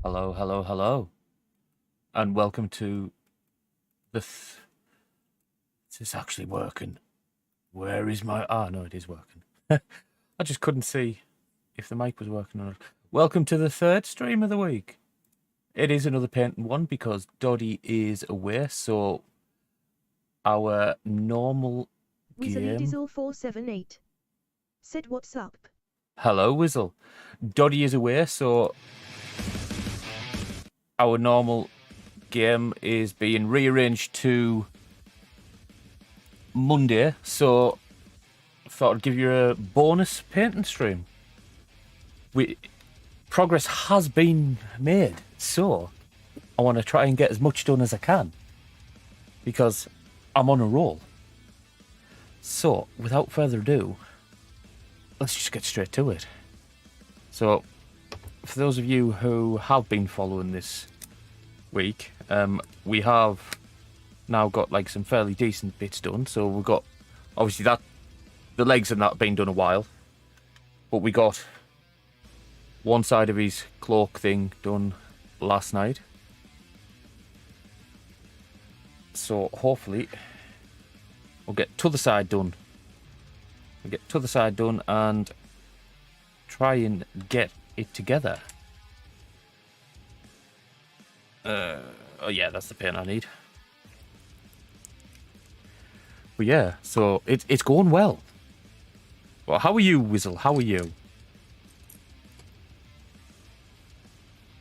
Hello, hello, hello. And welcome to the... Is this actually working? Where is my... Ah, no, it is working. I just couldn't see if the mic was working or not. Welcome to the third stream of the week. It is another painting one because Doddy is away, so our normal Weasley game... Dizzle 478 said what's up. Hello, Wizzle. Doddy is away, so our normal game is being rearranged to Monday, so I thought I'd give you a bonus painting stream. Progress has been made, so I want to try and get as much done as I can because I'm on a roll. So, without further ado, let's just get straight to it. So, for those of you who have been following this week, we have now got like some fairly decent bits done. So we've got obviously that the legs have not been done a while, but we got one side of his cloak thing done last night. So hopefully we'll get t'other side done. We'll get t'other side done and try and get it together. Oh yeah, that's the paint I need. But yeah, so it's going well. Well, how are you, Wizzle? How are you?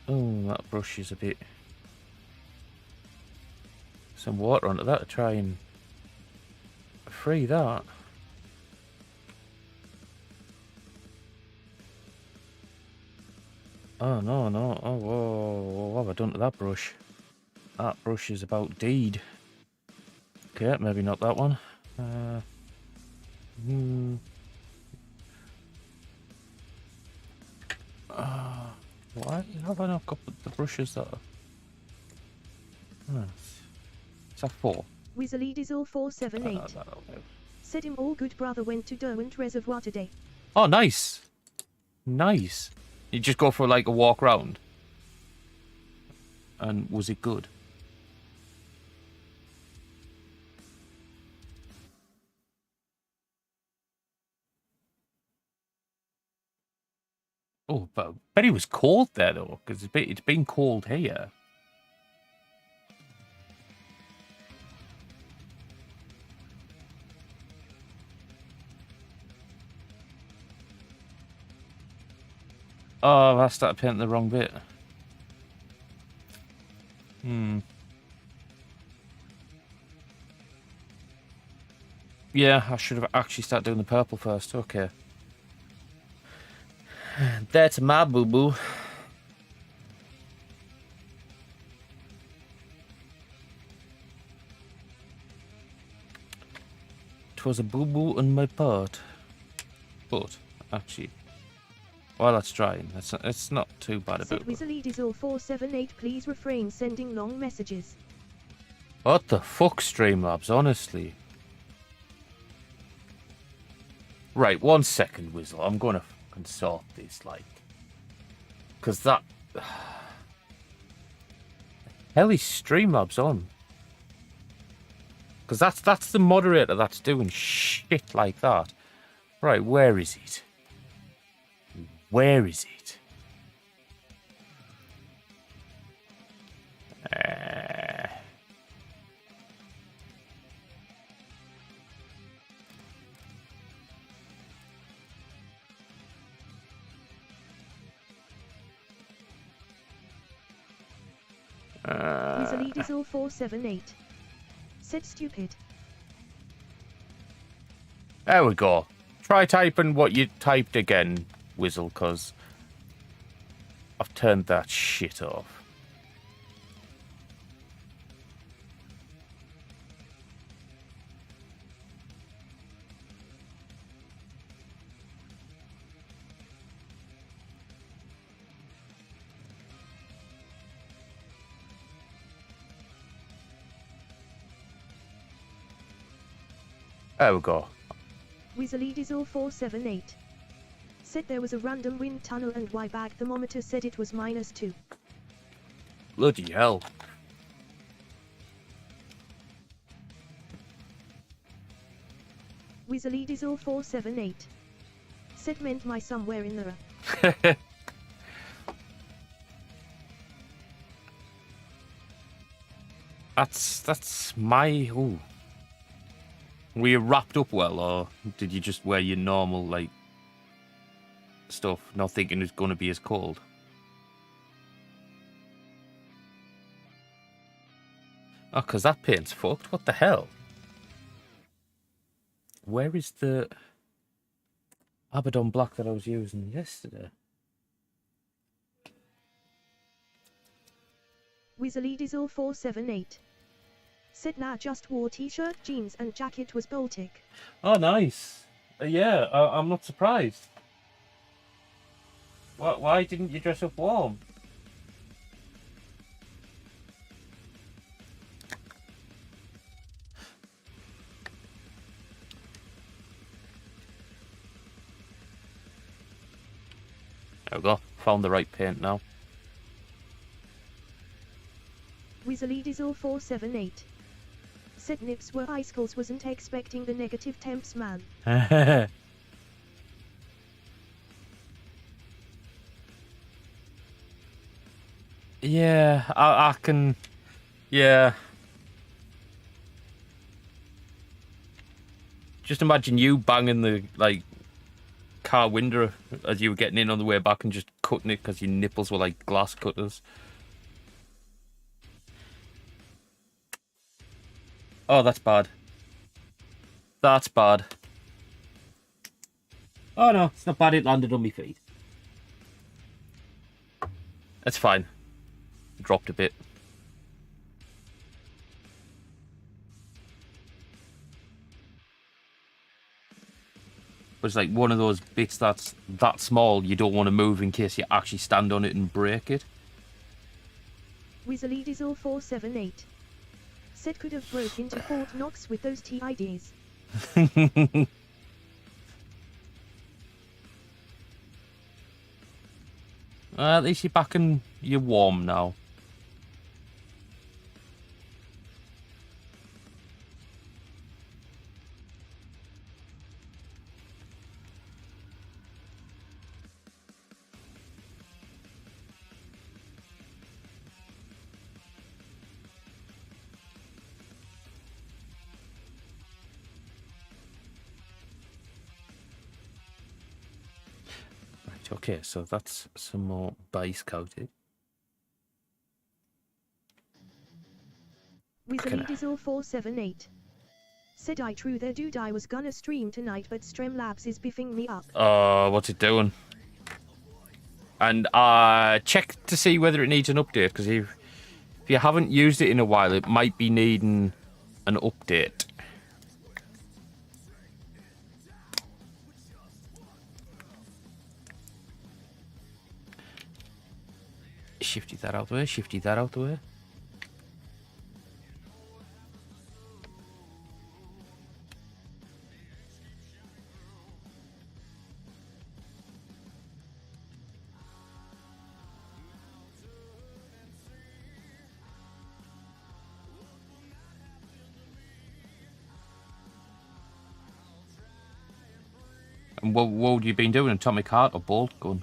Oh, that brush is a bit... Some water onto that to try and free that. Oh, no. Oh, whoa. What have I done to that brush? That brush is about deed. Okay, maybe not that one. Why have I not got the brushes that are... Is that 4? Weasley Dizzle 478 said him all good brother went to Derwent Reservoir today. Oh, nice. Nice. You just go for like a walk round. And was it good? Oh, but I bet it was cold there though, because it's been cold here. Oh, I started painting the wrong bit. Yeah, I should have actually started doing the purple first. Okay. That's my boo-boo. It was a boo-boo on my part. But, actually... While that's drying, it's not too bad a said bit. Weasley Dizzle 478 please refrain sending long messages. What the fuck, Streamlabs, honestly? Right, 1 second, Wizzle. I'm going to fucking sort this, like... Because that... Hell is Streamlabs on? Because that's the moderator that's doing shit like that. Right, where is it? Where is it? Weasley Dizzle 478 said stupid. There we go. Try typing what you typed again, Wizzle, because I've turned that shit off. There we go. Weasley Dizzle 478 said there was a random wind tunnel and Y-bag thermometer said it was -2. Bloody hell. Weasley Dizzle 478. Said meant my somewhere in there. That's my... Ooh. Were you wrapped up well, or did you just wear your normal, like, stuff, not thinking it's going to be as cold? Oh, because that paint's fucked. What the hell? Where is the Abaddon Black that I was using yesterday? Weasley Dizzle 478. Said nah, just wore t-shirt, jeans and jacket was Baltic. Oh, nice. Yeah, I'm not surprised. Why didn't you dress up warm? There we go. Found the right paint now. Weasley Dizzle 478. Said nips were icicles, wasn't expecting the negative temps, man. Yeah, I can... Yeah. Just imagine you banging the, like, car window as you were getting in on the way back and just cutting it because your nipples were like glass cutters. Oh, that's bad. That's bad. Oh no, it's not bad, it landed on my feet. That's fine. Dropped a bit. But it's like one of those bits that's that small you don't want to move in case you actually stand on it and break it. Weasley Dizzle 478. Said could have broke into Fort Knox with those TIDs. At least you're back and you're warm now. Right, okay, so that's some more base coating. Weasley Dizzle 478. Said I true there dude I was gonna stream tonight but Streamlabs is biffing me up. What's it doing? And check to see whether it needs an update, because if you haven't used it in a while, it might be needing an update. Shifty that out the way, shifty that out the way. And what have you been doing? Atomic Heart or Bolt Gun?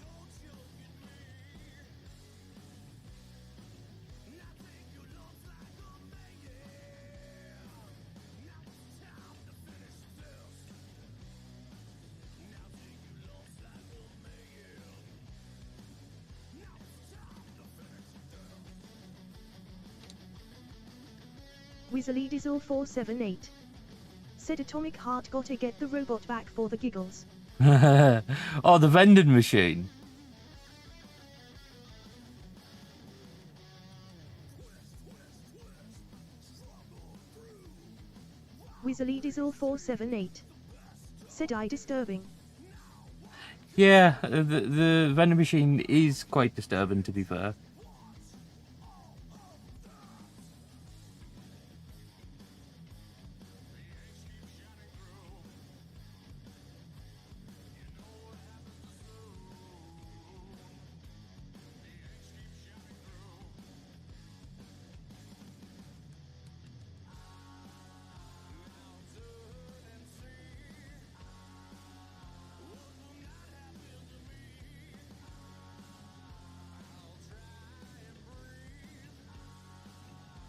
Weasley Dizzle 478. Said Atomic Heart gotta get the robot back for the giggles. Oh, the vending machine. Weasley Dizzle 478. Said I disturbing. Yeah, the vending machine is quite disturbing, to be fair.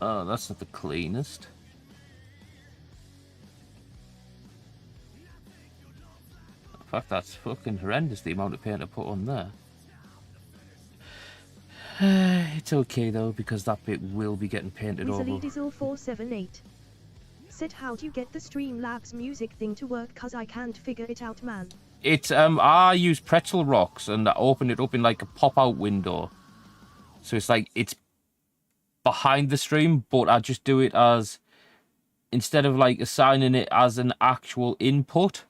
Oh, that's not the cleanest. In fact, that's fucking horrendous, the amount of paint I put on there. It's okay though, because that bit will be getting painted over. WizardDiesel478 said, how do you get the Streamlabs music thing to work? Cause I can't figure it out, man. It's I use Pretzel Rocks and I open it up in like a pop-out window. So it's like it's behind the stream, but I just do it as, instead of like assigning it as an actual input,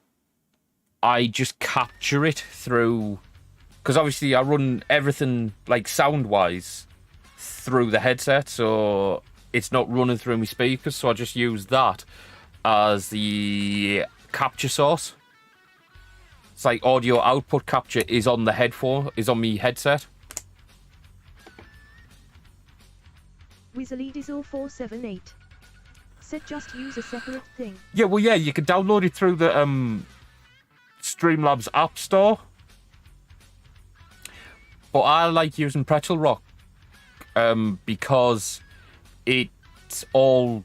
I just capture it through, because obviously I run everything like sound-wise through the headset, so it's not running through my speakers, so I just use that as the capture source. It's like audio output capture is on the headphone, is on my headset. WizardDiesel478 said, just use a separate thing. Yeah, well, yeah, you can download it through the Streamlabs App Store. But I like using Pretzel Rock because it's all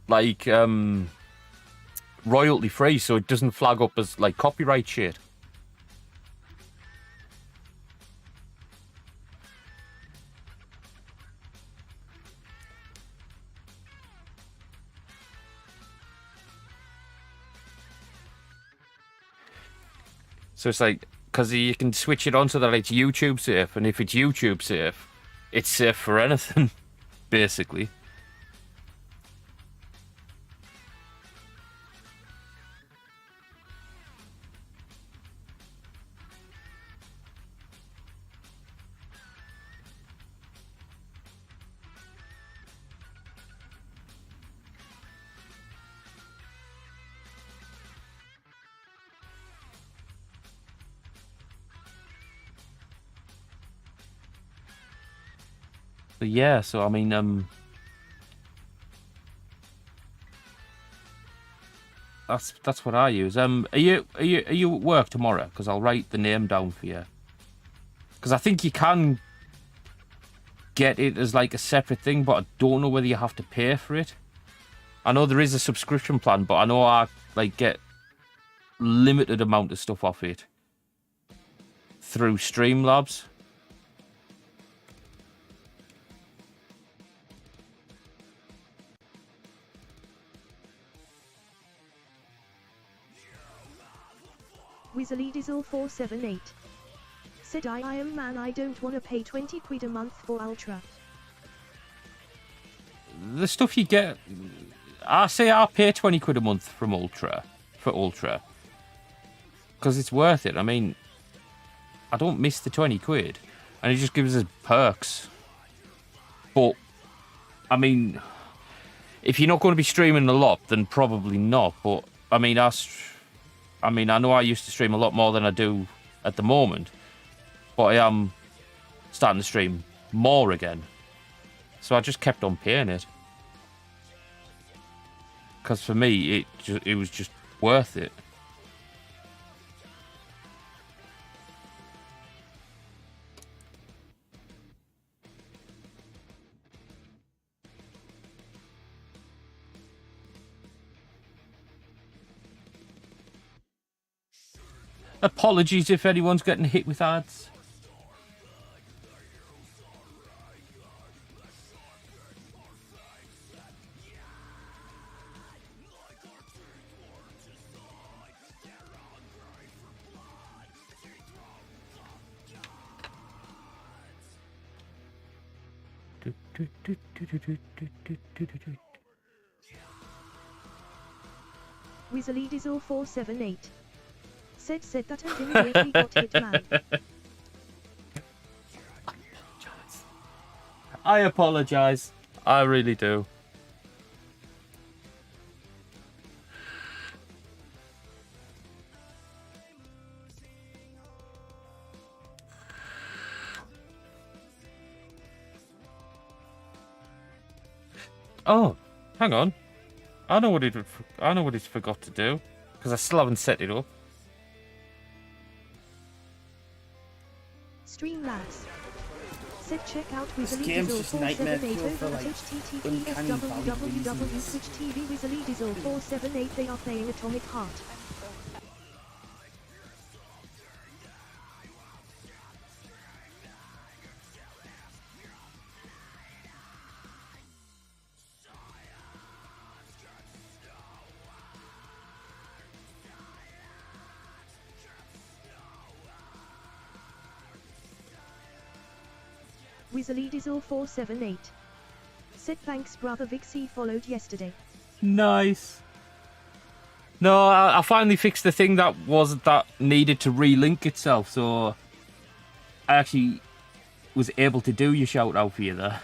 like royalty free, so it doesn't flag up as like copyright shit. So it's like, because you can switch it on so that it's YouTube safe, and if it's YouTube safe, it's safe for anything, basically. But yeah, so I mean, that's what I use. Are you at work tomorrow? Because I'll write the name down for you. Because I think you can get it as like a separate thing, but I don't know whether you have to pay for it. I know there is a subscription plan, but I know I like get limited amount of stuff off it through Streamlabs. WizardDiesel478 said, I am man, I don't wanna pay 20 quid a month for Ultra. The stuff you get, I say I pay 20 quid a month from Ultra, for Ultra, because it's worth it. I mean, I don't miss the 20 quid, and it just gives us perks. But, I mean, if you're not going to be streaming a lot, then probably not. But, I mean, I know I used to stream a lot more than I do at the moment, but I am starting to stream more again. So I just kept on paying it. Because for me, it was just worth it. Apologies if anyone's getting hit with ads. WizardDiesel478 said that and immediately got hit, man. I apologise. I really do. Oh, hang on. I know what it's forgot to do, because I still haven't set it up. Streamlabs Said check out This Wizard game's Diesel just nightmare 478 fuel for, over at like, https uncanny valley www reasons. Twitch TV Wizard Diesel 478. They are playing Atomic Heart. Wizard Diesel 478. Said thanks brother Vixie followed yesterday. Nice. No, I finally fixed the thing that needed to relink itself, so I actually was able to do your shout out for you there.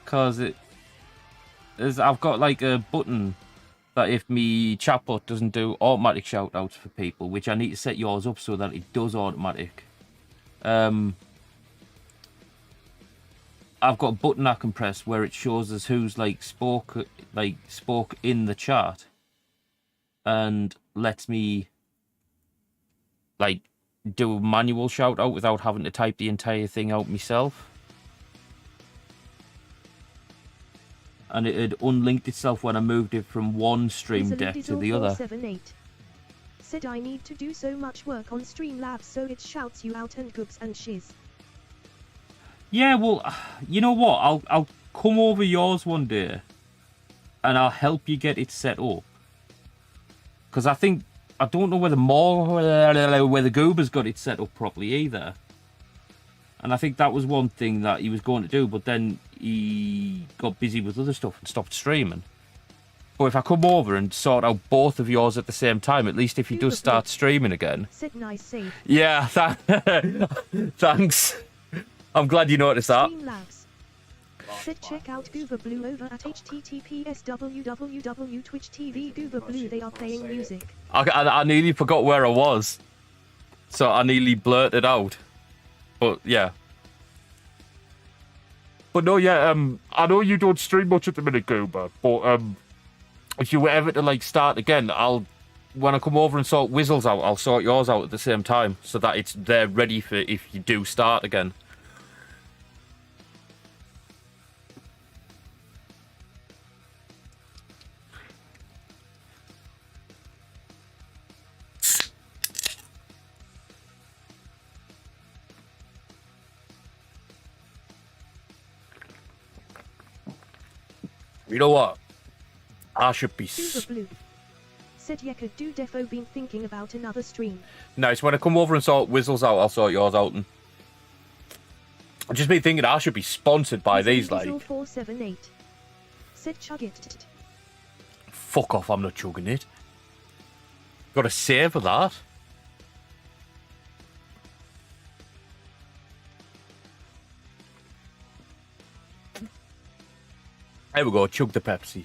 Cause I've got like a button that if me chatbot doesn't do automatic shout outs for people, which I need to set yours up so that it does automatic. I've got a button I can press where it shows us who's spoke in the chat, and lets me do a manual shout out without having to type the entire thing out myself. And it had unlinked itself when I moved it from one stream Wizard deck to Diesel the other. 478. Said I need to do so much work on Streamlabs so it shouts you out and goops and shiz. Yeah, well, you know what? I'll come over yours one day, and I'll help you get it set up. Because I don't know whether whether Goober's got it set up properly either. And I think that was one thing that he was going to do, but then he got busy with other stuff and stopped streaming. But if I come over and sort out both of yours at the same time, at least if he does start streaming again. Said nice save. Yeah, thanks. I'm glad you noticed that. Streamlabs. Said check out Goober Blue over at https www Twitch TV Goober Blue. They are playing music. I nearly forgot where I was, so I nearly blurted out. But yeah. But no, yeah. I know you don't stream much at the minute, Goober. But if you were ever to start again, when I come over and sort Whizzles out, I'll sort yours out at the same time so that it's there ready for if you do start again. You know what? I should be... Goober Blue. Said Yeka do defo been thinking about another stream. Nice. When I come over and sort Whizzles out, I'll sort yours out. And I've just been thinking I should be sponsored by these, like... 478. Said chug it. Fuck off, I'm not chugging it. Got to save for that. There we go, chug the Pepsi.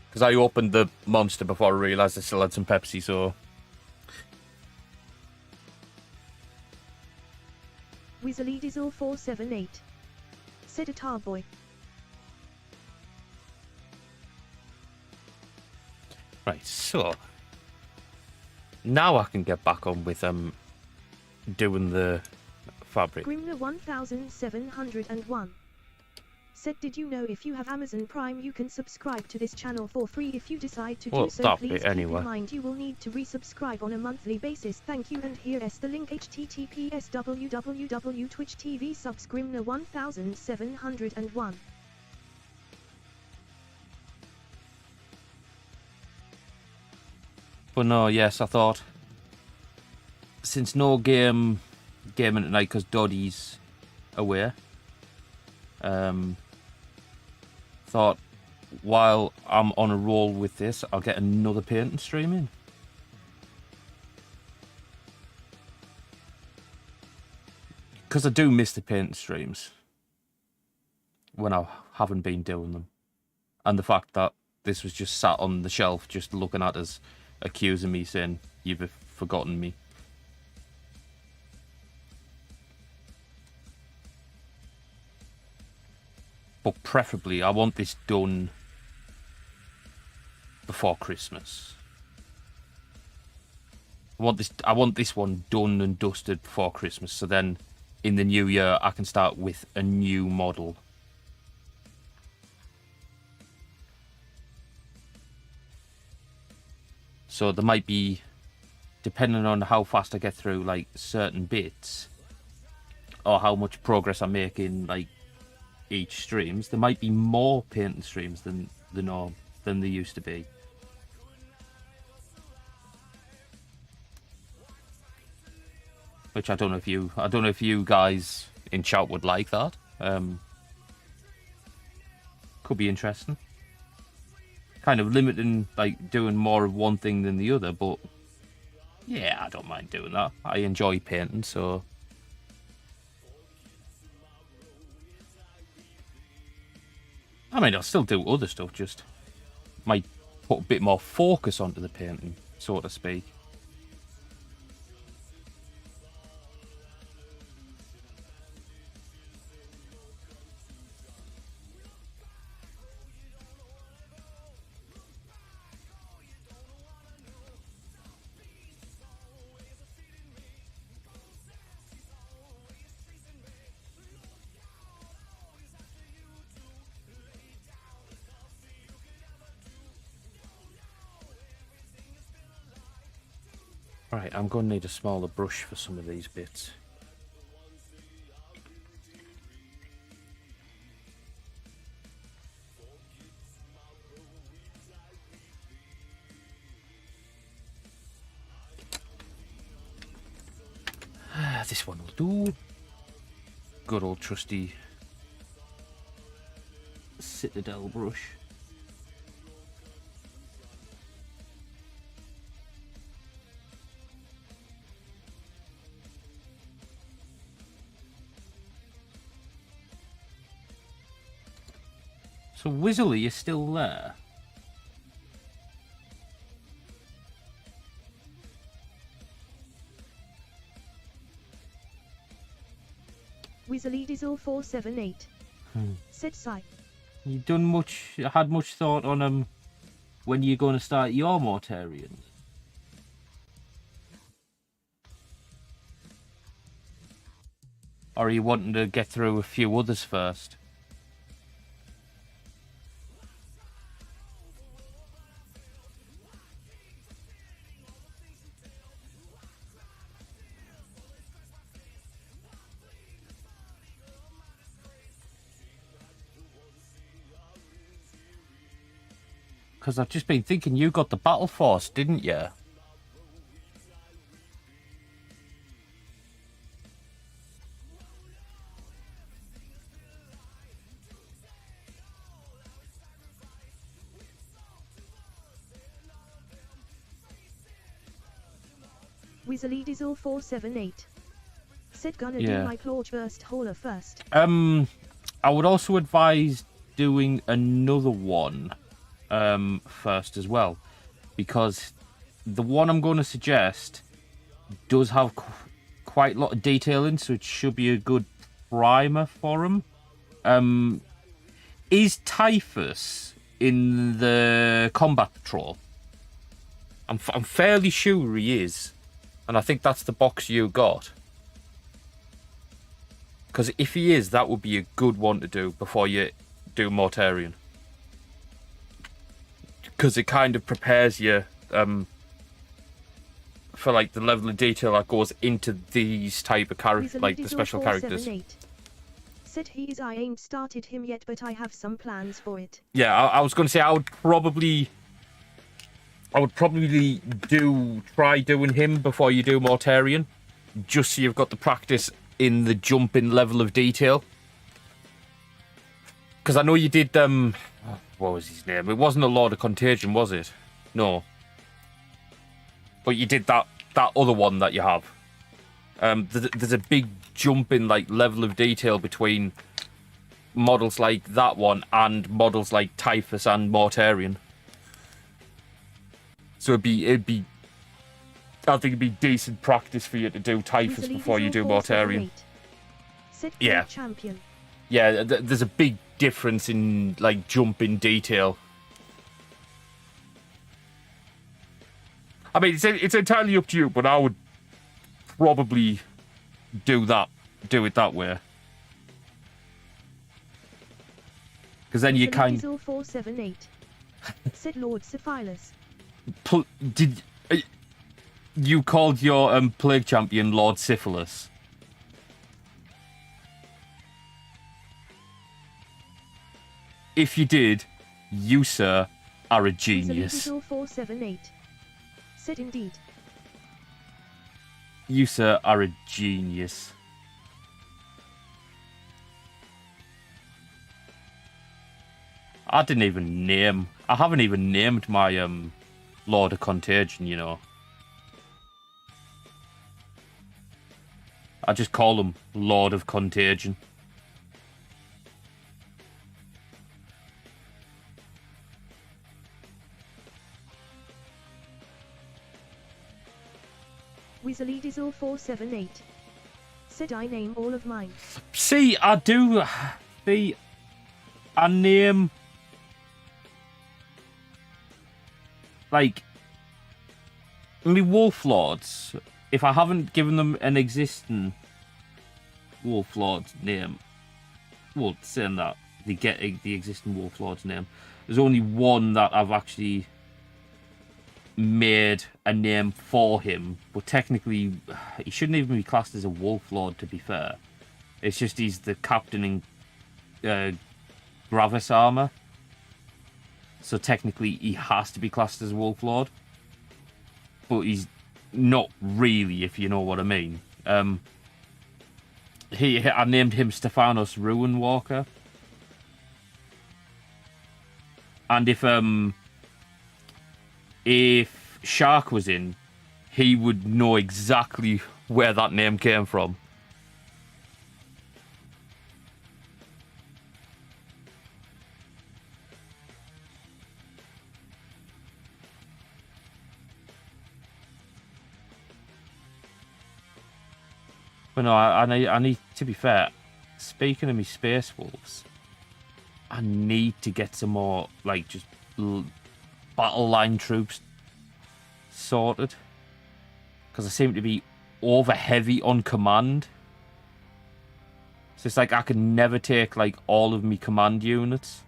Because I opened the Monster before I realised I still had some Pepsi, so... Wizard Diesel 478. Said a tar boy. Right, so... Now I can get back on with doing the fabric. Grimner 1701. Said did you know if you have Amazon Prime you can subscribe to this channel for free. If you decide to do so, that please bit keep anyway. in mind you will need to resubscribe on a monthly basis. Thank you, and here is the link: https www Twitch TV subs Grimner 1701. But no, yes, I thought... Since no gaming tonight because Doddy's away, thought while I'm on a roll with this, I'll get another painting stream in. Because I do miss the painting streams when I haven't been doing them. And the fact that this was just sat on the shelf just looking at us, accusing me, saying, "You've forgotten me." But preferably, I want this done before Christmas. I want this one done and dusted before Christmas, so then in the new year I can start with a new model. So there might be, depending on how fast I get through like certain bits, or how much progress I make in like each streams, there might be more painting streams than the norm than there used to be. Which I don't know if you guys in chat would like that. Could be interesting. Kind of limiting, like doing more of one thing than the other, but yeah, I don't mind doing that. I enjoy painting, so I mean, I'll still do other stuff, just might put a bit more focus onto the painting, so to speak. Right, I'm going to need a smaller brush for some of these bits. This one will do. Good old trusty Citadel brush. So Wizzly is still there. Wizzly Dizzle 478. Said Sai. You had much thought on when you're going to start your Mortarians? Or are you wanting to get through a few others first? Because I've just been thinking, you got the Battle Force, didn't you? Wizzly Dizzle 478. Said gonna do my Clawburst Hauler first. I would also advise doing another one first as well, because the one I'm going to suggest does have quite a lot of detail in, so it should be a good primer for him. Is Typhus in the Combat Patrol? I'm fairly sure he is, and I think that's the box you got. Because if he is, that would be a good one to do before you do Mortarion. Because it kind of prepares you for like the level of detail that goes into these type of characters, like the special characters. Said I ain't started him yet, but I have some plans for it. Yeah, I was going to say I would probably try doing him before you do Mortarion, just so you've got the practice in the jumping level of detail. Because I know you did what was his name? It wasn't a Lord of Contagion, was it? No. But you did that other one that you have. There's a big jump in like level of detail between models like that one and models like Typhus and Mortarion. So I think it'd be decent practice for you to do Typhus before you do Mortarion. Yeah. Champion. Yeah, there's a big difference in like jump in detail. I mean, it's entirely up to you, but I would probably do it that way. Because then you kind Diesel 478. Said Lord Syphilis. did you called your plague champion Lord Syphilis? If you did, you, sir, are a genius. Diesel 478. Said indeed. You, sir, are a genius. I haven't even named my Lord of Contagion, you know. I just call him Lord of Contagion. Weasley Diesel 478. Said I name all of mine. See, I do. I name. Like. Me Wolf Lords. If I haven't given them an existing Wolf Lord's name. Well, saying that, they get the existing Wolf Lord's name. There's only one that I've actually made a name for him, but technically he shouldn't even be classed as a Wolf Lord, to be fair. It's just he's the captain in Gravis armor, so technically he has to be classed as a Wolf Lord, but he's not really, if you know what I mean. I named him Stephanos Ruinwalker, and if Shark was in, he would know exactly where that name came from. But no, I need, to be fair, speaking of me Space Wolves, I need to get some more, like, just battle line troops sorted, because I seem to be over heavy on command. So it's like I can never take like all of me command units,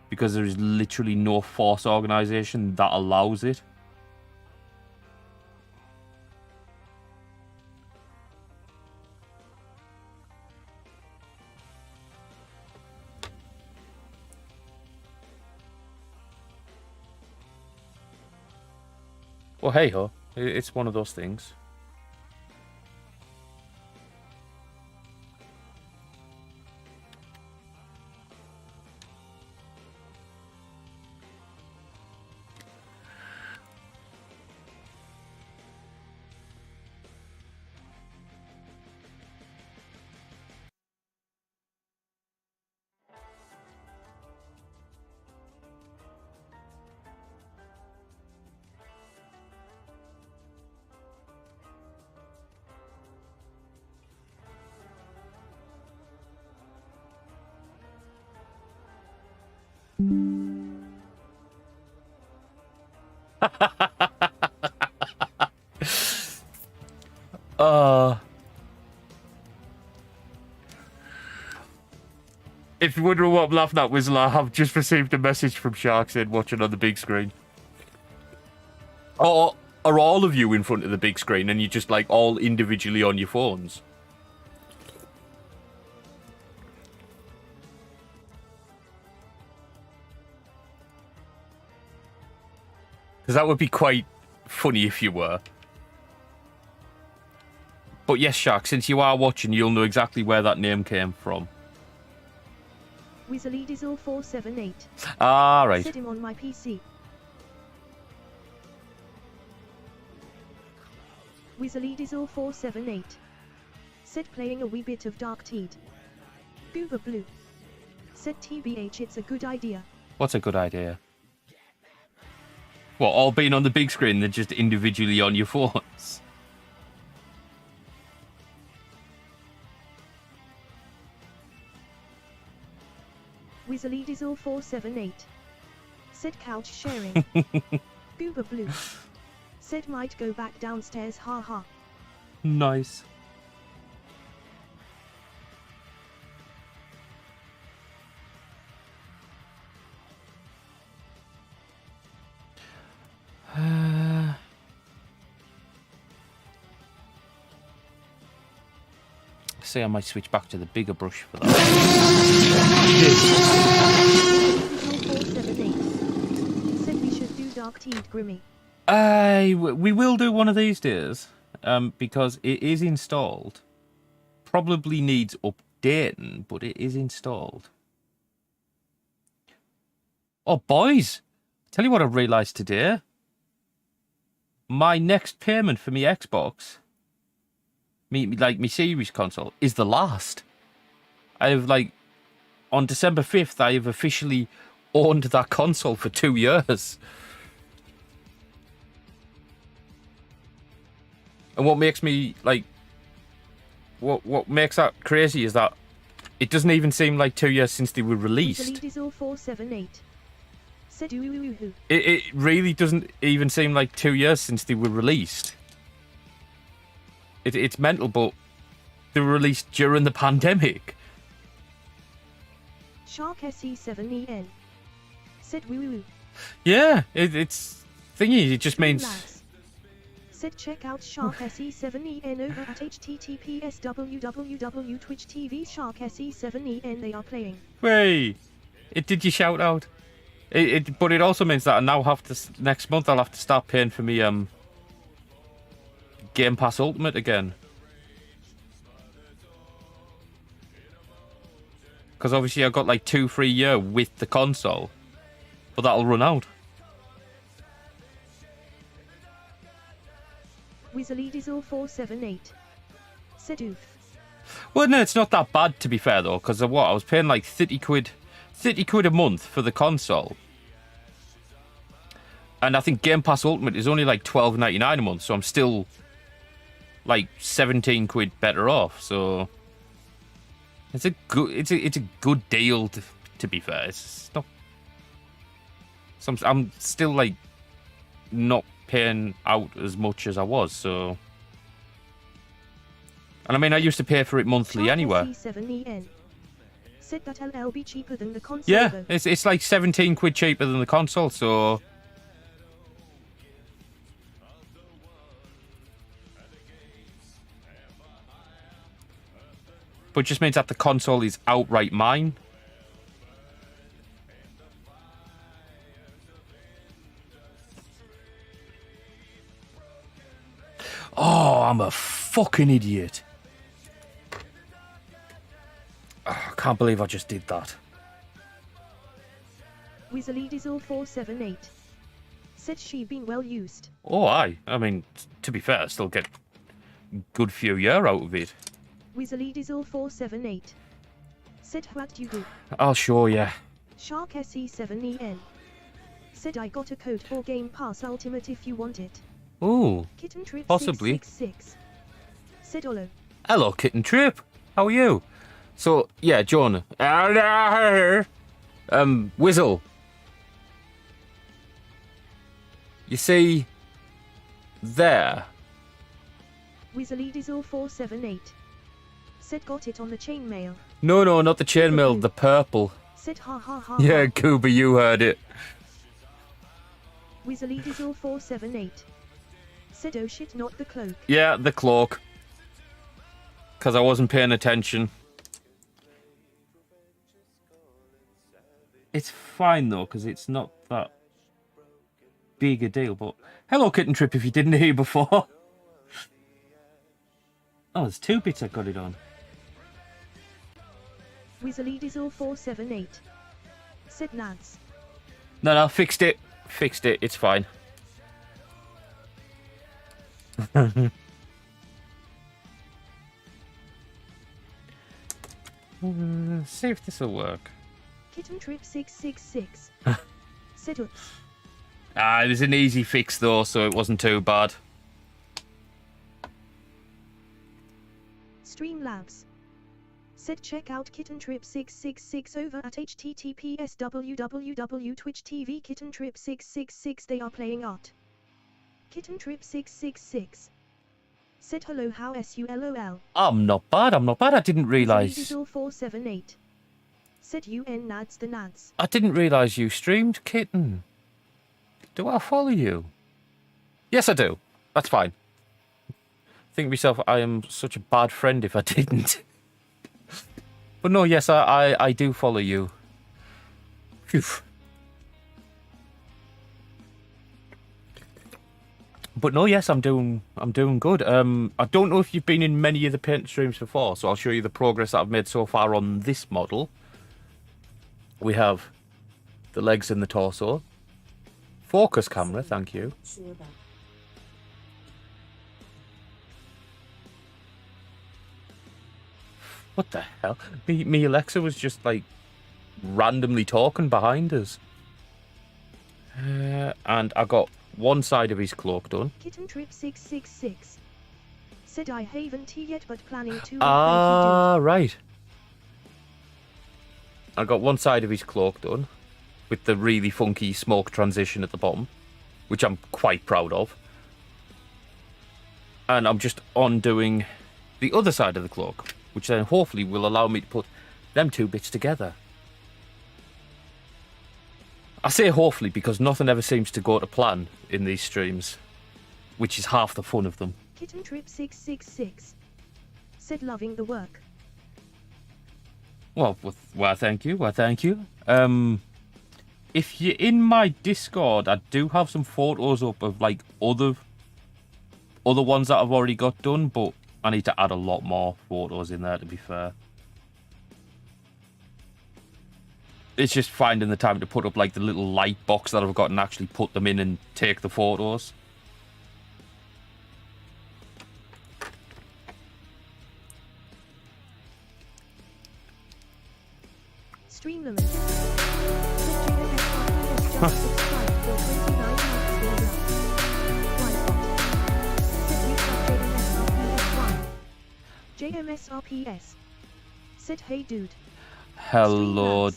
because there is literally no force organization that allows it. Well, hey ho, it's one of those things. If you're wondering what I'm laughing at, Whistler, I have just received a message from Shark saying watching on the big screen. Or are all of you in front of the big screen and you're just like all individually on your phones? Because that would be quite funny if you were. But yes, Shark, since you are watching, you'll know exactly where that name came from. Weasley Diesel 478. Ah, right. Set him on my PC. Weasley Diesel 478. Said playing a wee bit of Dark Teed. Goober Blue. Said TBH it's a good idea. What's a good idea? What, all being on the big screen than just individually on your phones? Weasley Diesel 478. Said couch sharing. Goober Blue. Said might go back downstairs, haha. Nice. Say I might switch back to the bigger brush for that. 478. Said we should do Dark Teed Grimmy. We will do one of these days, because it is installed. Probably needs updating, but it is installed. Oh, boys! Tell you what I realised today. My next payment for my Xbox, my Series console, is the last. I have, like, on December 5th, I have officially owned that console for 2 years. And what makes me, like, what makes that crazy is that it doesn't even seem like 2 years since they were released. It really doesn't even seem like 2 years since they were released. It's mental, but they were released during the pandemic. Shark SE7EN. Said woo woo. Yeah, it's thingy. It just means. Said check out Shark SE7EN over at https www Twitch TV Shark SE7EN. They are playing. Hey, did you shout out? But it also means that I now have to next month. I'll have to start paying for me Game Pass Ultimate again. Because obviously I got like 2 free year with the console, but that'll run out. Wizardizor478. Said oof. Well, no, it's not that bad to be fair though, because of what I was paying like 30 quid a month for the console, and I think Game Pass Ultimate is only like $12.99 a month, so I'm still like 17 quid better off. So it's a good deal to be fair. It's not. So I'm still like not paying out as much as I was. So, and I mean I used to pay for it monthly anyway. Said that LL be cheaper than the console. Yeah, it's like 17 quid cheaper than the console. So. But it just means that the console is outright mine. Oh, I'm a fucking idiot. Oh, I can't believe I just did that. Wizardizor478. Said she been well used. Oh, I mean, to be fair, I still get a good few year out of it. Wizardizor478. Said what you do. I'll show ya. Shark SE7EN. Said I got a code for Game Pass Ultimate if you want it. Ooh, Kitten Trip possibly. 666. Said Olo. Hello, Kitten Trip. How are you? So, yeah, John. Whizzle. You see, there. Wizardizor478. Said got it on the chainmail. No, not the chainmail, the purple. Said ha ha ha. Yeah, Goober, you heard it. Wizardizor478. Said oh shit, not the cloak. Yeah, the cloak. Because I wasn't paying attention. It's fine though, because it's not that big a deal. But hello, Kitten Trip, if you didn't hear before. Oh, there's 2 bits I got it on. Wizardizor478. Said Nads. No, fixed it. Fixed it. It's fine. See if this will work. Kitten Trip 666. Said oops. It was an easy fix though, so it wasn't too bad. Streamlabs. Said check out Kitten Trip 666 over at https www Twitch TV Kitten Trip 666. They are playing art. Kitten Trip 666 said hello, how SULOL. I'm not bad, I didn't realise... Diesel 478 said UN nads the nads. I didn't realise you streamed, Kitten. Do I follow you? Yes, I do. That's fine. Think to myself, I am such a bad friend if I didn't. But no, yes, I do follow you. Phew. But no, yes, I'm doing good. I don't know if you've been in many of the paint streams before, so I'll show you the progress that I've made so far on this model. We have the legs and the torso. Focus camera, thank you. What the hell? Me Alexa was just like randomly talking behind us. And I got one side of his cloak done. Kitten Trip 666 said I haven't yet but planning to. Ah, right. I got one side of his cloak done with the really funky smoke transition at the bottom, which I'm quite proud of. And I'm just undoing the other side of the cloak, which then hopefully will allow me to put them two bits together. I say hopefully because nothing ever seems to go to plan in these streams, which is half the fun of them. Kitten Trip 666 said loving the work. Well, why thank you, if you're in my Discord, I do have some photos up of like other ones that I've already got done, but I need to add a lot more photos in there, to be fair. It's just finding the time to put up like the little light box that I've got and actually put them in and take the photos. Streamlerman said subscribe for 29 months JMSRPS said hey dude. Hello,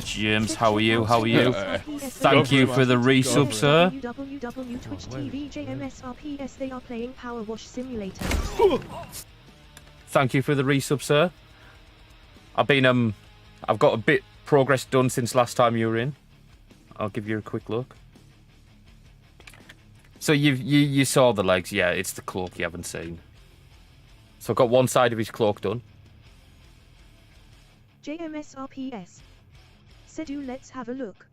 James. How are you? Thank you for the resub, sir. www Twitch TV JMSRPS. They are playing Power Wash Simulator. Thank you for the resub, sir. I've got a bit progress done since last time you were in. I'll give you a quick look. So you saw the legs, yeah? It's the cloak you haven't seen. So I've got one side of his cloak done. JMSRPS said you let's have a look.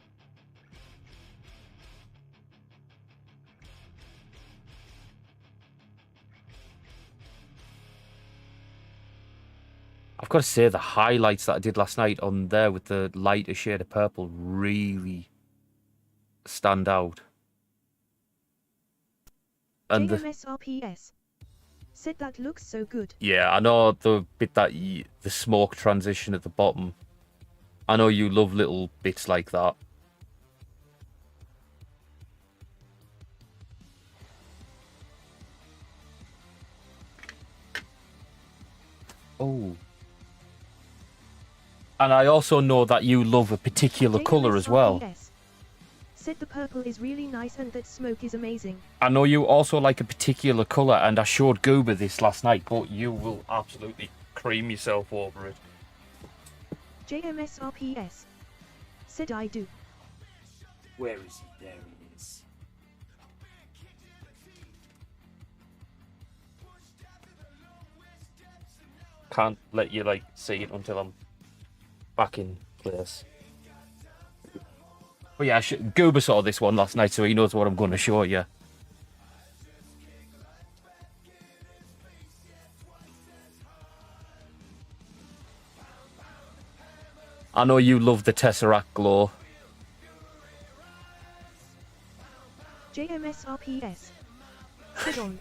I've got to say the highlights that I did last night on there with the lighter shade of purple really stand out. And JMSRPS said that looks so good. Yeah, I know the bit that the smoke transition at the bottom. I know you love little bits like that. Oh. And I also know that you love a particular colour as well. Said the purple is really nice and that smoke is amazing. I know you also like a particular colour, and I showed Goober this last night, but you will absolutely cream yourself over it. JMSRPS said I do. Where is he? There he is. Can't let you see it until I'm back in place. But yeah, Goober saw this one last night, so he knows what I'm going to show you. I know you love the Tesseract glow. JMSRPS. Sit on.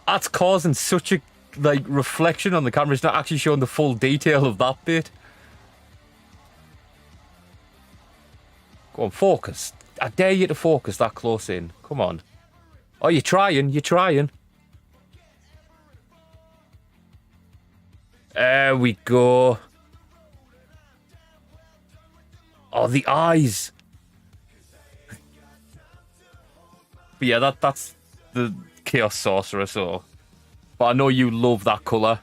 That's causing such a reflection on the camera. It's not actually showing the full detail of that bit. Go on, focus. I dare you to focus that close in. Come on. Oh, you're trying. There we go. Oh, the eyes. But yeah, that's the Chaos Sorcerer, so. But I know you love that colour.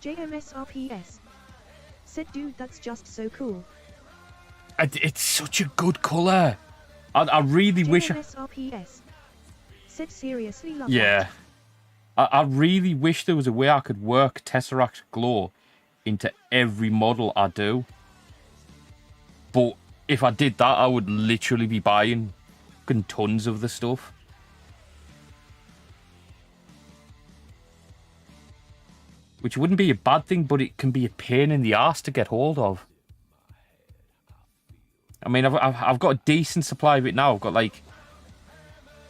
JMSRPS. Said dude, that's just so cool. It's such a good colour. I really wish. JMSRPS. Said seriously love Yeah. I really wish there was a way I could work Tesseract Glow into every model I do. But if I did that, I would literally be buying fucking tons of the stuff. Which wouldn't be a bad thing, but it can be a pain in the ass to get hold of. I mean, I've got a decent supply of it now. I've got, like,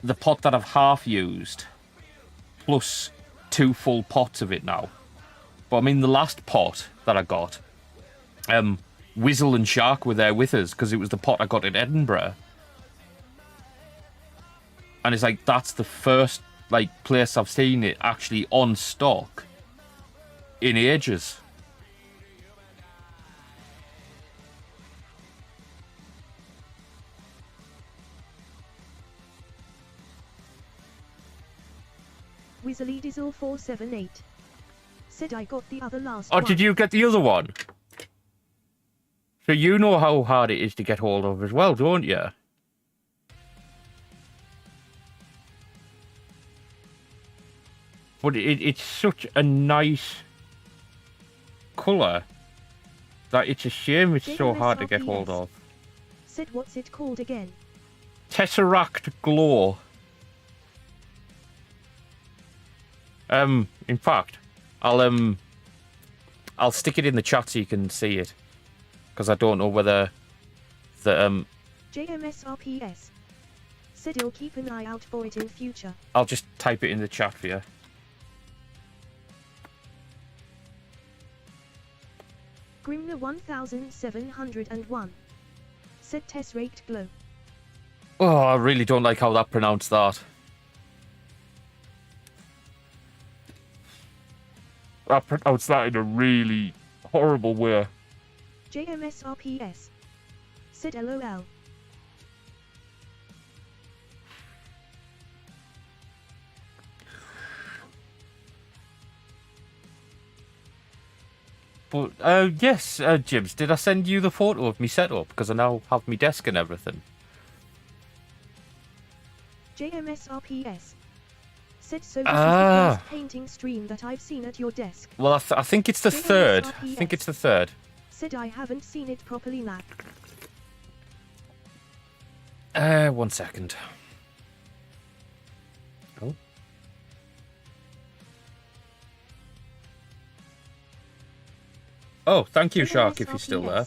the pot that I've half used, plus 2 full pots of it now. But I mean, the last pot that I got, Wizzle and Shark were there with us, because it was the pot I got in Edinburgh. And it's like, that's the first, like, place I've seen it actually on stock in ages. Wizzly Dizzle 478. Said I got the other last Oh, one. did you get the other one? So you know how hard it is to get hold of as well, don't you? But it's such a nice colour that it's a shame it's so hard to get hold of. Said what's it called again? Tesseract Glow. In fact, I'll stick it in the chat so you can see it, because I don't know whether the JMSRPS. Said he'll keep an eye out for it in future. I'll just type it in the chat for you. Grimner 1701. Said Tesseract Glow. Oh, I really don't like how that pronounced that. I pronounced that in a really horrible way. JMSRPS. Said LOL. But, yes, Jibs, did I send you the photo of me setup? Because I now have me desk and everything. JMSRPS. Said so this is the first painting stream that I've seen at your desk. Well, I think it's the third. I think it's the third. Said I haven't seen it properly, Mac. 1 second. Oh. Oh, thank you, Shark, if you're still there.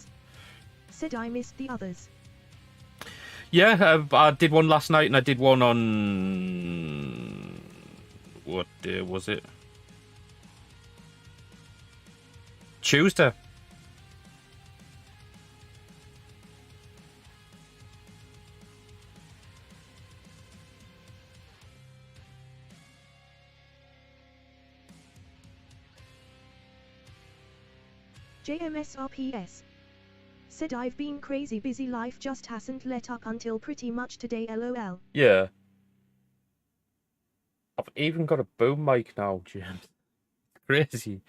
Said I missed the others. Yeah, I did one last night, and I did one on... What day was it? Tuesday. JMSRPS. Said I've been crazy busy, life just hasn't let up until pretty much today, LOL. Yeah. I've even got a boom mic now, Jim. Crazy.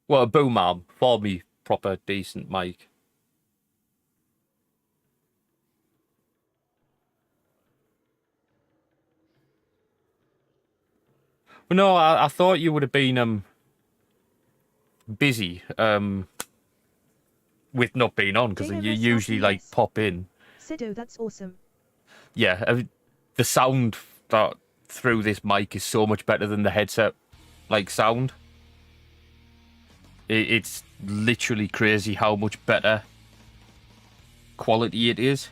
Well, a boom arm for me, proper decent mic. Well, no, I thought you would have been busy with not being on, because you usually like pop in. Sido, that's awesome. Yeah, the sound that through this mic is so much better than the headset like sound. It's literally crazy how much better quality it is.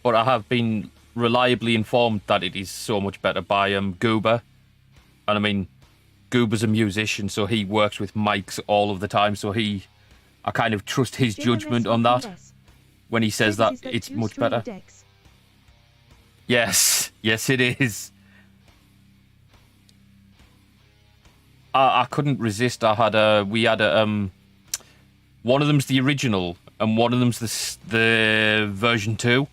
But I have been reliably informed that it is so much better by Goober. And I mean, Goober's a musician, so he works with mics all of the time, so I kind of trust his judgment on that when he says that it's much better. Yes, yes it is. I couldn't resist. We had a one of them's the original and one of them's the version 2,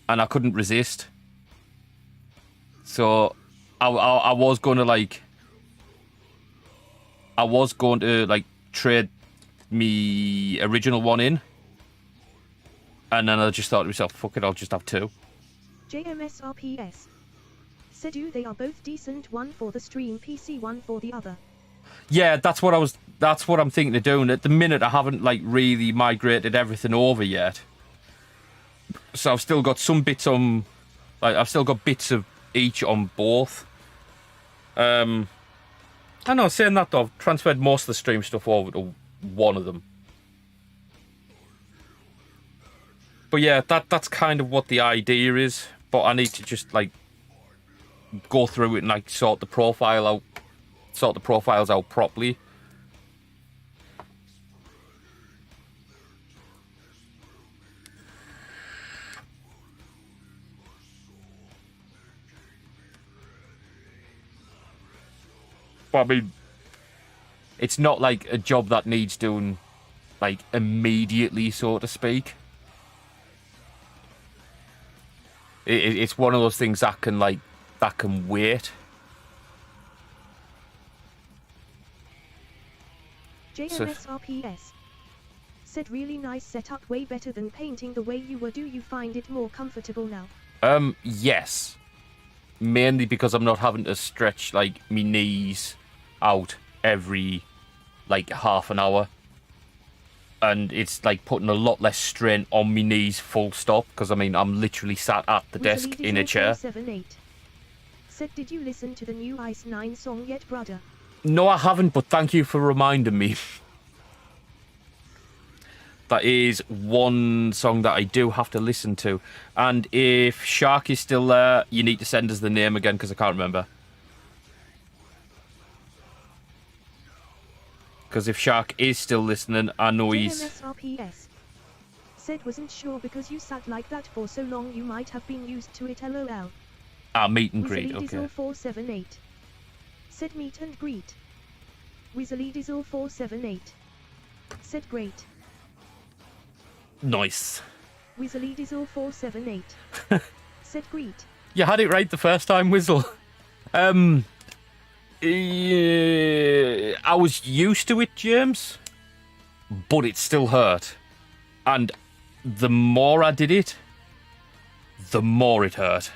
and I couldn't resist. So I was going to trade me original one in, and then I just thought to myself, fuck it, I'll just have 2. JMSRPS. Said you they are both decent, one for the stream PC, one for the other. Yeah, that's what I'm thinking of doing. At the minute, I haven't really migrated everything over yet. So I've still got some bits on, I've still got bits of each on both. I know, saying that though, I've transferred most of the stream stuff over to one of them. But yeah, that's kind of what the idea is. But I need to just go through it and sort the profiles out properly. But I mean, it's not like a job that needs doing immediately, so to speak. It's one of those things that can wait. JMSRPS. Said really nice setup, way better than painting the way you were. Do you find it more comfortable now? Yes. Mainly because I'm not having to stretch me knees out every half an hour. And it's putting a lot less strain on me knees, full stop, because I mean I'm literally sat at the desk in a chair. 478. Said did you listen to the new Ice 9 song yet, brother? No, I haven't, but thank you for reminding me. That is one song that I do have to listen to. And if Shark is still there, you need to send us the name again, because I can't remember. Because if Shark is still listening, I know he's... JMSRPS. Said wasn't sure because you sat like that for so long you might have been used to it, lol. Meet and greet, okay. Diesel 478. Said meet and greet. Weasley Diesel 478. Said great. Nice. Weasley Diesel 478. Said greet. You had it right the first time, Whizzle. I was used to it, James, but it still hurt. And the more I did it, the more it hurt.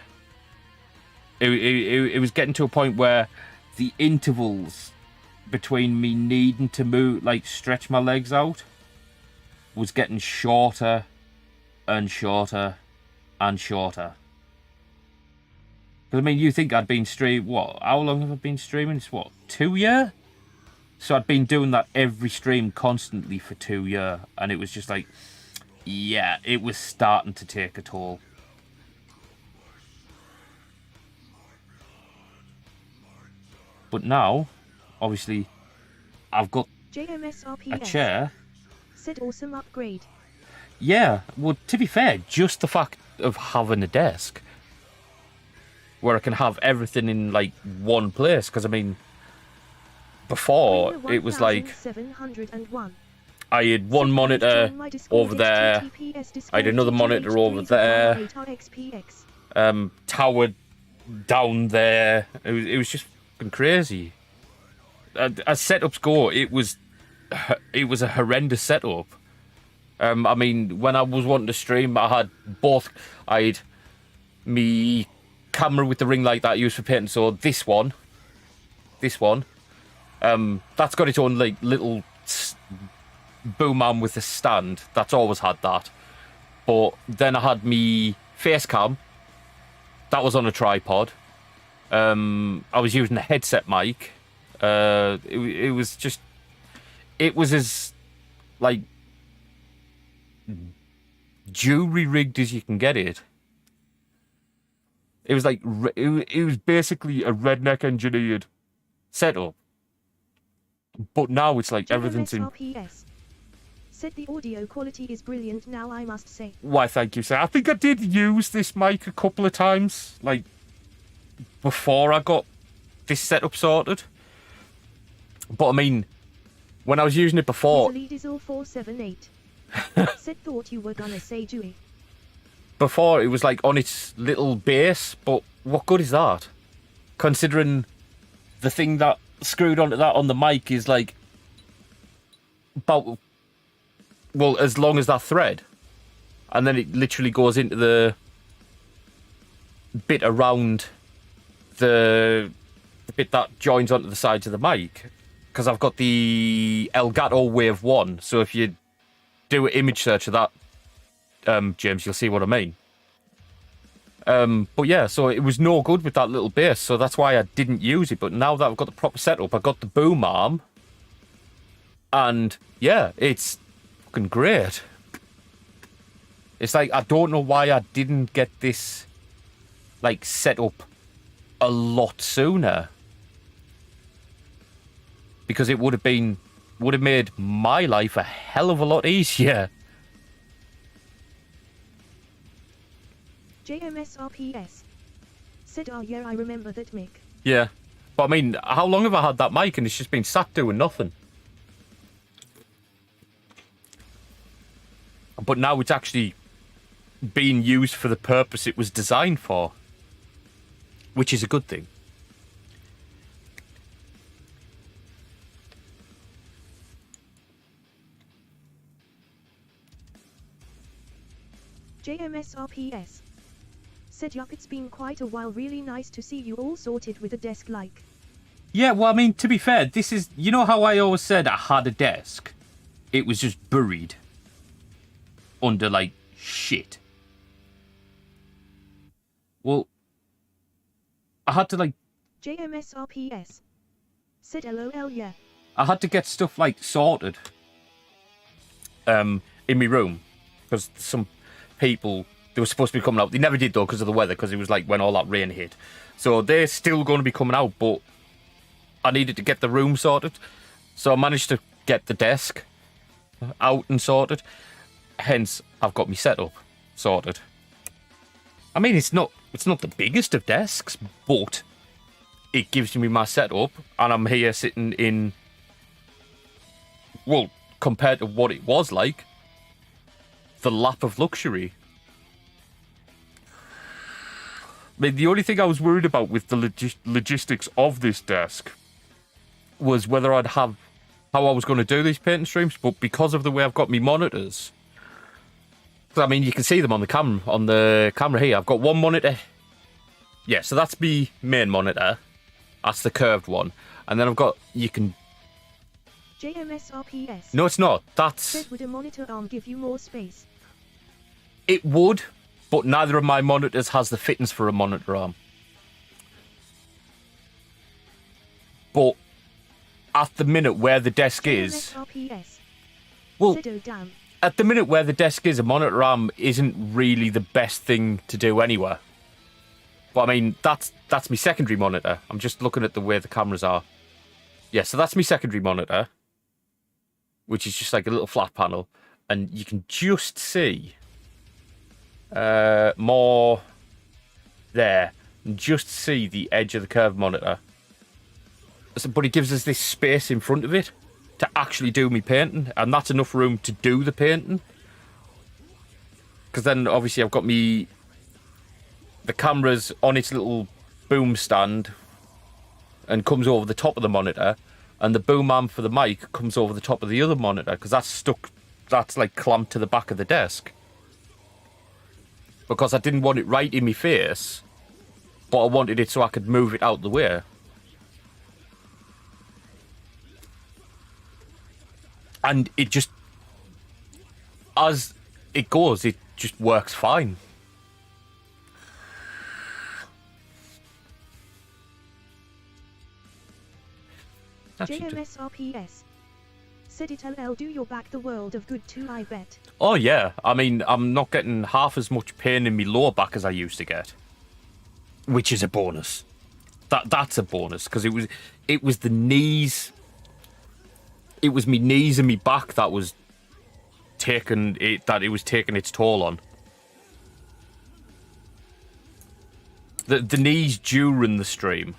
It was getting to a point where the intervals between me needing to move, stretch my legs out, was getting shorter and shorter and shorter. Because, I mean, you think I'd been how long have I been streaming? It's 2 years? So I'd been doing that every stream constantly for 2 years. And it was just yeah, it was starting to take a toll. But now, obviously, I've got JMSRPS. a chair. Said awesome upgrade. Yeah, well, to be fair, just the fact of having a desk where I can have everything in one place, because I mean before it was I had one monitor over there, I had another monitor over there, tower down there. It was just fucking crazy. As setups go, it was a horrendous setup. I mean, when I was wanting to stream, I had me camera with the ring light that I use for painting. So this one, that's got its own little boom arm with a stand. That's always had that. But then I had me face cam. That was on a tripod. I was using a headset mic. It was as jury rigged as you can get it. It was it was basically a redneck engineered setup. But now it's everything's in. Said the audio quality is brilliant now, I must say. Why, thank you, sir. I think I did use this mic a couple of times, before I got this setup sorted. But I mean, when I was using it before, Lead is all 478. Said thought you were gonna say Dewey. before it was like on its little base, but what good is that? Considering the thing that screwed onto that on the mic is like about, well, as long as that thread. And then it literally goes into the bit around the bit that joins onto the sides of the mic. Because I've got the Elgato Wave 1, so if you do an image search of that, James, you'll see what I mean. But yeah, so it was no good with that little bass, so that's why I didn't use it. But now that I've got the proper setup, I've got the boom arm, and yeah, it's fucking great. It's like, I don't know why I didn't get this, like, set up a lot sooner. Because it would have made my life a hell of a lot easier. JMSRPS. Said, oh yeah, I remember that mic. Yeah. But I mean, how long have I had that mic and it's just been sat doing nothing? But now it's actually being used for the purpose it was designed for. Which is a good thing. JMSRPS. Said yup, it's been quite a while, really nice to see you all sorted with a desk like. Yeah, well, I mean, to be fair, this is... You know how I always said I had a desk? It was just buried under, like, shit. Well, I had to, like... JMSRPS. Said LOL, yeah. I had to get stuff, like, sorted in my room. Because some people, they were supposed to be coming out. They never did, though, because of the weather, because it was, like, when all that rain hit. So they're still going to be coming out, but I needed to get the room sorted. So I managed to get the desk out and sorted. Hence, I've got my setup sorted. I mean, it's not the biggest of desks, but it gives me my setup, and I'm here sitting in, well, compared to what it was like, the lap of luxury. I mean, the only thing I was worried about with the logistics of this desk was whether I'd have how I was going to do these painting streams, but because of the way I've got my monitors, I mean, you can see them on the camera here. I've got one monitor. Yeah, so that's my main monitor. That's the curved one. And then I've got, you can... JMSRPS. No, it's not. That's... Said, would a monitor arm give you more space? It would, but neither of my monitors has the fittings for a monitor arm. But at the minute where the desk is... JMSRPS. Well, Said, oh damn. At the minute where the desk is, a monitor arm isn't really the best thing to do anywhere. But I mean, that's my secondary monitor. I'm just looking at the way the cameras are. Yeah, so that's my secondary monitor, which is just like a little flat panel. And you can just see more there. And just see the edge of the curved monitor. But it gives us this space in front of it to actually do me painting, and that's enough room to do the painting. Because then, obviously, I've got the camera's on its little boom stand and comes over the top of the monitor, and the boom arm for the mic comes over the top of the other monitor, because that's like clamped to the back of the desk. Because I didn't want it right in my face, but I wanted it so I could move it out the way. And it just, as it goes, it just works fine. JMSRPS. Said it LL, do your back the world of good too, I bet. Oh yeah, I mean, I'm not getting half as much pain in my lower back as I used to get. Which is a bonus. That's a bonus, because it was the knees... It was my knees and my back that was taking its toll on. The knees during the stream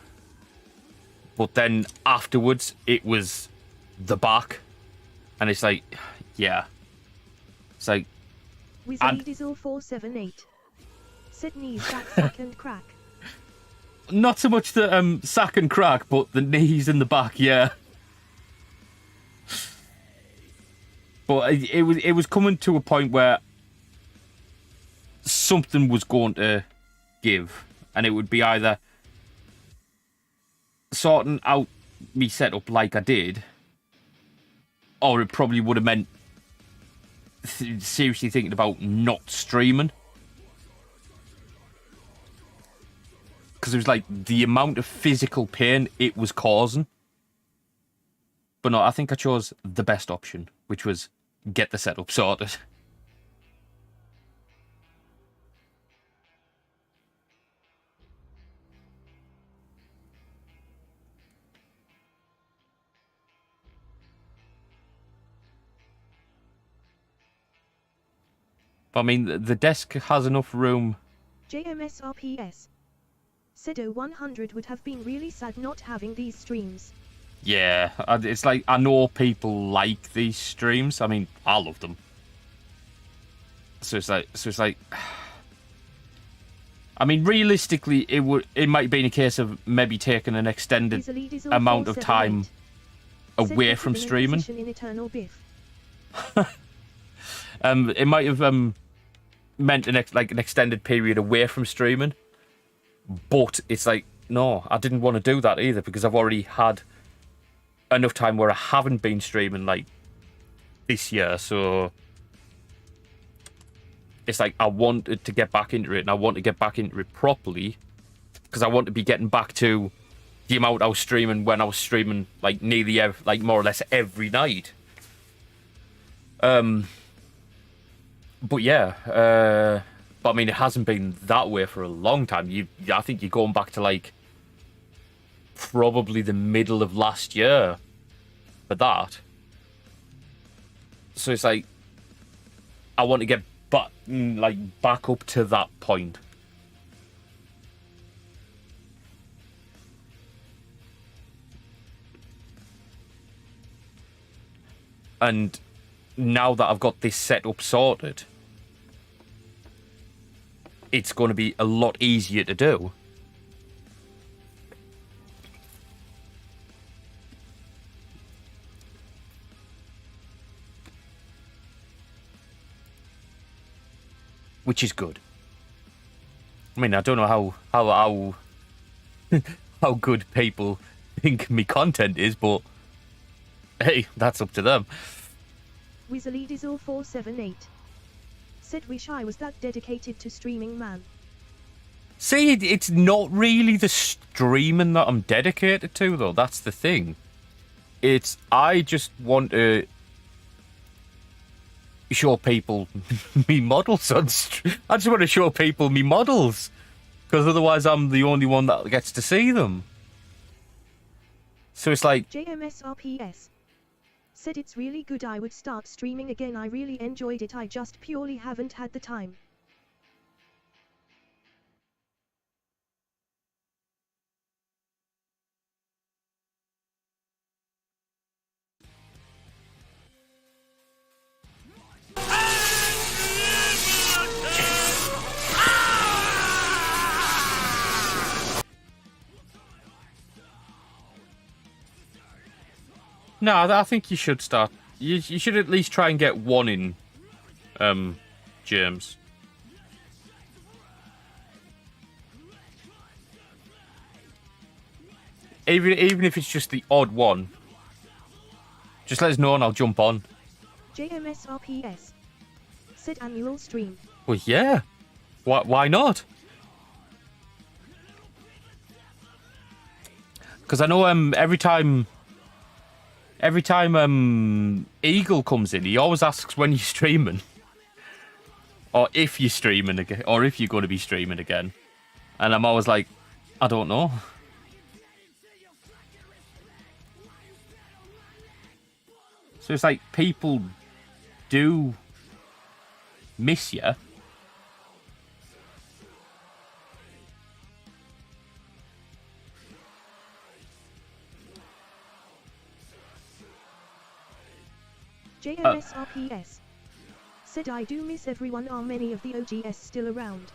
But then afterwards, it was the back. And it's like, yeah. It's like... Wizard Diesel 478. Said knees, back, sack and crack. Not so much the sack and crack, but the knees in the back, yeah. But it was coming to a point where something was going to give, and it would be either sorting out me setup like I did, or it probably would have meant seriously thinking about not streaming. Because it was like the amount of physical pain it was causing. But no, I think I chose the best option, which was get the setup sorted. But I mean, the desk has enough room. JMSRPS. Said 100 would have been really sad not having these streams. Yeah, it's like, I know people like these streams. I mean, I love them. So it's like, I mean, realistically, it might have been a case of maybe taking an extended amount of time away from streaming. It might have meant an extended period away from streaming. But it's like, no, I didn't want to do that either, because I've already had enough time where I haven't been streaming like this year. So it's like, I wanted to get back into it, and I want to get back into it properly, because I want to be getting back to the amount I was streaming when I was streaming like nearly more or less every night. But yeah, but I mean, it hasn't been that way for a long time. I think you're going back to like probably the middle of last year for that. So it's like, I want to get back up to that point. And now that I've got this setup sorted, it's going to be a lot easier to do. Which is good. I mean, I don't know how how good people think my content is, but hey, that's up to them. Wizard Diesel 478. Said wish I was that dedicated to streaming, man. See, it's not really the streaming that I'm dedicated to, though. That's the thing. I just want to show people me models on I just want to show people me models, because otherwise I'm the only one that gets to see them. So it's like, JMSRPS. Said it's really good, I would start streaming again, I really enjoyed it, I just purely haven't had the time. no, I think you should start. You should at least try and get one in, James. Even if it's just the odd one, just let us know and I'll jump on. JMSRPS. Said annual stream. Well, yeah. Why not? Because I know every time Eagle comes in, he always asks when you're streaming, or if you're streaming again, or if you're going to be streaming again, and I'm always like, I don't know. So it's like, people do miss you. JMSRPS. Said I do miss everyone. Are many of the OGS still around?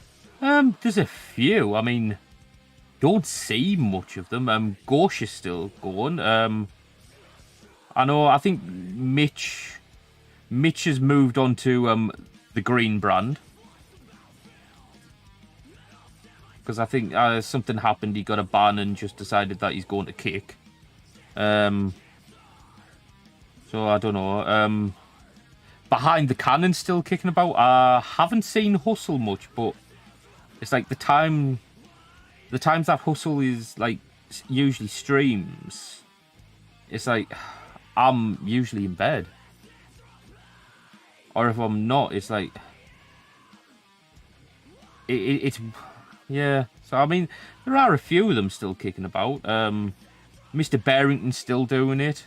There's a few. I mean, don't see much of them. Gorsh is still going. I know. I think Mitch has moved on to the green brand because I think something happened. He got a ban and just decided that he's going to kick. So I don't know. Behind the Cannon still kicking about. I haven't seen Hustle much, but it's like the times that Hustle is like usually streams. It's like I'm usually in bed, or if I'm not, it's like it's yeah. So I mean, there are a few of them still kicking about. Mr. Barrington's still doing it.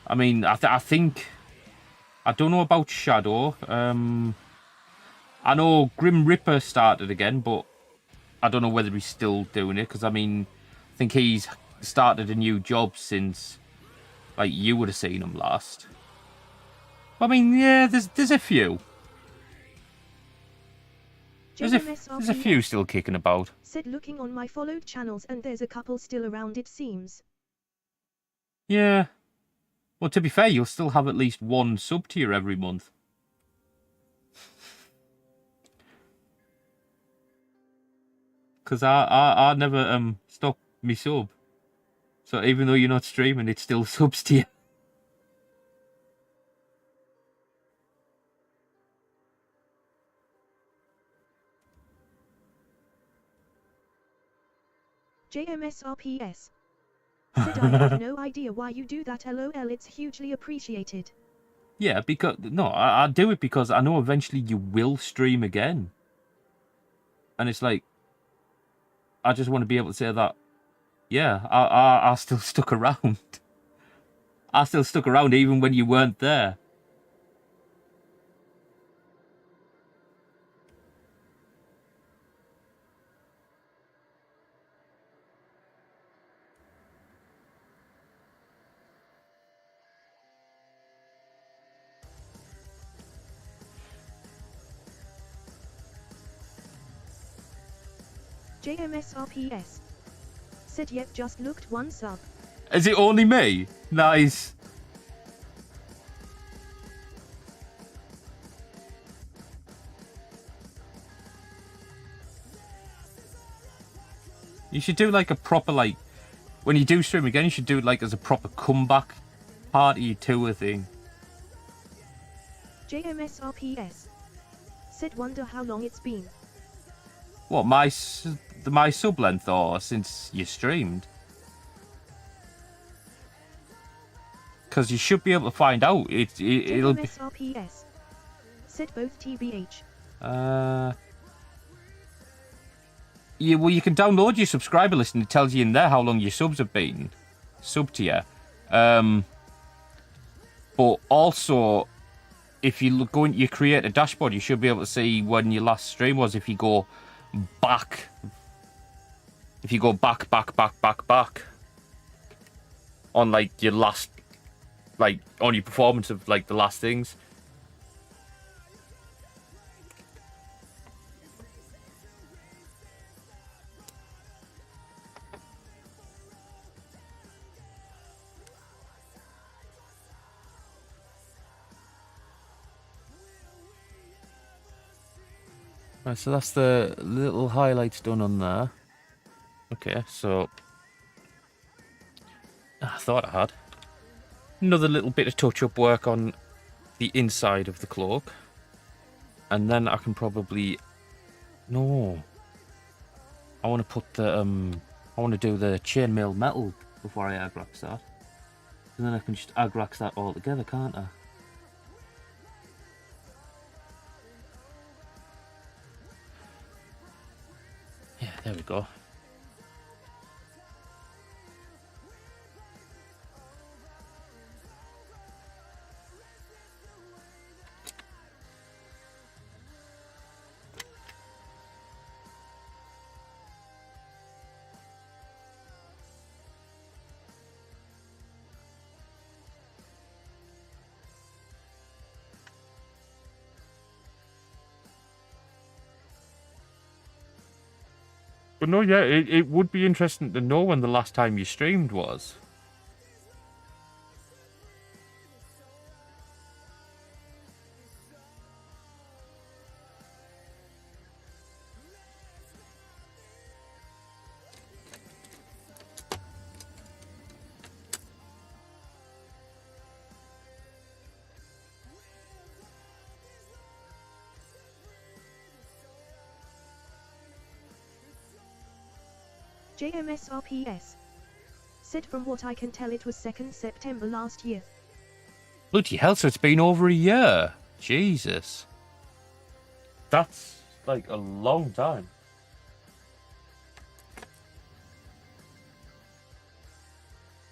I mean, I think I don't know about Shadow. I know Grim Ripper started again, but I don't know whether he's still doing it because I mean, I think he's started a new job since like you would have seen him last. I mean, yeah, there's a few. There's a few still kicking about. Said looking on my followed channels and there's a couple still around it seems. Yeah. Well, to be fair, you'll still have at least one sub tier every month. Because I never stop me sub. So even though you're not streaming, it still subs to you. JMSRPS. Said I have no idea why you do that. LOL, it's hugely appreciated. Yeah, because no, I do it because I know eventually you will stream again. And it's like I just want to be able to say that yeah, I still stuck around. I still stuck around even when you weren't there. JMSRPS. Said yep, just looked one sub. Is it only me? Nice. You should do like a proper like when you do stream again, you should do it like as a proper comeback party tour thing. JMSRPS. Said wonder how long it's been. What, my sub length or since you streamed? Because you should be able to find out. It'll be. JMSRPS. Said both TBH. Yeah, well, you can download your subscriber list and it tells you in there how long your subs have been. Sub tier. But also, if you go into your creator dashboard, you should be able to see when your last stream was. If you go back. If you go back. On, like, your last. Like, on your performance of, like, the last things. Right, so that's the little highlights done on there. Okay, so I thought I had another little bit of touch-up work on the inside of the cloak, and then I can probably no. I want to put the I want to do the chainmail metal before I agrax that, and then I can just agrax that all together, can't I? Yeah, there we go. But no, yeah, it would be interesting to know when the last time you streamed was. JMSRPS. Said from what I can tell it was 2nd September last year. Bloody hell, so it's been over a year. Jesus. That's like a long time.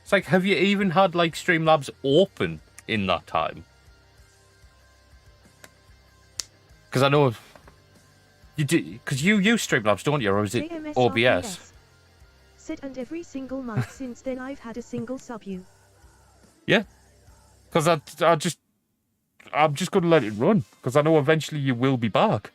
It's like, have you even had like Streamlabs open in that time? Because I know you do, because you use Streamlabs, don't you, or is it OBS? Said, and every single month since then I've had a single sub you. Yeah, because I'm just gonna let it run because I know eventually you will be back.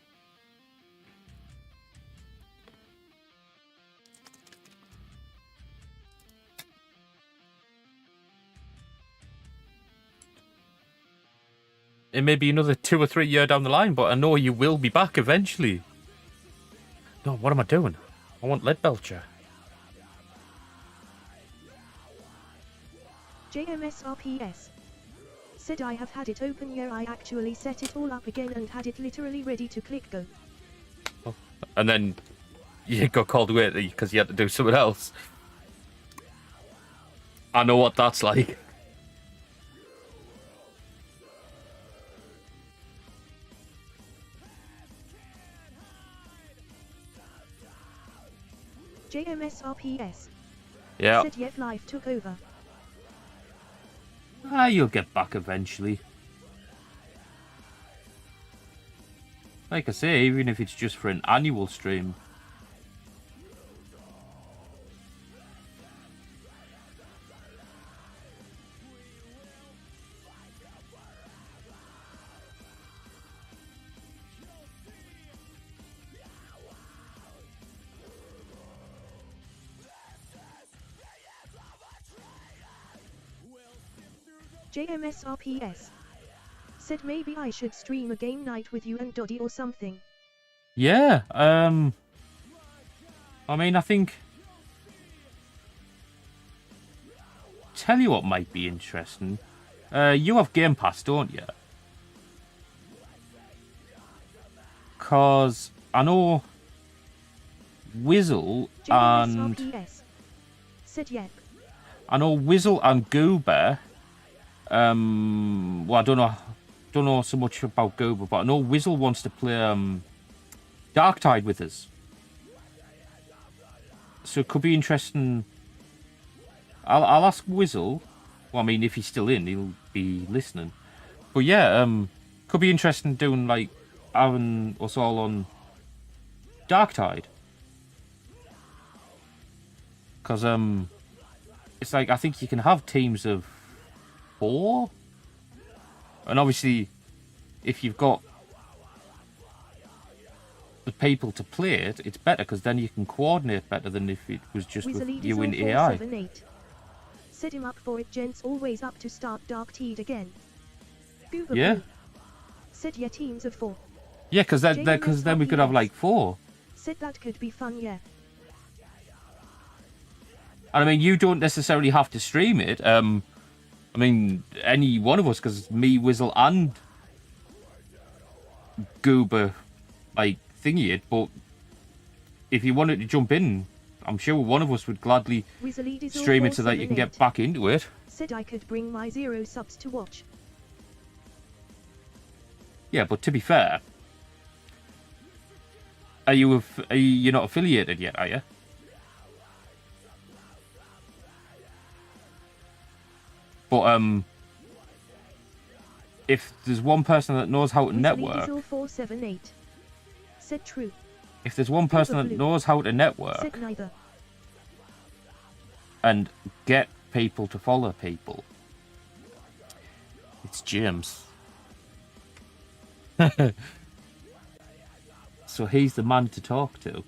It may be another 2 or 3 years down the line, but I know you will be back eventually. No, what am I doing? I want Leadbelcher. JMSRPS. Said I have had it open, yeah, I actually set it all up again and had it literally ready to click go. Oh. And then you got called away because you had to do something else. I know what that's like. JMSRPS. Yeah. Said yet life took over. You'll get back eventually. Like I say, even if it's just for an annual stream. JMSRPS. Said maybe I should stream a game night with you and Doddy or something. Yeah, I mean, I think... Tell you what might be interesting. You have Game Pass, don't you? Because I know Wizzle and... JMSRPS. Said yep. I know Wizzle and Goober... well, I don't know so much about Goober, but I know Wizzle wants to play Darktide with us. So it could be interesting. I'll ask Wizzle. Well, I mean, if he's still in, he'll be listening. But yeah, could be interesting doing like having us all on Darktide. Because it's like I think you can have teams of 4, and obviously if you've got the people to play it, it's better because then you can coordinate better than if it was just with you in AI. Set him up for it, gents. Always up to start Darktide again. Goober Yeah. Blue. Said yeah, teams of 4. Yeah, because then we could have like 4. Said that could be fun, yeah. And I mean, you don't necessarily have to stream it. I mean, any one of us, because me, Wizzle, and Goober, like, thingy it, but if you wanted to jump in, I'm sure one of us would gladly stream it so that you can get back into it. Said I could bring my 0 subs to watch. Yeah, but to be fair, you're not affiliated yet, are you? But if there's one person that knows how to network, said true. If there's one person that knows how to network, said neither. And get people to follow people, it's James. So he's the man to talk to.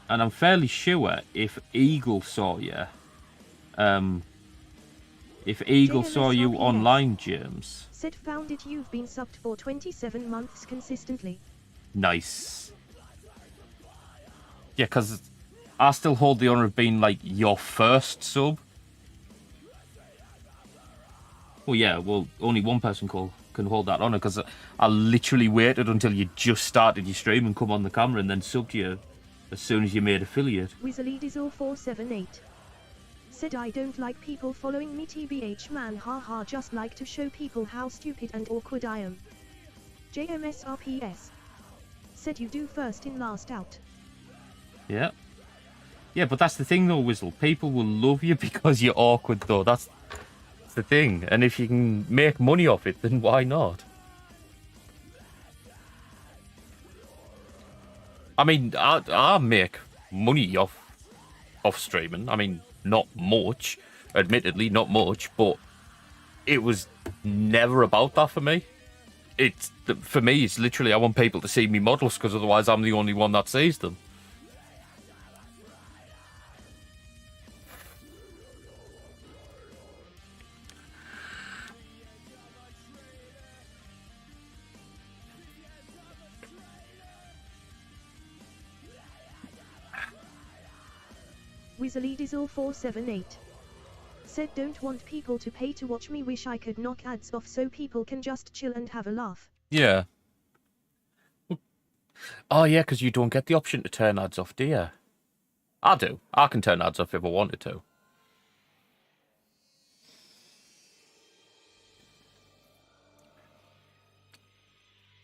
and I'm fairly sure if Eagle saw you, if Eagle saw you JMSRPS. online, James. Said found it you've been subbed for 27 months consistently. Nice. Yeah, because I still hold the honour of being, like, your first sub. Well, yeah, well, only one person can hold that honour, because I literally waited until you just started your stream and come on the camera and then subbed you as soon as you made affiliate. Wizardizor478. Said I don't like people following me tbh man haha just like to show people how stupid and awkward I am. JMSRPS. Said you do first in last out. Yeah. Yeah, but that's the thing though, Whizzle. People will love you because you're awkward though. That's the thing. And if you can make money off it, then why not? I mean, I make money off streaming. I mean, not much. Admittedly, not much. But it was never about that for me. For me, it's literally I want people to see me models because otherwise I'm the only one that sees them. Wizardizor478. Said don't want people to pay to watch me, wish I could knock ads off so people can just chill and have a laugh. Yeah. Oh, yeah, because you don't get the option to turn ads off, do you? I do. I can turn ads off if I wanted to.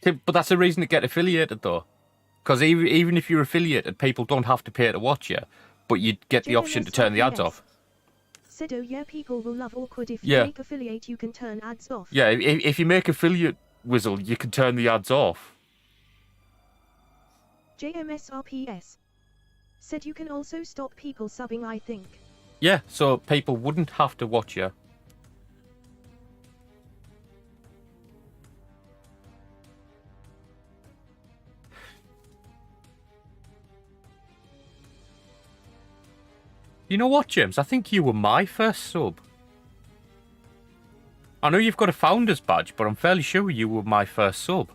But that's a reason to get affiliated, though. Because even if you're affiliated, people don't have to pay to watch you. But you get the option to turn the ads off. Said, oh yeah, people will love awkward if Yeah. you make affiliate, you can turn ads off. Yeah, if you make affiliate, Whizzle, you can turn the ads off. JMSRPS. Said you can also stop people subbing, I think. Yeah, so people wouldn't have to watch you. You know what, James? I think you were my first sub. I know you've got a founder's badge, but I'm fairly sure you were my first sub.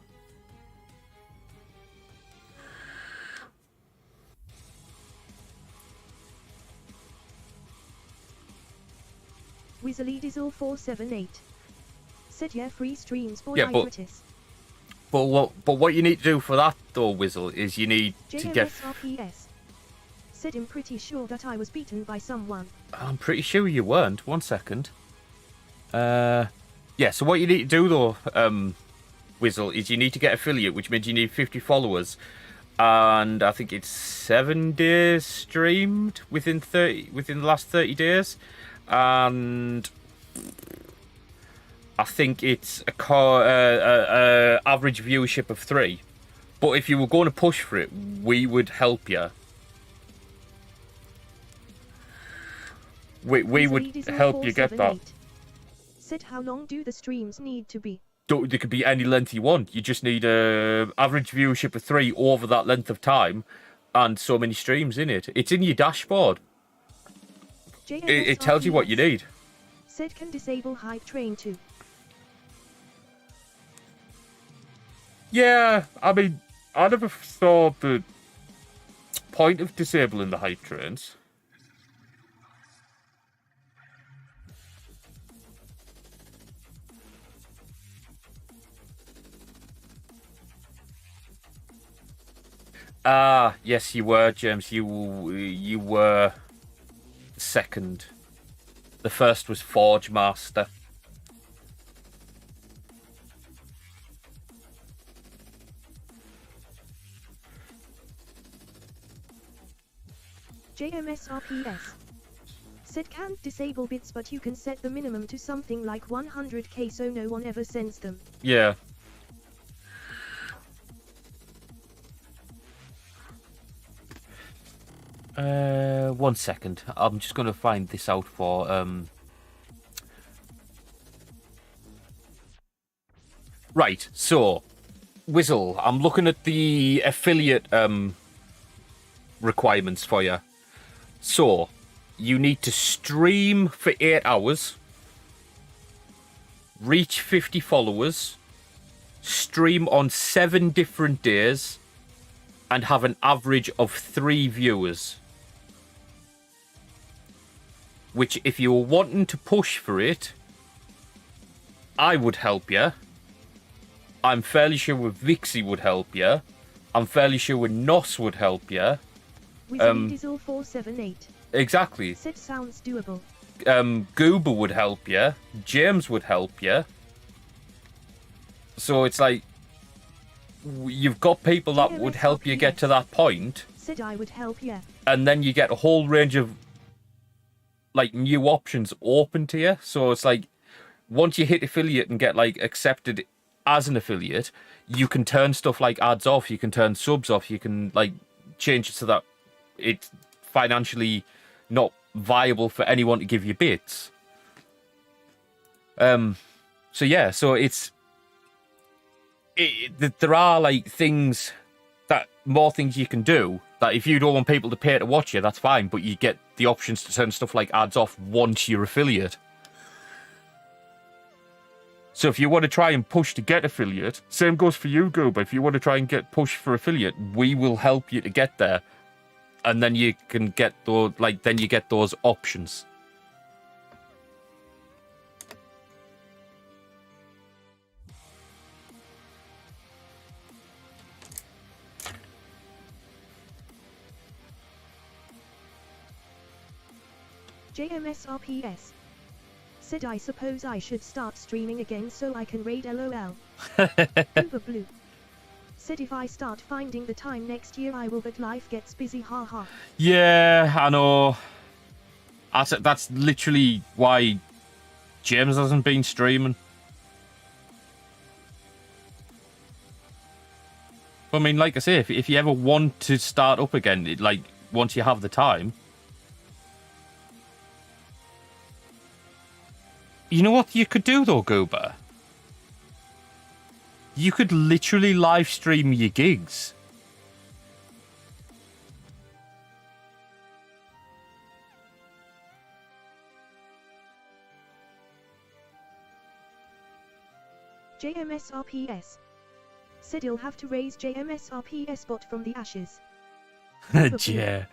Wizardizor478. Said yeah, free streams for Yeah, but what you need to do for that though, Whizzle, is you need to get. JMSRPS. Said I'm pretty sure that I was beaten by someone. I'm pretty sure you weren't. 1 second. Yeah. So what you need to do though, Whizzle, is you need to get affiliate, which means you need 50 followers, and I think it's 7 days streamed within the last 30 days, and I think it's a average viewership of 3. But if you were going to push for it, we would help you. We would help you get that. Said how long do the streams need to be? They could be any length you want. You just need a average viewership of 3 over that length of time, and so many streams in it. It's in your dashboard. It tells you what you need. Said can disable hype train too. Yeah, I mean, I never saw the point of disabling the hype trains. Ah, yes, you were, James. You were second. The first was Forge Master. JMSRPS. Said can't disable bits, but you can set the minimum to something like 100k so no one ever sends them. Yeah. One second. I'm just going to find this out for Right, so Whizzle, I'm looking at the affiliate requirements for you. So, you need to stream for 8 hours, reach 50 followers, stream on 7 different days, and have an average of 3 viewers. Which, if you were wanting to push for it, I would help you. I'm fairly sure with Vixie would help you. I'm fairly sure with Nos would help you. Diesel 478. Exactly. Said sounds doable. Goober would help you. James would help you. So it's like, you've got people that would help you get to that point. Said I would help you. And then you get a whole range of like new options open to you. So it's like, once you hit affiliate and get like accepted as an affiliate, you can turn stuff like ads off, you can turn subs off, you can like change it so that it's financially not viable for anyone to give you bits. So yeah, so there are like things that more things you can do that if you don't want people to pay to watch you, that's fine, but you get the options to turn stuff like ads off once you're affiliate. So if you want to try and push to get affiliate, same goes for you, Goober. If you want to try and get push for affiliate, we will help you to get there. And then you can get those, like, then you get those options. JMSRPS. Said I suppose I should start streaming again so I can raid LOL. Uber Blue. Said if I start finding the time next year I will, but life gets busy, haha. Yeah, I know. That's literally why James hasn't been streaming. I mean, like I say, if you ever want to start up again, like, once you have the time... You know what you could do, though, Goober? You could literally live stream your gigs. JMSRPS. Said he'll have to raise JMSRPS bot from the ashes. Yeah.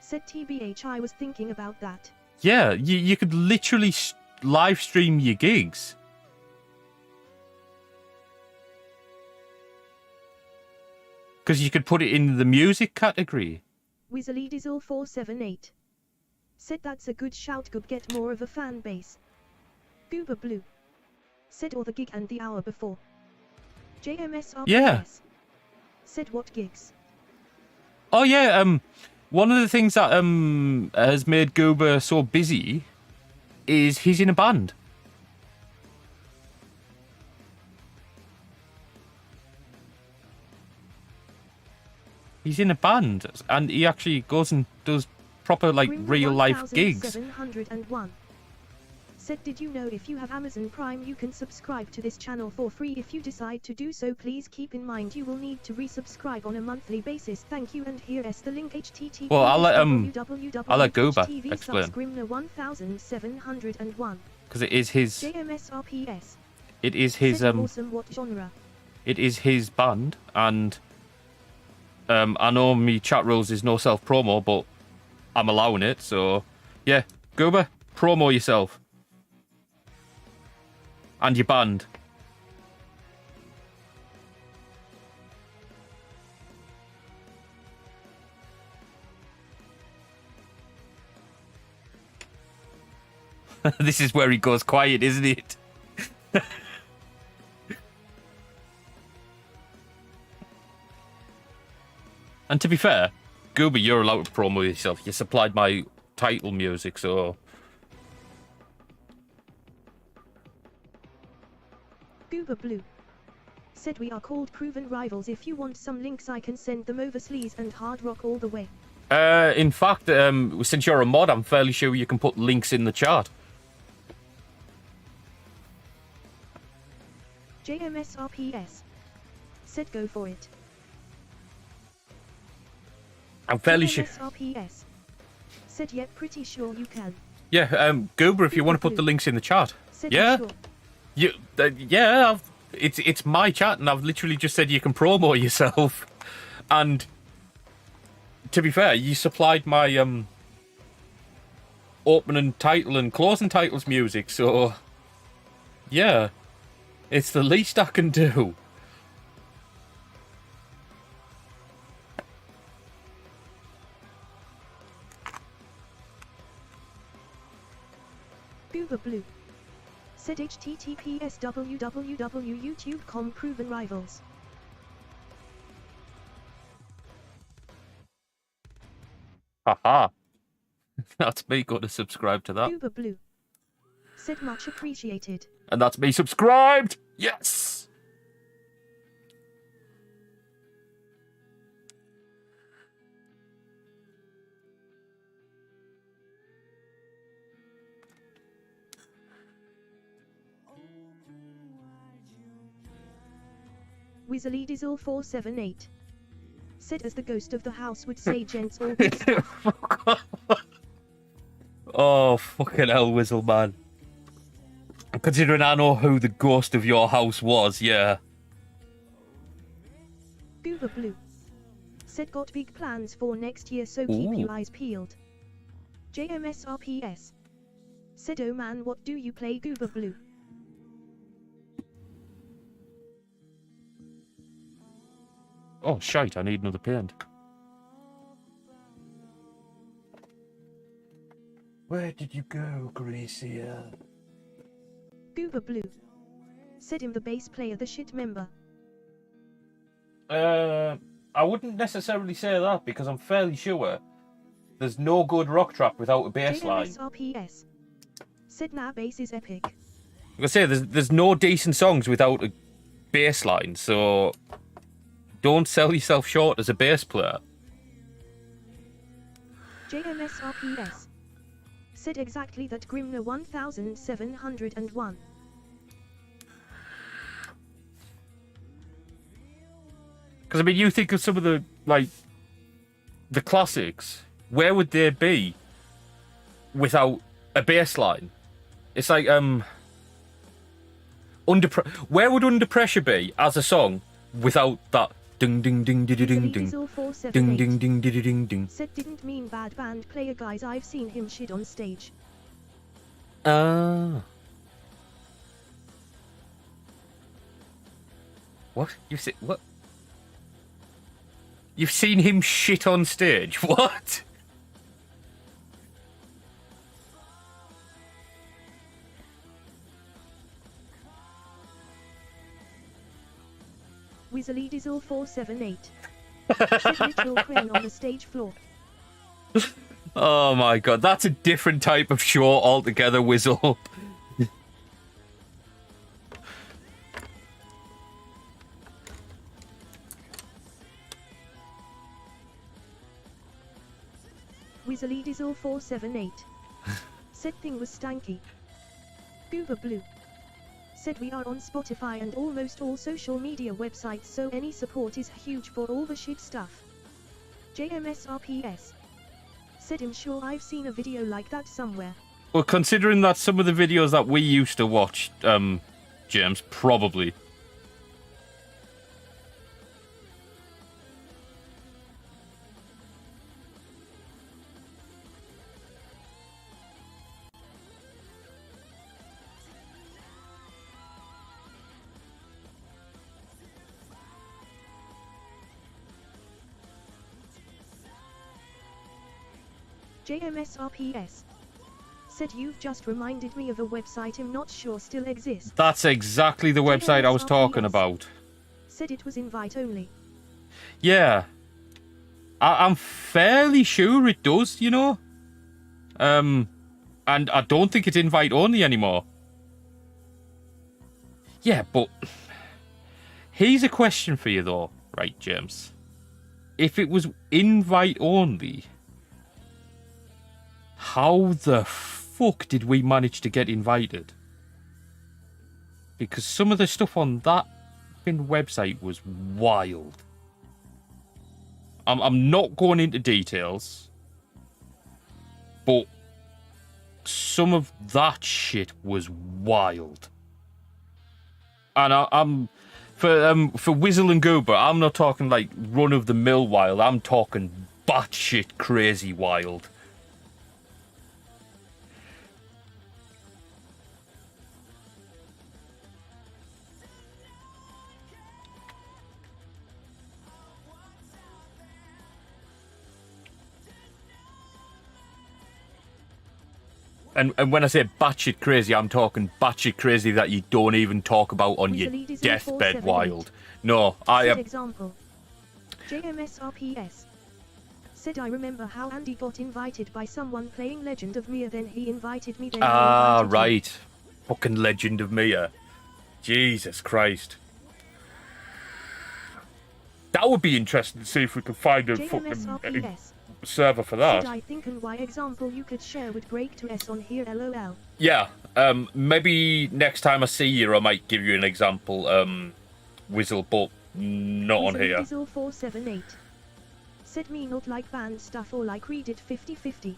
Said TBH, I was thinking about that. Yeah, you could literally live stream your gigs. Because you could put it in the music category. Weasley Diesel 478. Said that's a good shout, could get more of a fan base. Goober Blue. Said or the gig and the hour before. JMSRPS. Yeah. Said what gigs? Oh yeah, one of the things that has made Goober so busy is he's in a band. He's in a band, and he actually goes and does proper, like, real life gigs. 701. Said, did you know if you have Amazon Prime you can subscribe to this channel for free? If you decide to do so, please keep in mind you will need to resubscribe on a monthly basis. Thank you, and here is the link. http. Well, I'll let Goober explain. 1701. Because it is his. JMSRPS. It is his Awesome. What genre? It is his band, and I know me chat rules is no self promo, but I'm allowing it. So yeah, Goober, promo yourself and your band. This is where he goes quiet, isn't it? And to be fair, Goober, you're allowed to promo yourself. You supplied my title music, so... Goober Blue. Said we are called proven rivals. If you want some links I can send them over. Sleaze and Hard Rock all the way. In fact, since you're a mod, I'm fairly sure you can put links in the chat. JMSRPS. Said go for it. I'm fairly sure. JMSRPS. Said yep, pretty sure you can. Yeah, Goober, if you want to put the links in the chat. Said Yeah, sure. yeah. It's my chat, and I've literally just said you can promo yourself. And to be fair, you supplied my opening title and closing titles music, so yeah, it's the least I can do. Goober Blue. Said https www.youtube.com proven rivals. Haha. That's me going to subscribe to that. Goober Blue. Said much appreciated. And that's me subscribed! Yes! Weasley Dizzle 478. Said as the ghost of the house would say gents all good stuff. Oh, fucking hell, Whizzle, man. Considering I know who the ghost of your house was, yeah. Goober Blue. Said got big plans for next year, so keep Ooh. your eyes peeled. JMSRPS. Said oh man, what do you play, Goober Blue? Oh, shite, I need another paint. Where did you go, Gracia? Goober Blue. Said him the bass player, the shit member. I wouldn't necessarily say that because I'm fairly sure there's no good rock track without a bass line. JMSRPS. Said nah, bass is epic. Like I say, there's no decent songs without a bass line, so don't sell yourself short as a bass player. JMSRPS. Said exactly that, Grimner 1701. Because I mean, you think of some of the the classics. Where would they be without a bass line? It's like where would Under Pressure be as a song without that ding ding ding ding ding ding ding ding ding ding ding ding? Said didn't mean bad band player, guys, I've seen him shit on stage. Ah. What? What? You've seen him shit on stage? What? Weasley Dizzle 478. Said literal crane on the stage floor. Oh my god, that's a different type of show altogether, Whizzle. Weasley Dizzle 478. Said thing was stanky. Goober Blue. Said we are on Spotify and almost all social media websites, so any support is huge for all the shit stuff. JMSRPS. Said I'm sure I've seen a video like that somewhere. Well, considering that some of the videos that we used to watch, James, probably. JMSRPS. Said you've just reminded me of a website I'm not sure still exists. That's exactly the website I was talking about. Said it was invite only. Yeah. I'm fairly sure it does, you know? And I don't think it's invite only anymore. Yeah, but here's a question for you though, right, James? If it was invite only, how the fuck did we manage to get invited? Because some of the stuff on that website was wild. I'm not going into details, but some of that shit was wild. And I'm for Whizzle and Goober, I'm not talking like run of the mill wild. I'm talking batshit crazy wild. And when I say batshit crazy, I'm talking batshit crazy that you don't even talk about on your Weaselly is deathbed 0478. wild. No, I Said am. example. JMSRPS. Said I remember how Andy got invited by someone playing Legend of Mia, then he invited me, then I invited him. Right. Fucking Legend of Mia. Jesus Christ. That would be interesting to see if we could find a fucking JMSRPS. server for Said that. I think and why example you could share would break to S on here lol. Yeah. Maybe next time I see you, I might give you an example, Whizzle, but not on here. Weasel 478. Said me not like band stuff or like read it 50-50.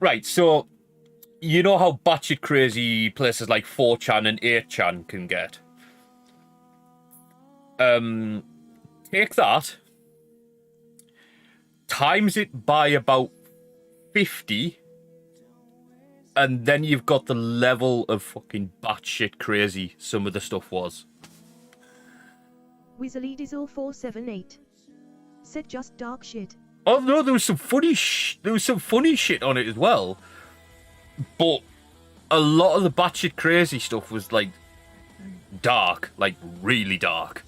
Right, so you know how batshit crazy places like 4chan and 8chan can get? Take that, times it by about 50, and then you've got the level of fucking batshit crazy some of the stuff was. Weaselly Diesel 478. Said just dark shit. Oh no, there was some funny shit on it as well. But a lot of the batshit crazy stuff was like dark, like really dark.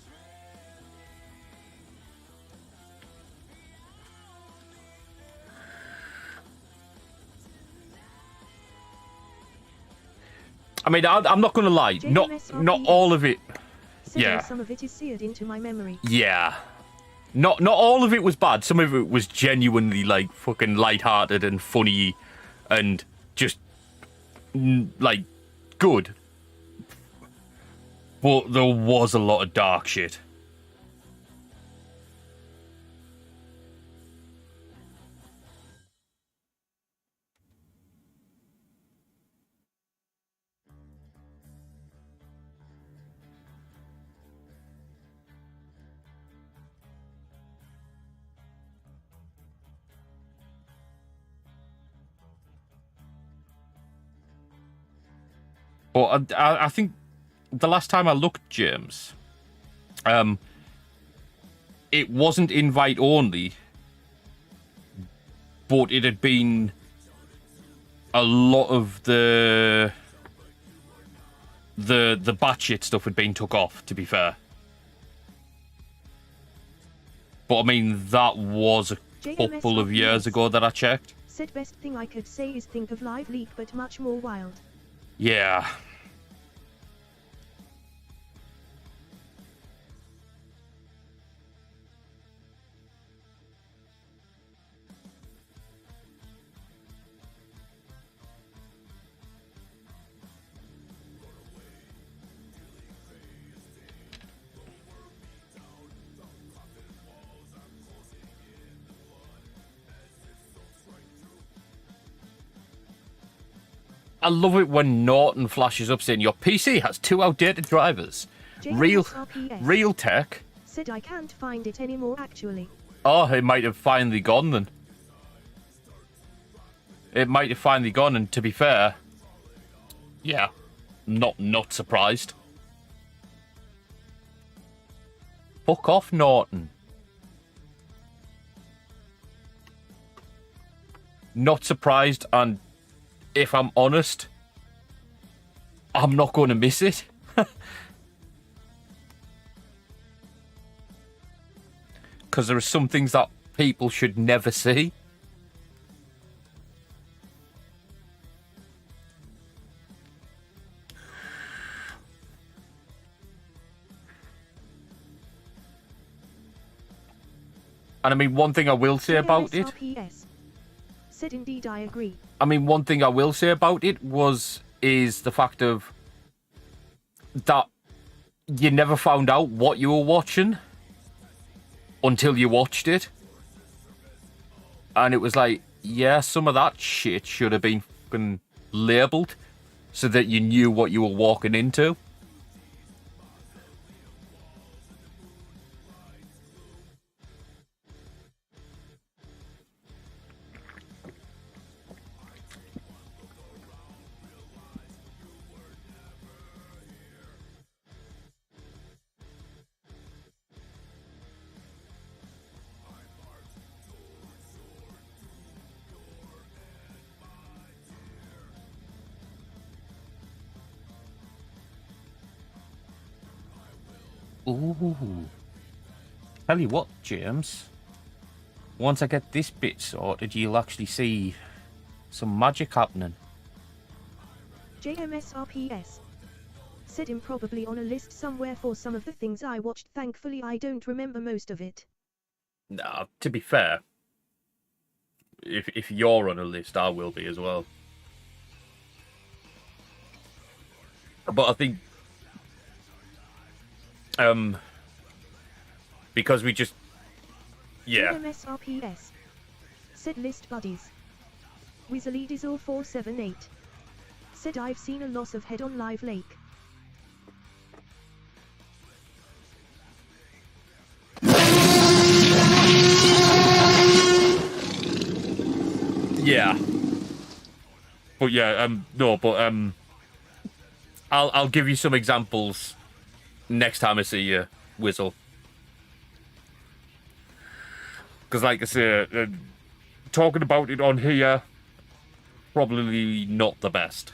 I mean, I'm not gonna lie, not all of it. Said Yeah. some of it is seared into my memory. Yeah. Not all of it was bad. Some of it was genuinely like fucking lighthearted and funny and just like good. But there was a lot of dark shit. But I think the last time I looked, James, it wasn't invite only, but it had been a lot of the batshit stuff had been took off, to be fair. But I mean, that was a couple of years ago that I checked. Said best thing I could say is think of Live Leak but much more wild. Yeah. I love it when Norton flashes up saying your PC has 2 outdated drivers. Real tech. Said I can't find it anymore actually. Oh, it might have finally gone then. It might have finally gone, and to be fair, yeah, not surprised. Fuck off, Norton. Not surprised, and if I'm honest, I'm not going to miss it. Because there are some things that people should never see. And I mean, one thing I will say about it... Said indeed I agree. I mean, one thing I will say about it is the fact of that you never found out what you were watching until you watched it. And it was like, yeah, some of that shit should have been fucking labelled so that you knew what you were walking into. Ooh. Tell you what, James. Once I get this bit sorted, you'll actually see some magic happening. JMSRPS. Said him probably on a list somewhere for some of the things I watched. Thankfully I don't remember most of it. Nah, to be fair, if you're on a list, I will be as well. But I think because we just JMSRPS. Said list buddies. Weasley Dizzle 478. Said I've seen a loss of head on Live Lake. Yeah. But yeah, no, but I'll give you some examples next time I see you, Whistle. Because like I say, talking about it on here, probably not the best.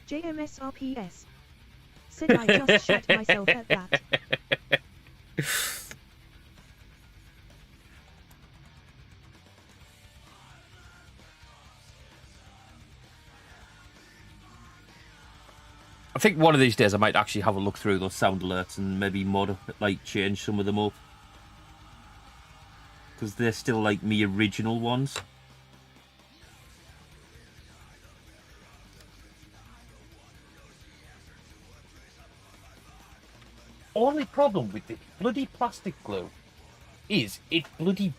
JMSRPS. Said I just shat myself at that. I think one of these days I might actually have a look through those sound alerts and maybe change some of them up. Because they're still like me original ones. Only problem with the bloody plastic glue is it bloody...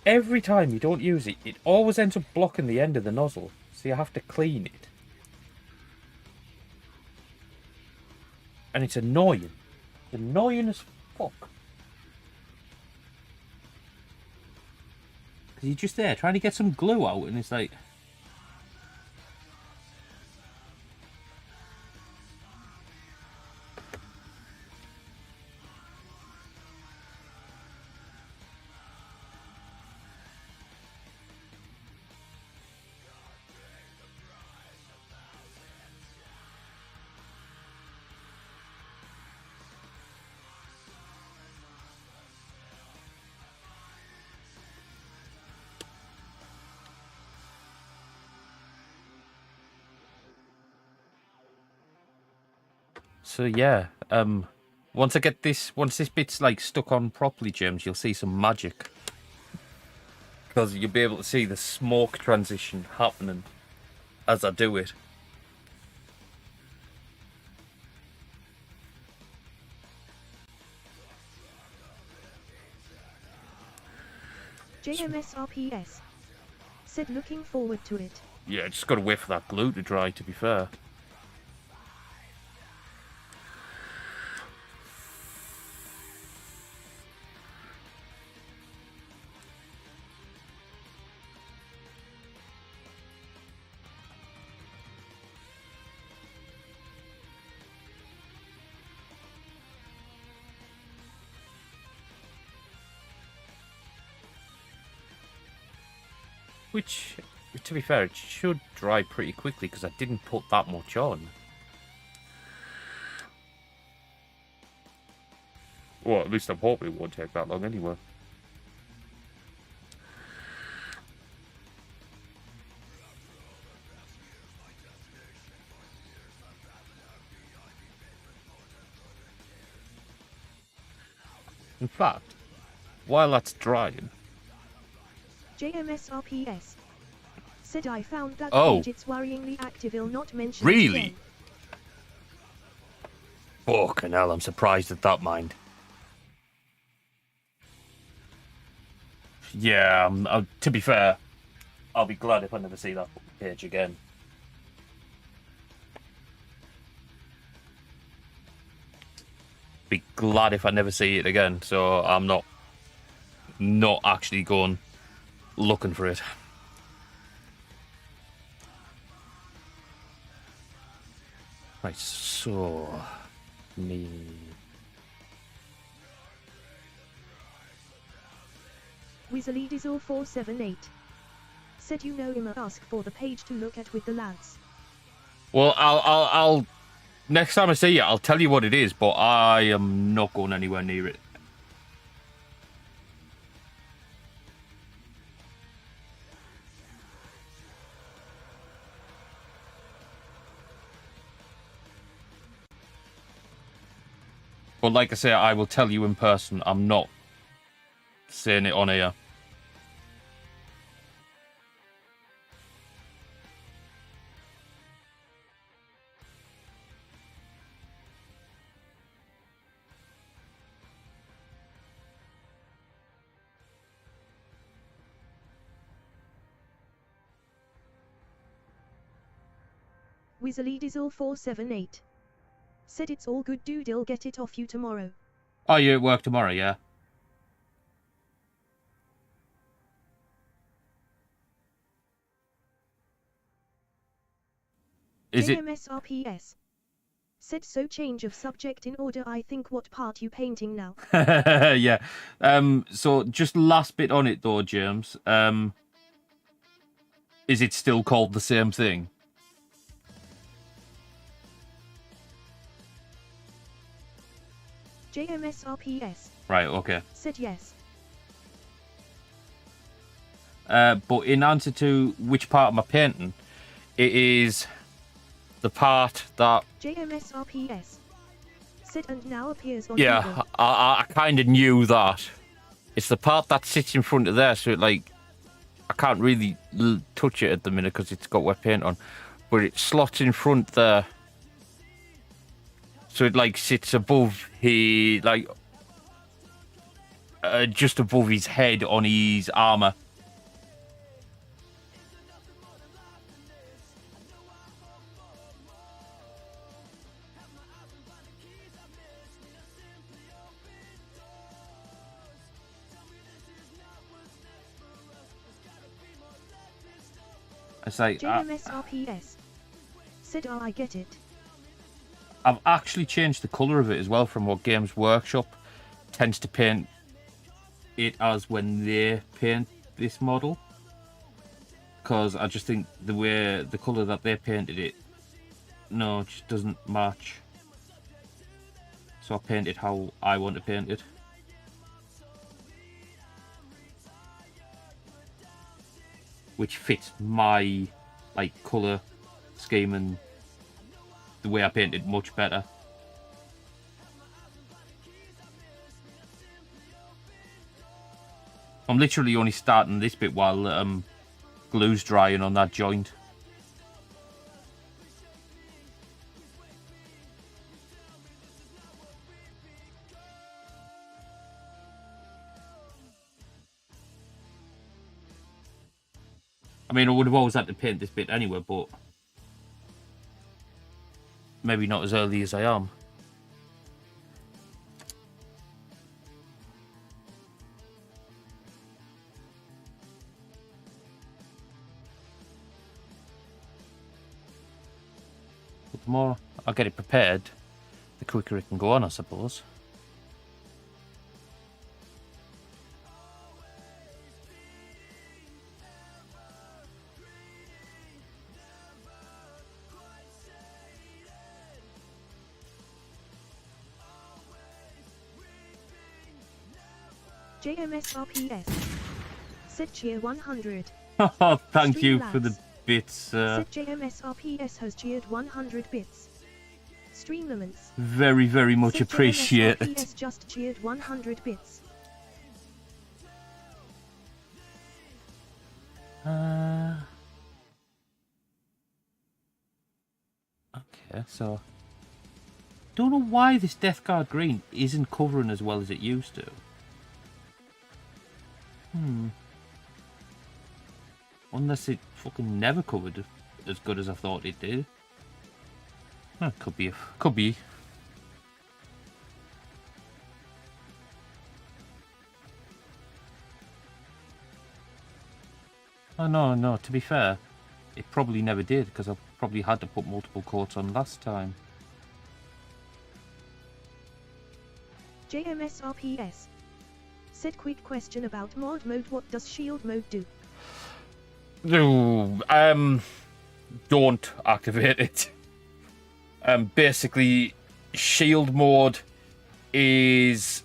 Every time you don't use it, it always ends up blocking the end of the nozzle. So you have to clean it. And it's annoying. It's annoying as fuck. Because you're just there trying to get some glue out and it's like... So yeah, once this bit's like stuck on properly, James, you'll see some magic. Because you'll be able to see the smoke transition happening as I do it. JMSRPS. Said looking forward to it. Yeah, just gotta wait for that glue to dry, to be fair. Which, to be fair, it should dry pretty quickly because I didn't put that much on. Well, at least I'm hoping it won't take that long anyway. In fact, while that's drying... JMSRPS. Said I found that Oh. page, it's worryingly active, I'll not mention Really? it again. Fucking hell, I'm surprised at that, mind. Yeah, to be fair, I'll be glad if I never see that page again. Be glad if I never see it again, so I'm not actually going looking for it. Right, so me. Wizardizor 478 said you know him, ask for the page to look at with the lads. Well, I'll next time I see you, I'll tell you what it is, but I am not going anywhere near it. But like I say, I will tell you in person. I'm not saying it on air. Wizardizor 478 said it's all good, dude, I'll get it off you tomorrow. Oh, you're at work tomorrow, yeah? Is it? JMSRPS said so, change of subject in order, I think, what part you painting now? Yeah. So just last bit on it though, James. Is it still called the same thing? JMSRPS Right, okay. said yes. But in answer to which part am I painting, it is the part that... JMSRPS said and now appears on Yeah, Google. I kind of knew that. It's the part that sits in front of there, so it, like, I can't really touch it at the minute because it's got wet paint on, but it slots in front there. So it, like, sits above he, like, just above his head on his armor. It's like JMSRPS said, oh, I get it. I've actually changed the colour of it as well from what Games Workshop tends to paint it as when they paint this model. Because I just think the colour that they painted it, no, it just doesn't match. So I painted how I want to paint it. Which fits my, like, colour scheme and the way I paint it much better. I'm literally only starting this bit while glue's drying on that joint. I mean, I would have always had to paint this bit anyway, but maybe not as early as I am. But the more I get it prepared, the quicker it can go on, I suppose. JMSRPS said cheer 100. Oh, thank you Streamlabs for the bits. said JMSRPS has cheered 100 bits. Streamlaments Very, very much said appreciated. JMSRPS just cheered 100 bits. Okay, so don't know why this Death Guard green isn't covering as well as it used to. Unless it fucking never covered as good as I thought it did. Could be. Could be. Oh, no, to be fair, it probably never did, because I probably had to put multiple coats on last time. JMSRPS. Said quick question about mod mode. What does shield mode do? No, don't activate it. Basically, shield mode is,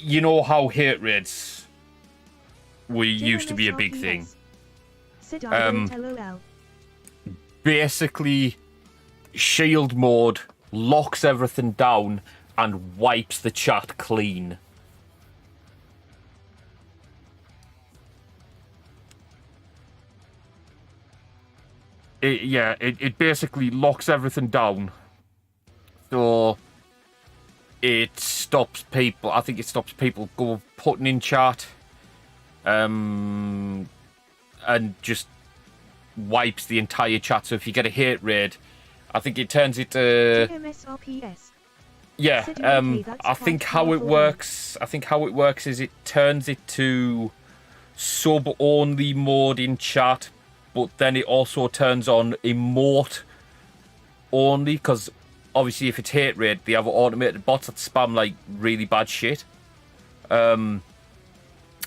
you know how hit rates used to be a big thing. Said I don't LOL. Basically, shield mode locks everything down and wipes the chat clean. It basically locks everything down. So it stops people. I think it stops people putting in chat. And just wipes the entire chat. So if you get a hate raid, I think it turns it to JMSRPS. yeah. I think how it works. Is it turns it to sub only mode in chat, but then it also turns on emote only, because obviously if it's hate raid, they have automated bots that spam like really bad shit. And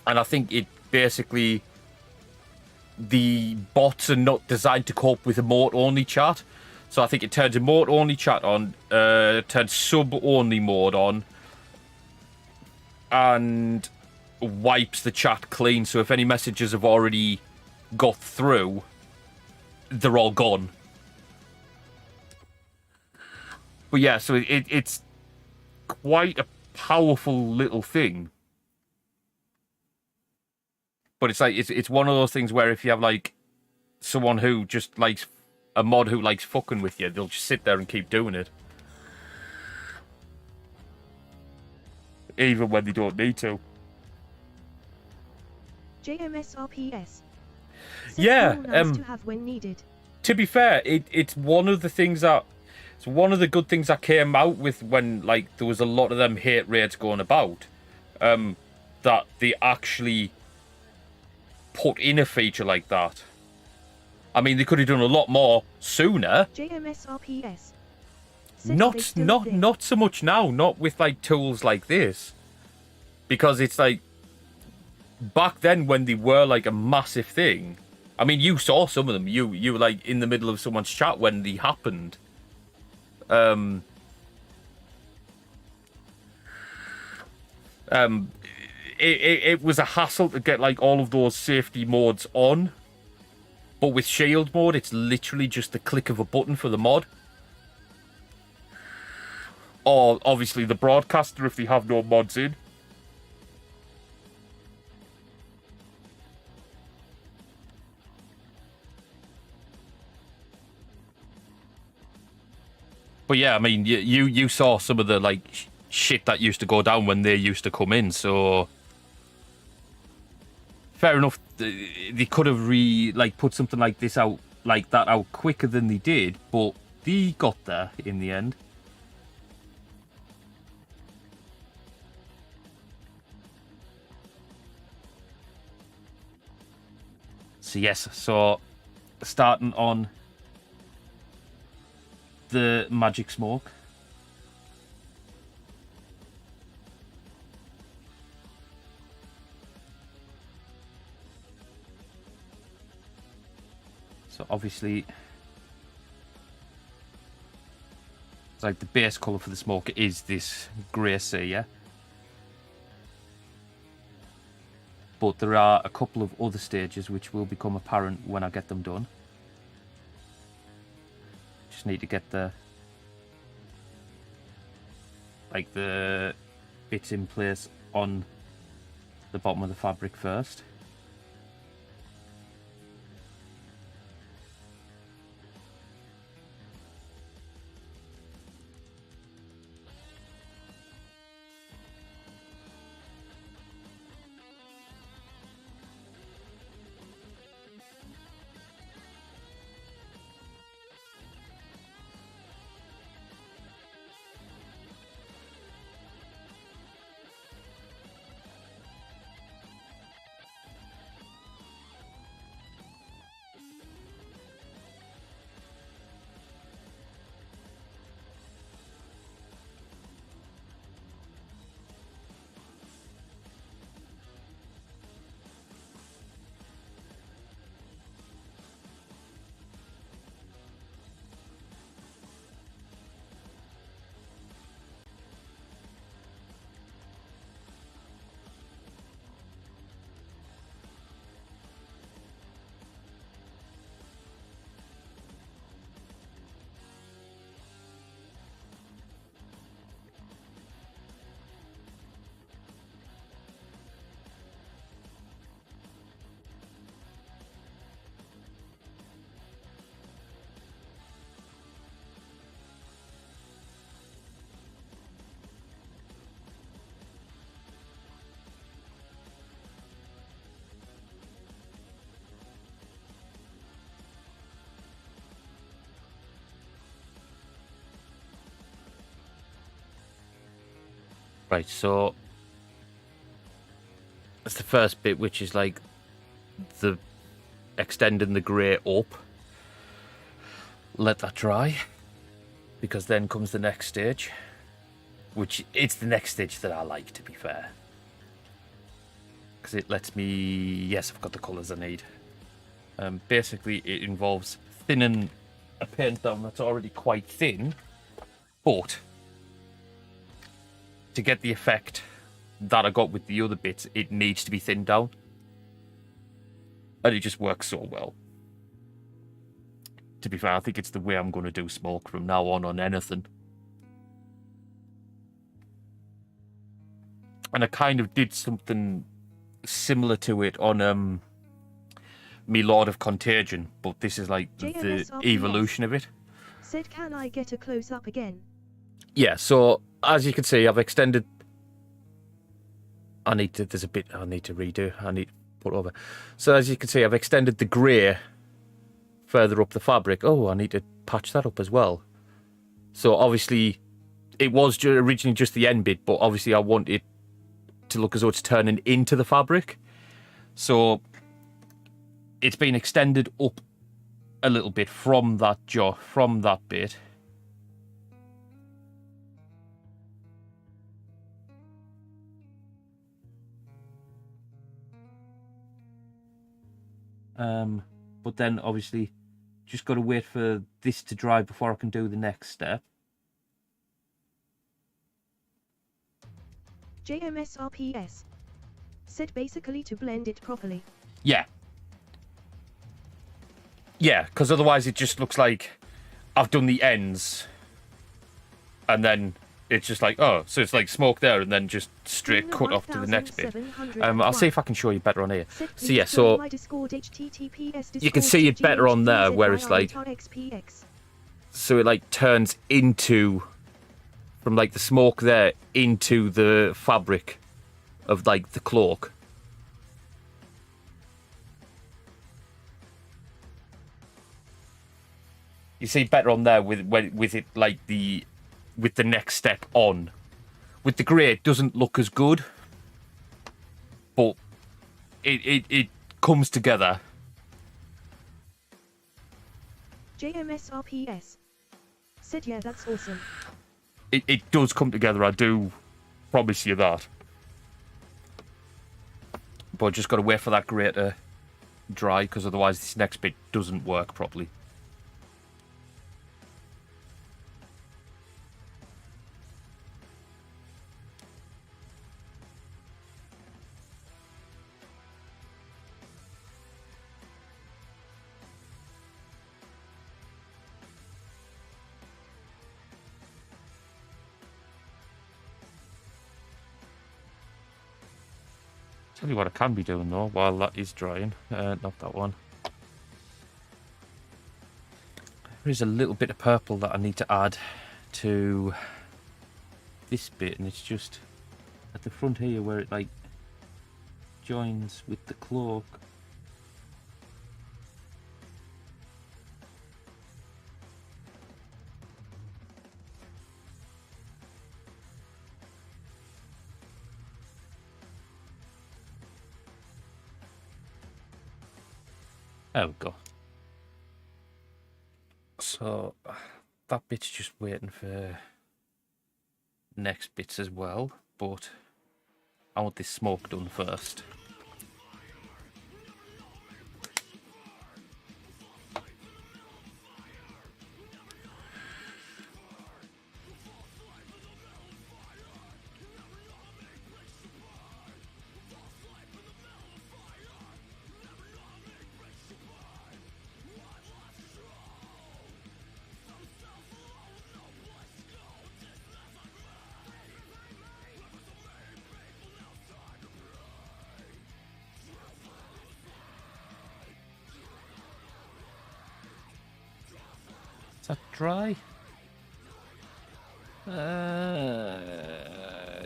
I think it basically, the bots are not designed to cope with emote only chat. So I think it turns emote only chat on, turns sub only mode on, and wipes the chat clean. So if any messages have already got through, they're all gone. But yeah, so it's quite a powerful little thing. But it's like it's one of those things where if you have like someone who just likes a mod who likes fucking with you, they'll just sit there and keep doing it, even when they don't need to. JMSRPS. Yeah, nice to have when needed. To be fair, it's one of the things that it's one of the good things that came out with when like there was a lot of them hate raids going about, that they actually put in a feature like that. I mean, they could have done a lot more sooner. JMSRPS. Not so much now, not with like tools like this, because it's like back then when they were like a massive thing. I mean, you saw some of them. You were like in the middle of someone's chat when they happened. It was a hassle to get like all of those safety modes on, but with shield mode, it's literally just the click of a button for the mod. Or obviously the broadcaster if they have no mods in. But yeah, I mean, you saw some of the like shit that used to go down when they used to come in, so fair enough. They could have put something like this out, like that out quicker than they did, but they got there in the end. So yes, so starting on the magic smoke. So obviously, it's like the base colour for the smoke is this grey sea, yeah? But there are a couple of other stages which will become apparent when I get them done. Just need to get the bits in place on the bottom of the fabric first. Right, so that's the first bit, which is like the extending the grey up. Let that dry, because then comes the next stage, which it's the next stage that I like, to be fair, because it lets me, yes, I've got the colours I need. Basically, it involves thinning a paint down that's already quite thin, but to get the effect that I got with the other bits, it needs to be thinned down, and it just works so well. To be fair, I think it's the way I'm going to do smoke from now on anything. And I kind of did something similar to it on me Lord of Contagion, but this is like the JMSRPS. evolution of it. Said, can I get a close-up again? Yeah, so as you can see, I've extended... there's a bit I need to redo. I need to put over. So as you can see, I've extended the grey further up the fabric. Oh, I need to patch that up as well. So obviously, it was originally just the end bit, but obviously I want it to look as though it's turning into the fabric. So it's been extended up a little bit from that bit. But then obviously just got to wait for this to dry before I can do the next step. JMSRPS. Said basically to blend it properly. Yeah. Yeah, because otherwise it just looks like I've done the ends and then it's just like, oh, so it's like smoke there and then just straight cut off to the next bit. I'll see if I can show you better on here. So yeah, so you can see it better on there where it's like, so it like turns into, from like the smoke there into the fabric of like the cloak. You see better on there with it like with the next step on. With the grey, it doesn't look as good, but it comes together. JMSRPS. Said, yeah, that's awesome. It does come together, I do promise you that. But I just got to wait for that grey to dry, because otherwise this next bit doesn't work properly. Tell you what I can be doing though while that is drying. Not that one. There is a little bit of purple that I need to add to this bit, and it's just at the front here where it like joins with the cloak. There we go. So that bit's just waiting for next bits as well, but I want this smoke done first. Is that dry?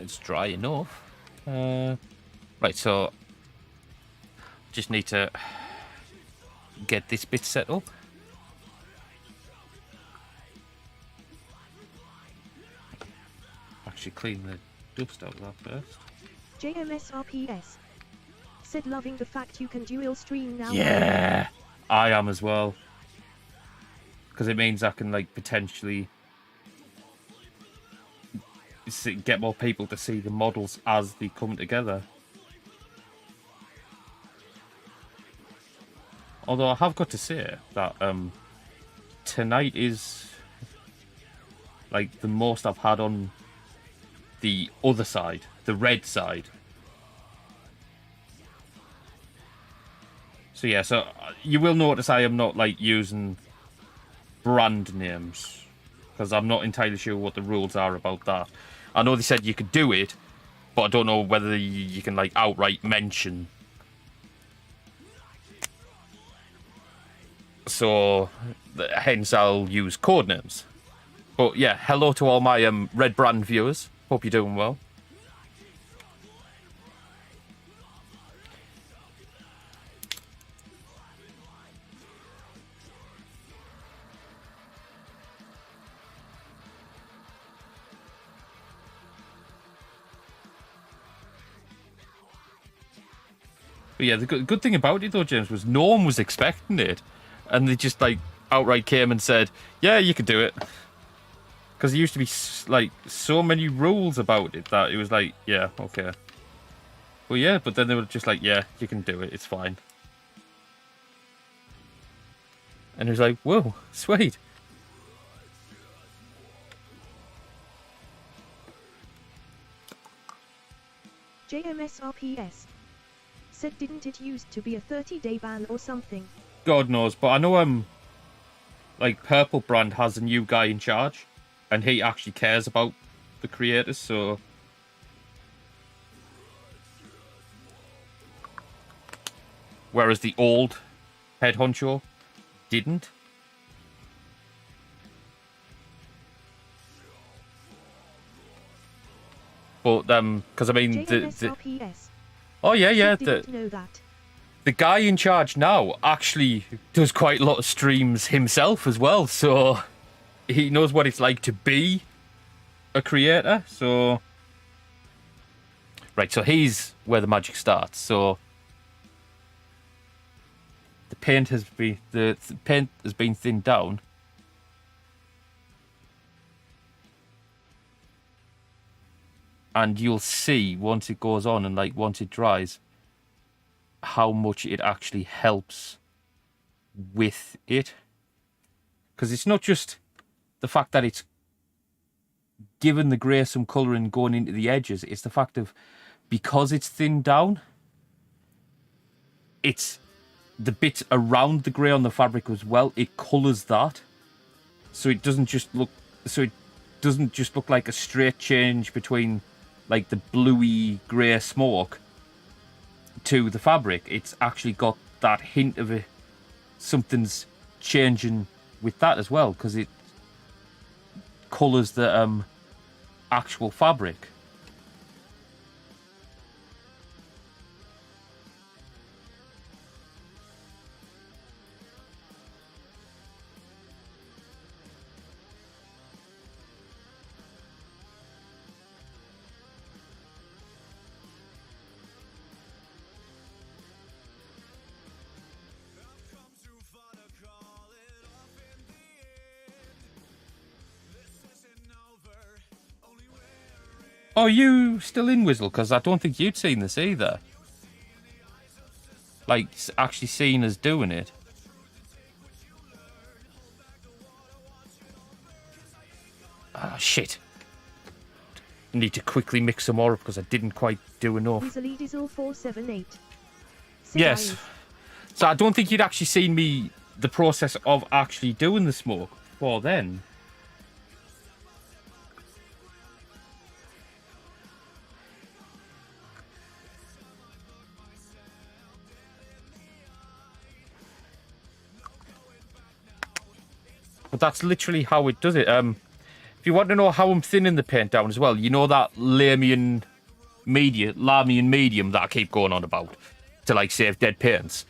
It's dry enough. Right, so just need to get this bit set up. Actually clean the dust out of that first. JMSRPS. Said loving the fact you can dual stream now. Yeah, I am as well. Because it means I can, like, potentially get more people to see the models as they come together. Although I have got to say that tonight is like the most I've had on the other side, the red side. So yeah, so you will notice I am not like using brand names because I'm not entirely sure what the rules are about that. I know they said you could do it, but I don't know whether you can like outright mention. So hence I'll use code names. But yeah, hello to all my Red Brand viewers. Hope you're doing well. But yeah, the good thing about it though, James, was no one was expecting it. And they just like outright came and said, yeah, you could do it. Because there used to be like so many rules about it that it was like, yeah, okay. Well, yeah, but then they were just like, yeah, you can do it. It's fine. And it was like, whoa, sweet. JMSRPS. Said didn't it used to be a 30-day ban or something? God knows, but I know like Purple Brand has a new guy in charge, and he actually cares about the creators. So whereas the old head honcho didn't. But because I mean JMSRPS. oh yeah, Didn't know that. The guy in charge now actually does quite a lot of streams himself as well, so he knows what it's like to be a creator. So right, so he's where the magic starts. So the paint has been thinned down. And you'll see once it goes on and like once it dries how much it actually helps with it. Because it's not just the fact that it's given the grey some colour and going into the edges, it's the fact of because it's thinned down, it's the bits around the grey on the fabric as well, it colours that. So it doesn't just look like a straight change between like the bluey grey smoke to the fabric. It's actually got that hint of something's changing with that as well, because it colours the actual fabric. Oh, you still in Whizzle? Because I don't think you'd seen this either. Like, actually seen us doing it. Ah, shit. Need to quickly mix some more up because I didn't quite do enough. Weasley Dizzle 478. Yes. So I don't think you'd actually seen me, the process of actually doing the smoke before then. But that's literally how it does it. If you want to know how I'm thinning the paint down as well, you know that Lamian medium that I keep going on about to like save dead paints.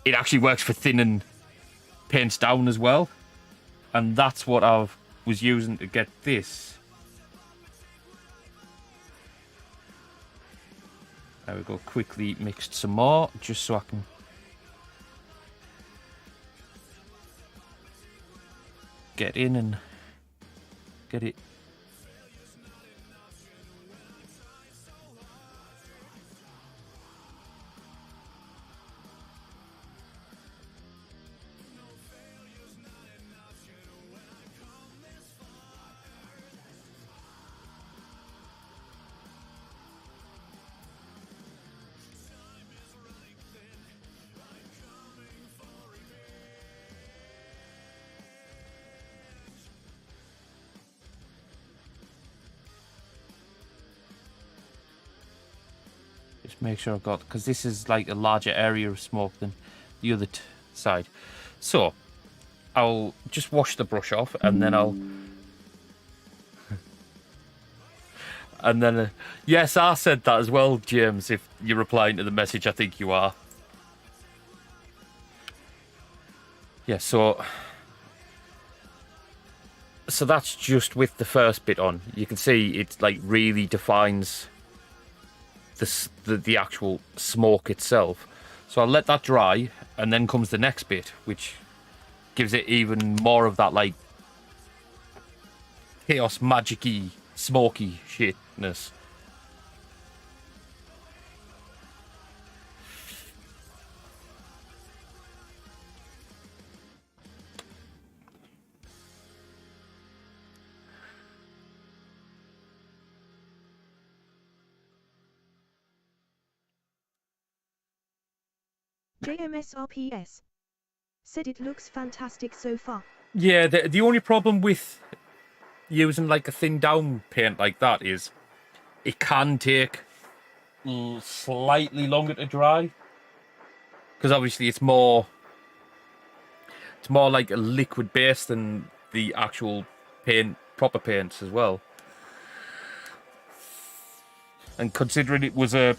It actually works for thinning paints down as well, and that's what I was using to get this. There we go. Quickly mixed some more, just so I can get in and get it. Just make sure I've got, because this is like a larger area of smoke than the other side. So I'll just wash the brush off, and then I'll and then yes, I said that as well, James. If you're replying to the message, I think you are. Yeah, so that's just with the first bit on. You can see it like really defines the actual smoke itself. So I'll let that dry, and then comes the next bit, which gives it even more of that like chaos magic-y, smoky shitness. JMSRPS said it looks fantastic so far. Yeah, the only problem with using like a thin down paint like that is it can take slightly longer to dry, because obviously it's more like a liquid base than the actual paint, proper paints as well. And considering it was a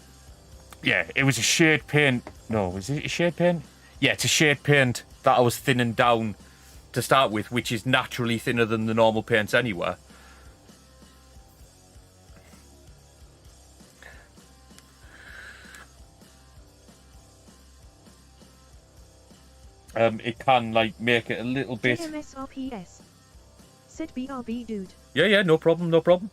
shade paint. No, is it a shade paint? Yeah, it's a shade paint that I was thinning down to start with, which is naturally thinner than the normal paints anyway. It can like make it a little bit. JMSRPS said BRB dude. Yeah, no problem.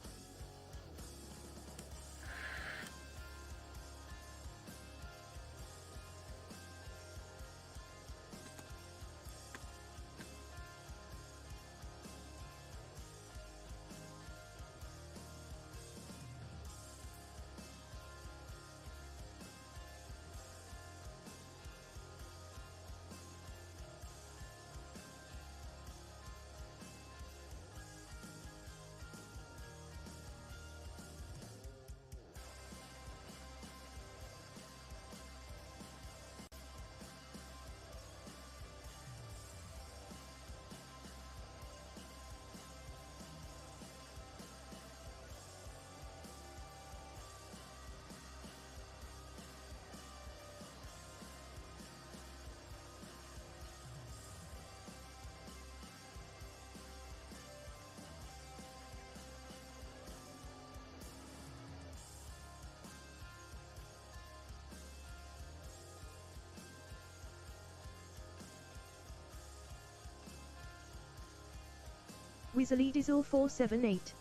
Wizaleadiesel478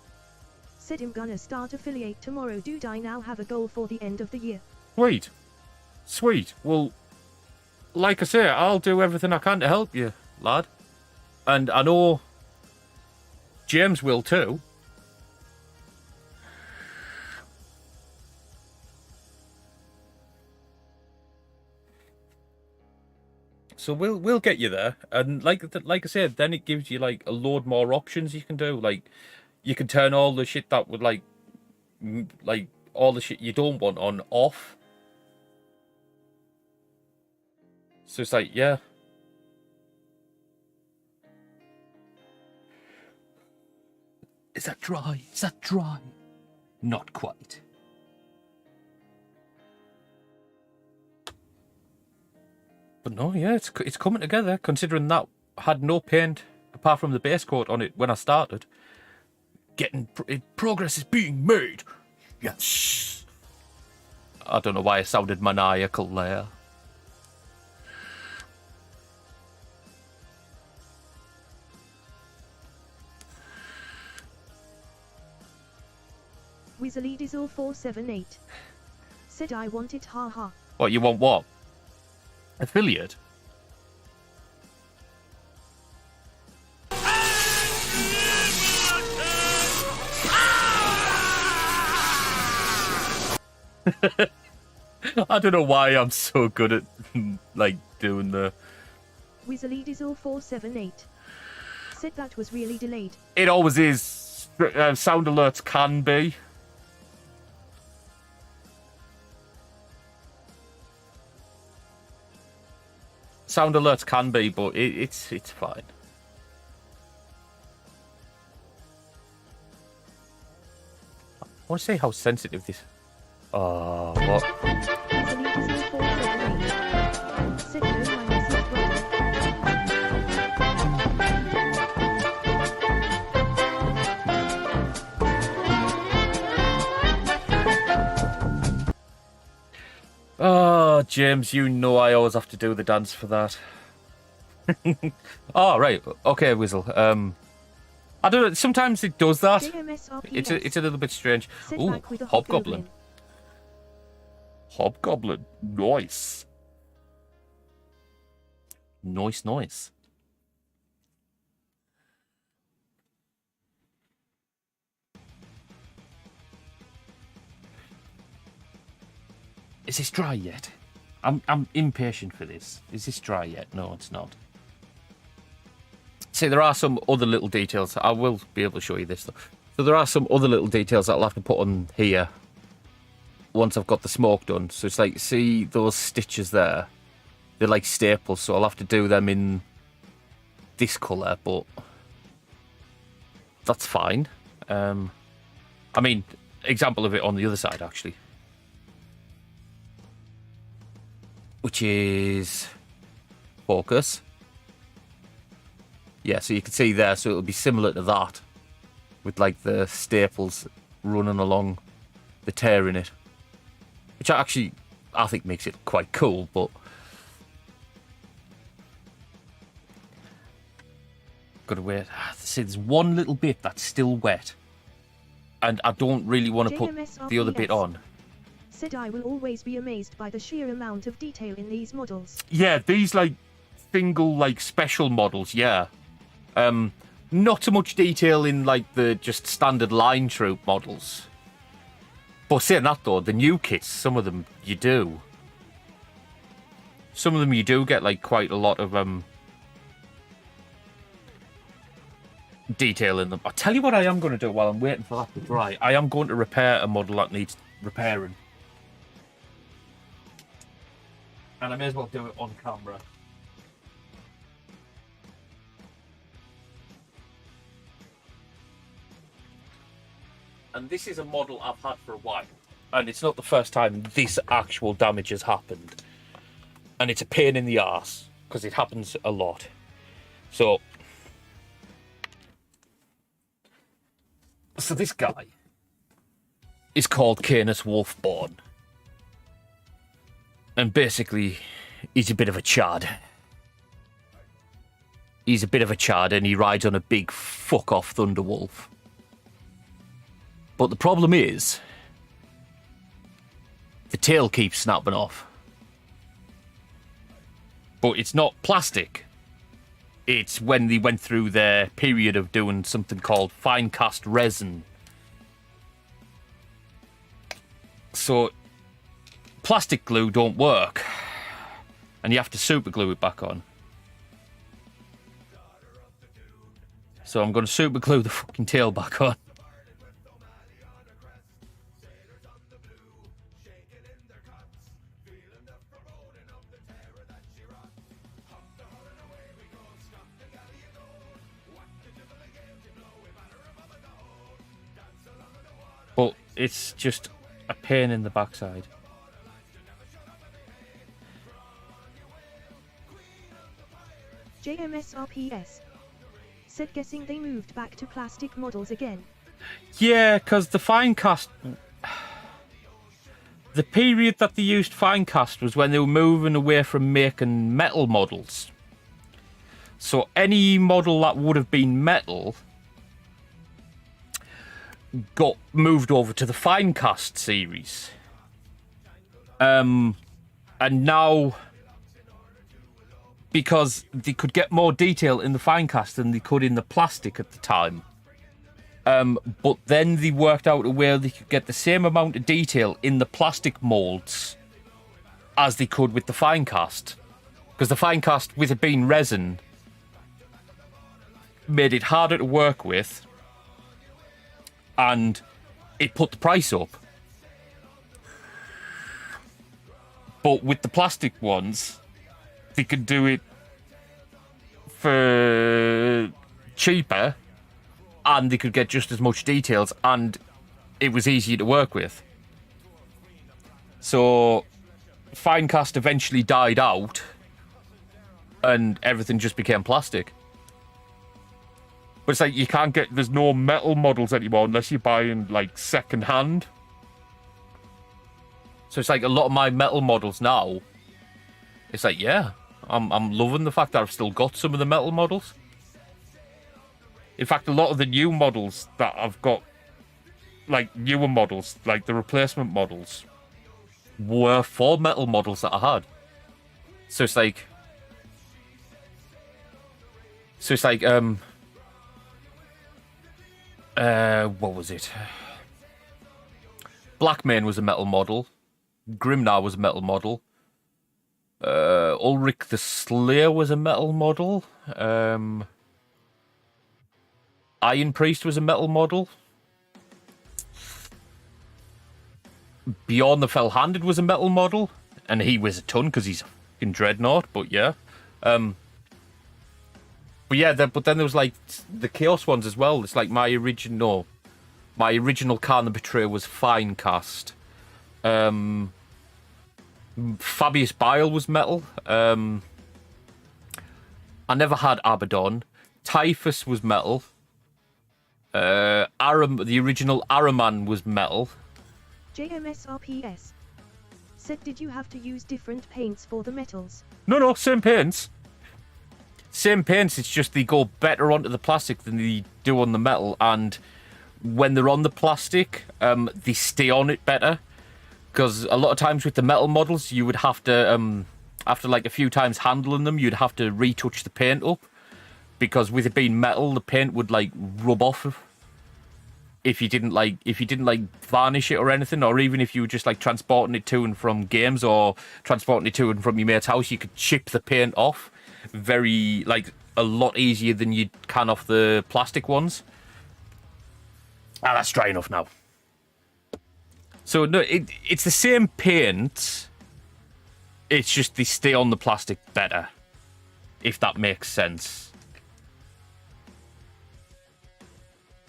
said I'm gonna start affiliate tomorrow. Dude, I now have a goal for the end of the year. Sweet. Well, like I say, I'll do everything I can to help you, lad. And I know James will too. So we'll get you there, and like I said, then it gives you like a load more options you can do. Like you can turn all the shit that would like all the shit you don't want on off. So it's like, yeah. Is that dry? Not quite. But no, yeah, it's coming together, considering that had no paint apart from the base coat on it when I started. Progress is being made. Yes. I don't know why I sounded maniacal there. Weasley Dizzle 478 said I want it, haha. What, you want what? Affiliate? I don't know why I'm so good at, like, doing the... Weasley Dizzle 478 said that was really delayed. It always is. Sound alerts can be. Sound alerts can be, but it's fine. I want to see how sensitive this... Oh, what? Weasley Dizzle 478 said no, my message brother. Oh, James, you know I always have to do the dance for that. Oh, right. Okay, Whistle. I don't know. Sometimes it does that. It's a little bit strange. Sit Ooh, back with a Hobgoblin. Hobgoblin. Nice. Nice. Is this dry yet? I'm impatient for this. Is this dry yet? No, it's not. See, there are some other little details. I will be able to show you this, though. So there are some other little details that I'll have to put on here once I've got the smoke done. So it's like, see those stitches there? They're like staples, so I'll have to do them in this colour, but that's fine. I mean, example of it on the other side, actually. Which is focus. Yeah, so you can see there, so it'll be similar to that, with like the staples running along the tear in it, which actually I think makes it quite cool. But gotta wait. See, there's one little bit that's still wet, and I don't really want to put the other bit on. Said I will always be amazed by the sheer amount of detail in these models. Yeah, these like single like special models, yeah. Not so much detail in like the just standard line troop models. But saying that though, the new kits, some of them you do. Some of them you do get like quite a lot of detail in them. I'll tell you what I am going to do while I'm waiting for that to dry. I am going to repair a model that needs repairing. And I may as well do it on camera. And this is a model I've had for a while. And it's not the first time this actual damage has happened. And it's a pain in the arse, because it happens a lot. So this guy is called Canis Wolfborn. And basically, he's a bit of a chad. He's a bit of a chad, and he rides on a big fuck-off Thunderwolf. But the problem is, the tail keeps snapping off. But it's not plastic. It's when they went through their period of doing something called fine cast resin. So plastic glue don't work, and you have to super glue it back on. So I'm going to super glue the fucking tail back on. But it's just a pain in the backside. JMSRPS said guessing they moved back to plastic models again. Yeah, because the fine cast the period that they used Finecast was when they were moving away from making metal models. So any model that would have been metal got moved over to the Finecast series. And now, because they could get more detail in the Finecast than they could in the plastic at the time. But then they worked out a way they could get the same amount of detail in the plastic molds as they could with the Finecast. Because the Finecast, with it being resin, made it harder to work with, and it put the price up. But with the plastic ones, they could do it for cheaper, and they could get just as much details, and it was easier to work with. So Finecast eventually died out, and everything just became plastic. But it's like you can't get, there's no metal models anymore unless you're buying like second hand. So it's like a lot of my metal models now, it's like, yeah, I'm loving the fact that I've still got some of the metal models. In fact, a lot of the new models that I've got, like newer models, like the replacement models, were for metal models that I had. So it's like, what was it? Blackmane was a metal model. Grimnar was a metal model. Ulrich the Slayer was a metal model. Iron Priest was a metal model. Bjorn the Fell-Handed was a metal model. And he weighs a ton because he's a fucking dreadnought, but yeah. But yeah, but then there was like the Chaos ones as well. It's like my original Khan the Betrayer was Finecast. Fabius Bile was metal. I never had Abaddon. Typhus was metal. The original Araman was metal. JMSRPS said, did you have to use different paints for the metals? No, same paints. Same paints, it's just they go better onto the plastic than they do on the metal, and when they're on the plastic, they stay on it better. Because a lot of times with the metal models, you would have to, after like a few times handling them, you'd have to retouch the paint up. Because with it being metal, the paint would like rub off if you didn't varnish it or anything, or even if you were just like transporting it to and from games or transporting it to and from your mate's house, you could chip the paint off very, like, a lot easier than you can off the plastic ones. That's dry enough now. So no, it's the same paint, it's just they stay on the plastic better, if that makes sense.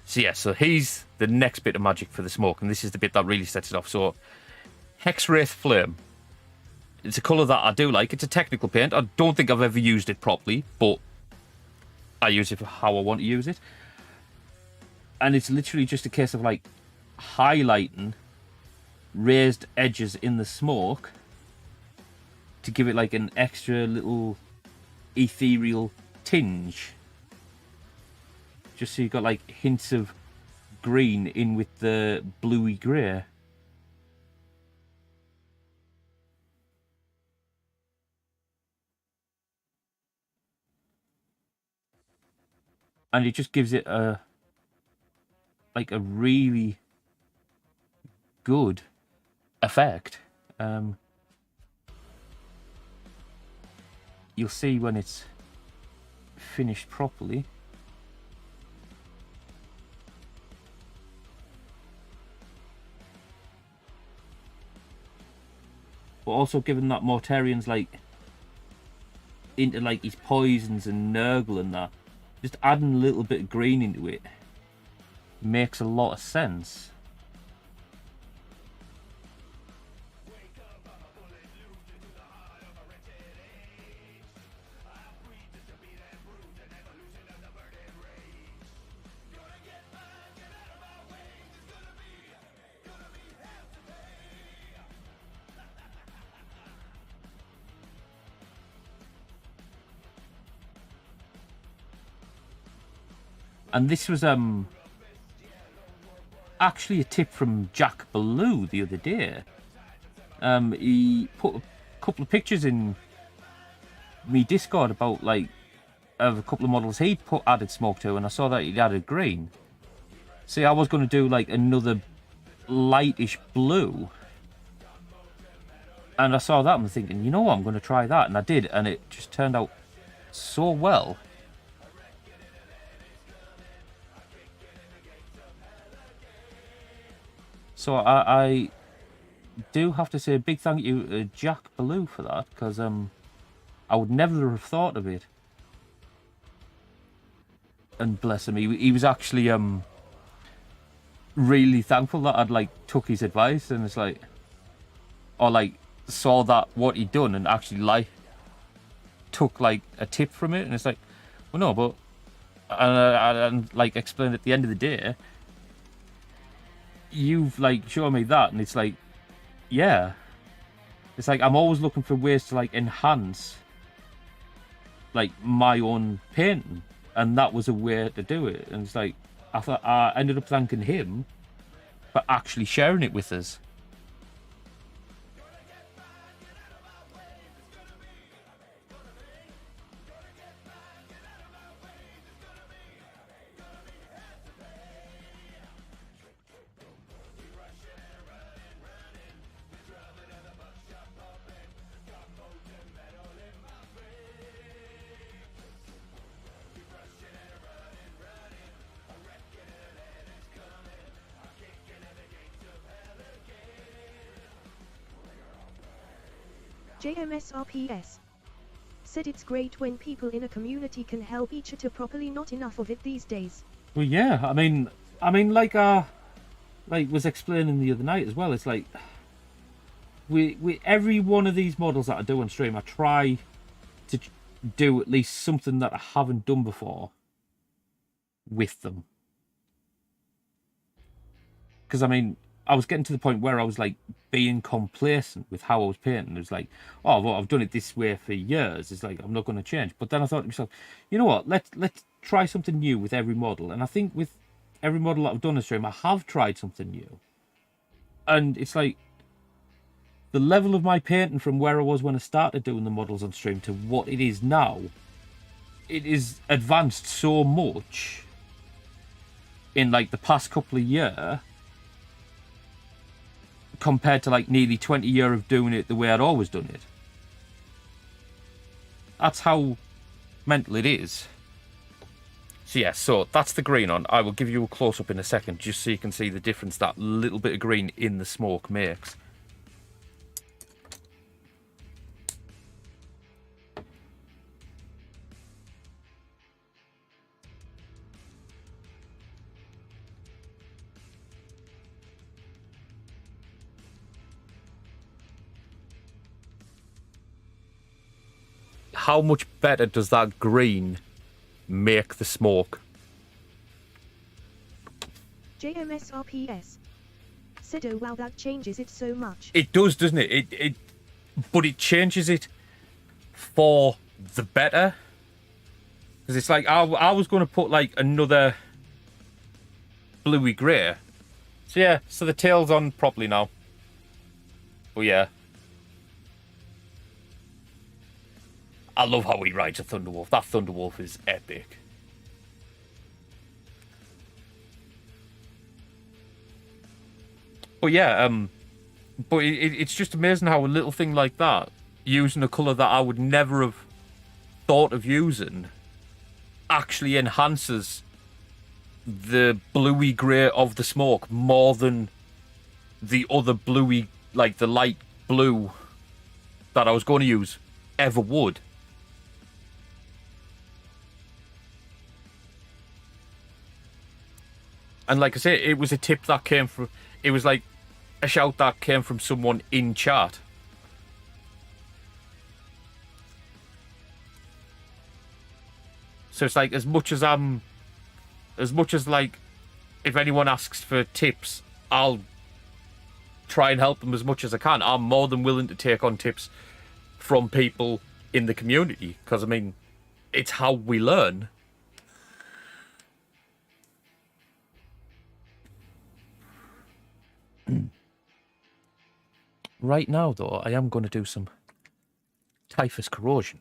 So yeah, so here's the next bit of magic for the smoke, and this is the bit that really sets it off. So Hexwraith Flame. It's a colour that I do like. It's a technical paint. I don't think I've ever used it properly, but I use it for how I want to use it. And it's literally just a case of like highlighting raised edges in the smoke to give it like an extra little ethereal tinge. Just so you've got like hints of green in with the bluey grey. And it just gives it a really good effect. You'll see when it's finished properly. But also given that Mortarian's like into like his poisons and Nurgle and that, just adding a little bit of green into it makes a lot of sense. And this was actually a tip from Jack Ballou the other day. He put a couple of pictures in me Discord about like of a couple of models he'd added smoke to, and I saw that he'd added green. See, I was going to do like another lightish blue, and I saw that and I'm thinking, you know what, I'm going to try that, and I did, and it just turned out so well. So I do have to say a big thank you to Jack Ballou for that, because I would never have thought of it. And bless him, he was actually really thankful that I'd like took his advice, and it's like, or like saw that what he'd done and actually like took like a tip from it, and it's like, well, no, but and like explained at the end of the day, you've like shown me that, and it's like, yeah, it's like I'm always looking for ways to like enhance like my own painting, and that was a way to do it. And it's like I ended up thanking him for actually sharing it with us. JMSRPS said it's great when people in a community can help each other properly. Not enough of it these days. Well, yeah, I mean, like was explaining the other night as well. It's like we every one of these models that I do on stream, I try to do at least something that I haven't done before with them. Because I mean, I was getting to the point where I was like being complacent with how I was painting. It was like, oh, well, I've done it this way for years. It's like I'm not going to change. But then I thought to myself, you know what? Let's try something new with every model. And I think with every model that I've done on stream, I have tried something new. And it's like the level of my painting from where I was when I started doing the models on stream to what it is now, it is advanced so much in like the past couple of years compared to like nearly 20 years of doing it the way I'd always done it. That's how mental it is. So yeah, so that's the green on. I will give you a close-up in a second just so you can see the difference that little bit of green in the smoke makes. How much better does that green make the smoke? JMSRPS said, oh wow, that changes it so much. It does, doesn't it? But it changes it for the better. Because it's like, I was going to put like another bluey grey. So yeah, so the tail's on properly now. Oh yeah. I love how he rides a Thunderwolf. That Thunderwolf is epic. But yeah, but it's just amazing how a little thing like that, using a colour that I would never have thought of using, actually enhances the bluey grey of the smoke more than the other bluey, like the light blue that I was going to use ever would. And like I say, it was a tip that came from, it was like a shout that came from someone in chat. So it's like, as much as like, if anyone asks for tips, I'll try and help them as much as I can. I'm more than willing to take on tips from people in the community, because I mean, it's how we learn. Right now, though, I am going to do some typhus corrosion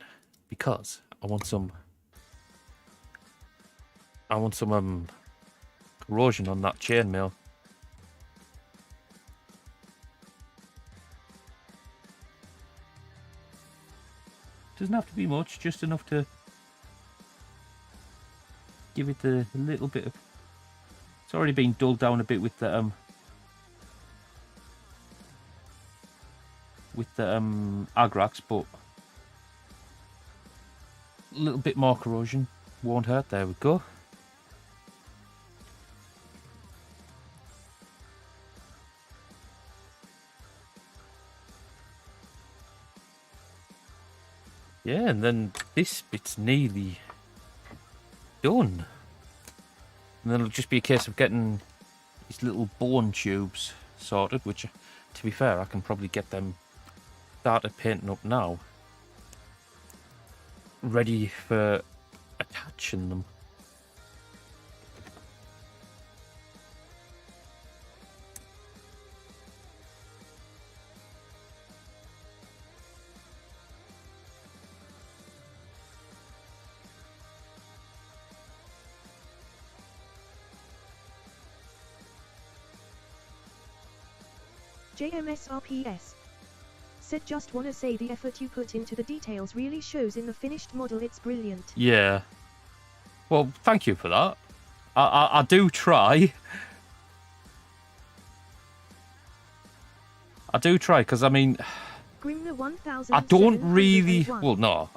because I want some corrosion on that chainmail. Doesn't have to be much, just enough to give it a little bit of. It's already been dulled down a bit with the Agrax, but a little bit more corrosion won't hurt. There we go. Yeah, and then this bit's nearly done. And then it'll just be a case of getting these little bone tubes sorted, which, to be fair, I can probably get them started painting up now. Ready for attaching them. JMSRPS. Said just wanna say the effort you put into the details really shows in the finished model. It's brilliant. Yeah. Well, thank you for that. I do try. I do try, because, I mean, Grimner 1000. I don't really... Well, no.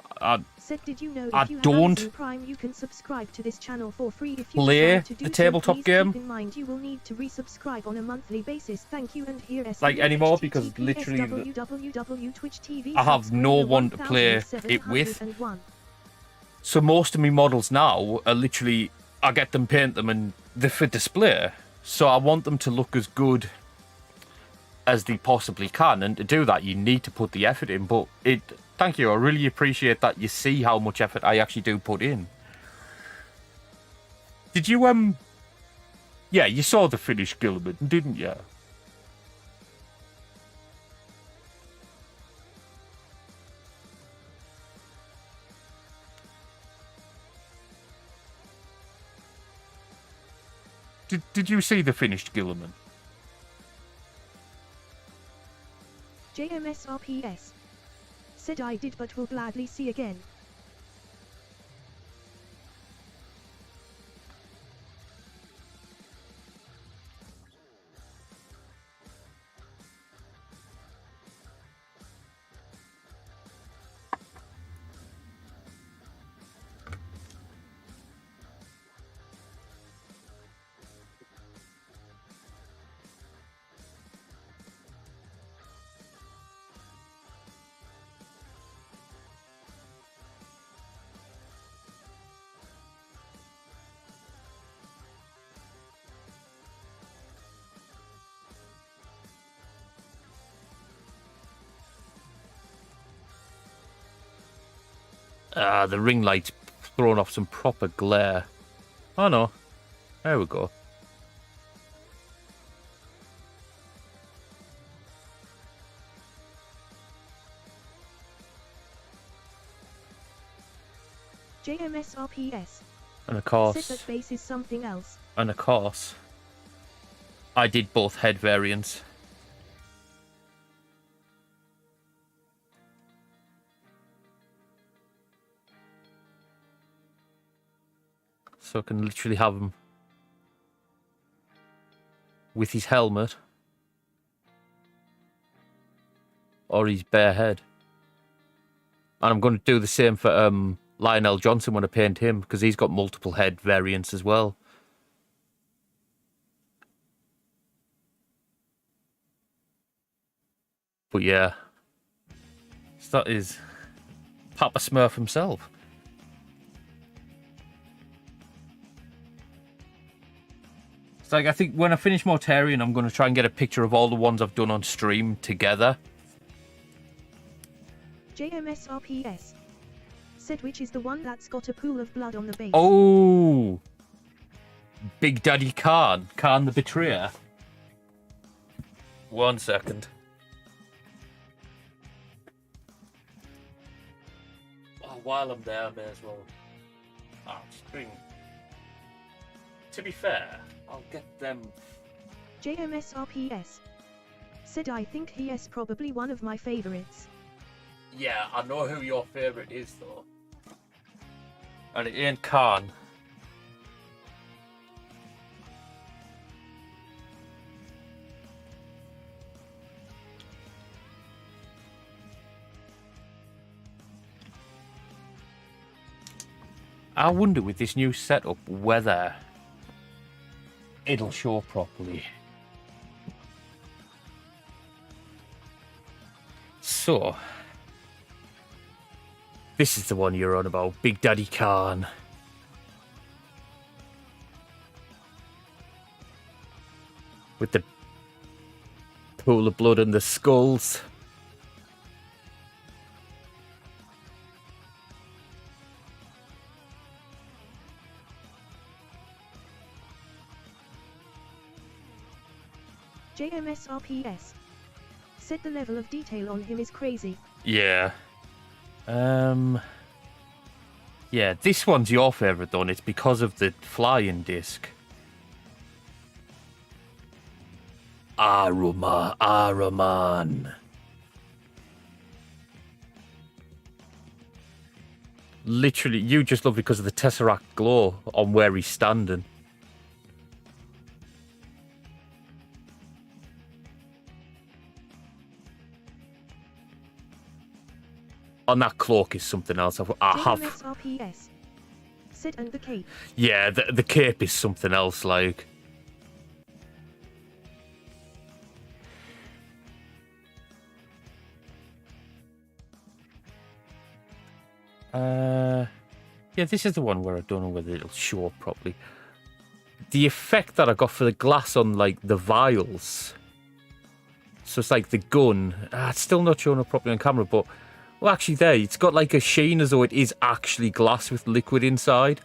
Said, did you know I if you have don't Amazon Prime, you can subscribe to this channel for free if you play decide to do the so. tabletop Please game. Keep in mind you will need to resubscribe on a monthly basis. Thank you, and here is Like anymore, because literally I have no one to play it with. So most of my models now are literally, I get them, paint them, and they're for display. So I want them to look as good as they possibly can, and to do that you need to put the effort in. But thank you, I really appreciate that you see how much effort I actually do put in. Did you yeah, you saw the finished Guilliman, didn't you? Did you see the finished Guilliman? JMSRPS. Said I did, but will gladly see again. The ring light's throwing off some proper glare. Oh no. There we go. JMSRPS. And of Said course, that base is something else. I did both head variants. So I can literally have him with his helmet or his bare head. And I'm going to do the same for Lionel Johnson when I paint him, because he's got multiple head variants as well. But yeah, so that is Papa Smurf himself. It's like, I think when I finish Mortarion, I'm going to try and get a picture of all the ones I've done on stream together. JMSRPS. Said which is the one that's got a pool of blood on the base. Oh! Big Daddy Khan. Khan the Betrayer. 1 second. while I'm there, I may as well. Just bring. To be fair, I'll get them. JMSRPS. Said I think he is probably one of my favorites. Yeah, I know who your favourite is, though. And it ain't Khan. I wonder with this new setup whether it'll show properly. So, this is the one you're on about, Big Daddy Khan. With the pool of blood and the skulls. JMSRPS. Said the level of detail on him is crazy. Yeah. Yeah, this one's your favourite, though, and it's because of the flying disc. Ahriman. Literally, you just love it because of the Tesseract glow on where he's standing. And that cloak is something else. I have. JMSRPS. Said and the cape. Yeah, the cape is something else, like. Yeah, this is the one where I don't know whether it'll show up properly. The effect that I got for the glass on, like, the vials. So it's like the gun. It's still not showing up properly on camera, but... Well, actually, there, it's got, like, a sheen as though it is actually glass with liquid inside.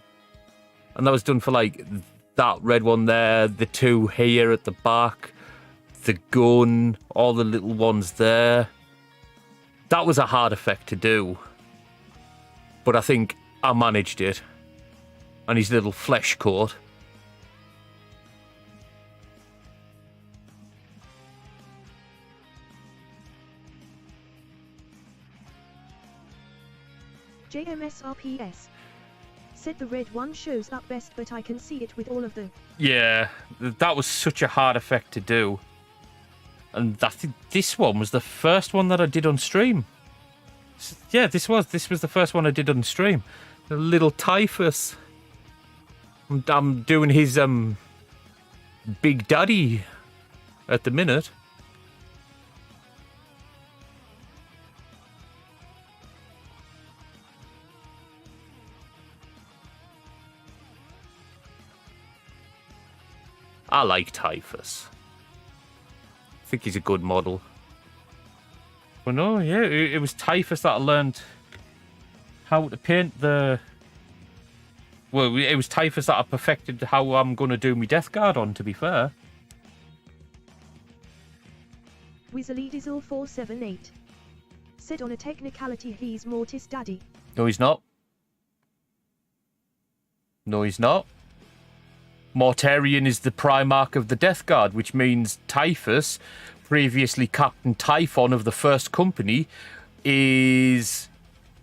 And that was done for, like, that red one there, the two here at the back, the gun, all the little ones there. That was a hard effect to do. But I think I managed it. And his little flesh coat. JMSRPS. Said the red one shows up best, but I can see it with all of the... Yeah, that was such a hard effect to do. And I think this one was the first one that I did on stream. Yeah, this was the first one I did on stream. The little Typhus. I'm doing his Big Daddy at the minute. I like Typhus. I think he's a good model. Well, no, yeah, it was Typhus that I learned how to paint the... Well, it was Typhus that I perfected how I'm going to do my Death Guard on, to be fair. Wizardizor 478. Said on a technicality he's Mortis Daddy. No, he's not. No, he's not. Mortarion is the Primarch of the Death Guard, which means Typhus, previously Captain Typhon of the First Company, has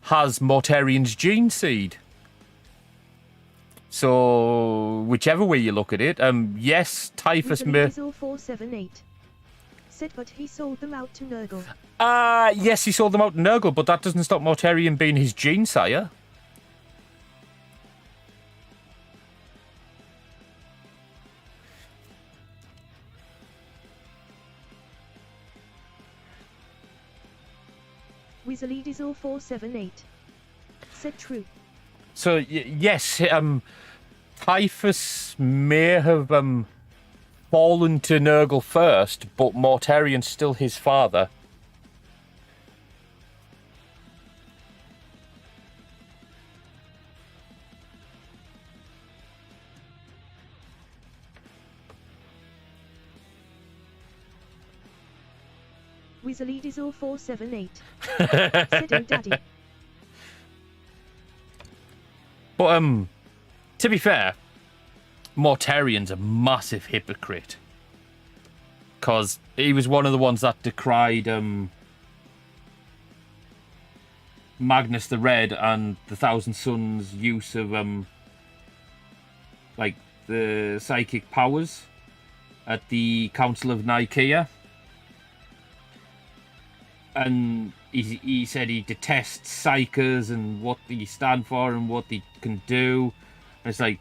Mortarion's gene seed. So, whichever way you look at it, yes, Typhus may... Wizardizor 478. Said but he sold them out to Nurgle. Yes, he sold them out to Nurgle, but that doesn't stop Mortarion being his gene sire. Wizardizor 478. Said true. So, yes, Typhus may have fallen to Nurgle first, but Mortarion's still his father. Wizardizor 478. Said and Daddy. But to be fair, Mortarian's a massive hypocrite. Because he was one of the ones that decried Magnus the Red and the Thousand Sons' use of like the psychic powers at the Council of Nicaea. And he said he detests psychers and what they stand for and what they can do. And it's like,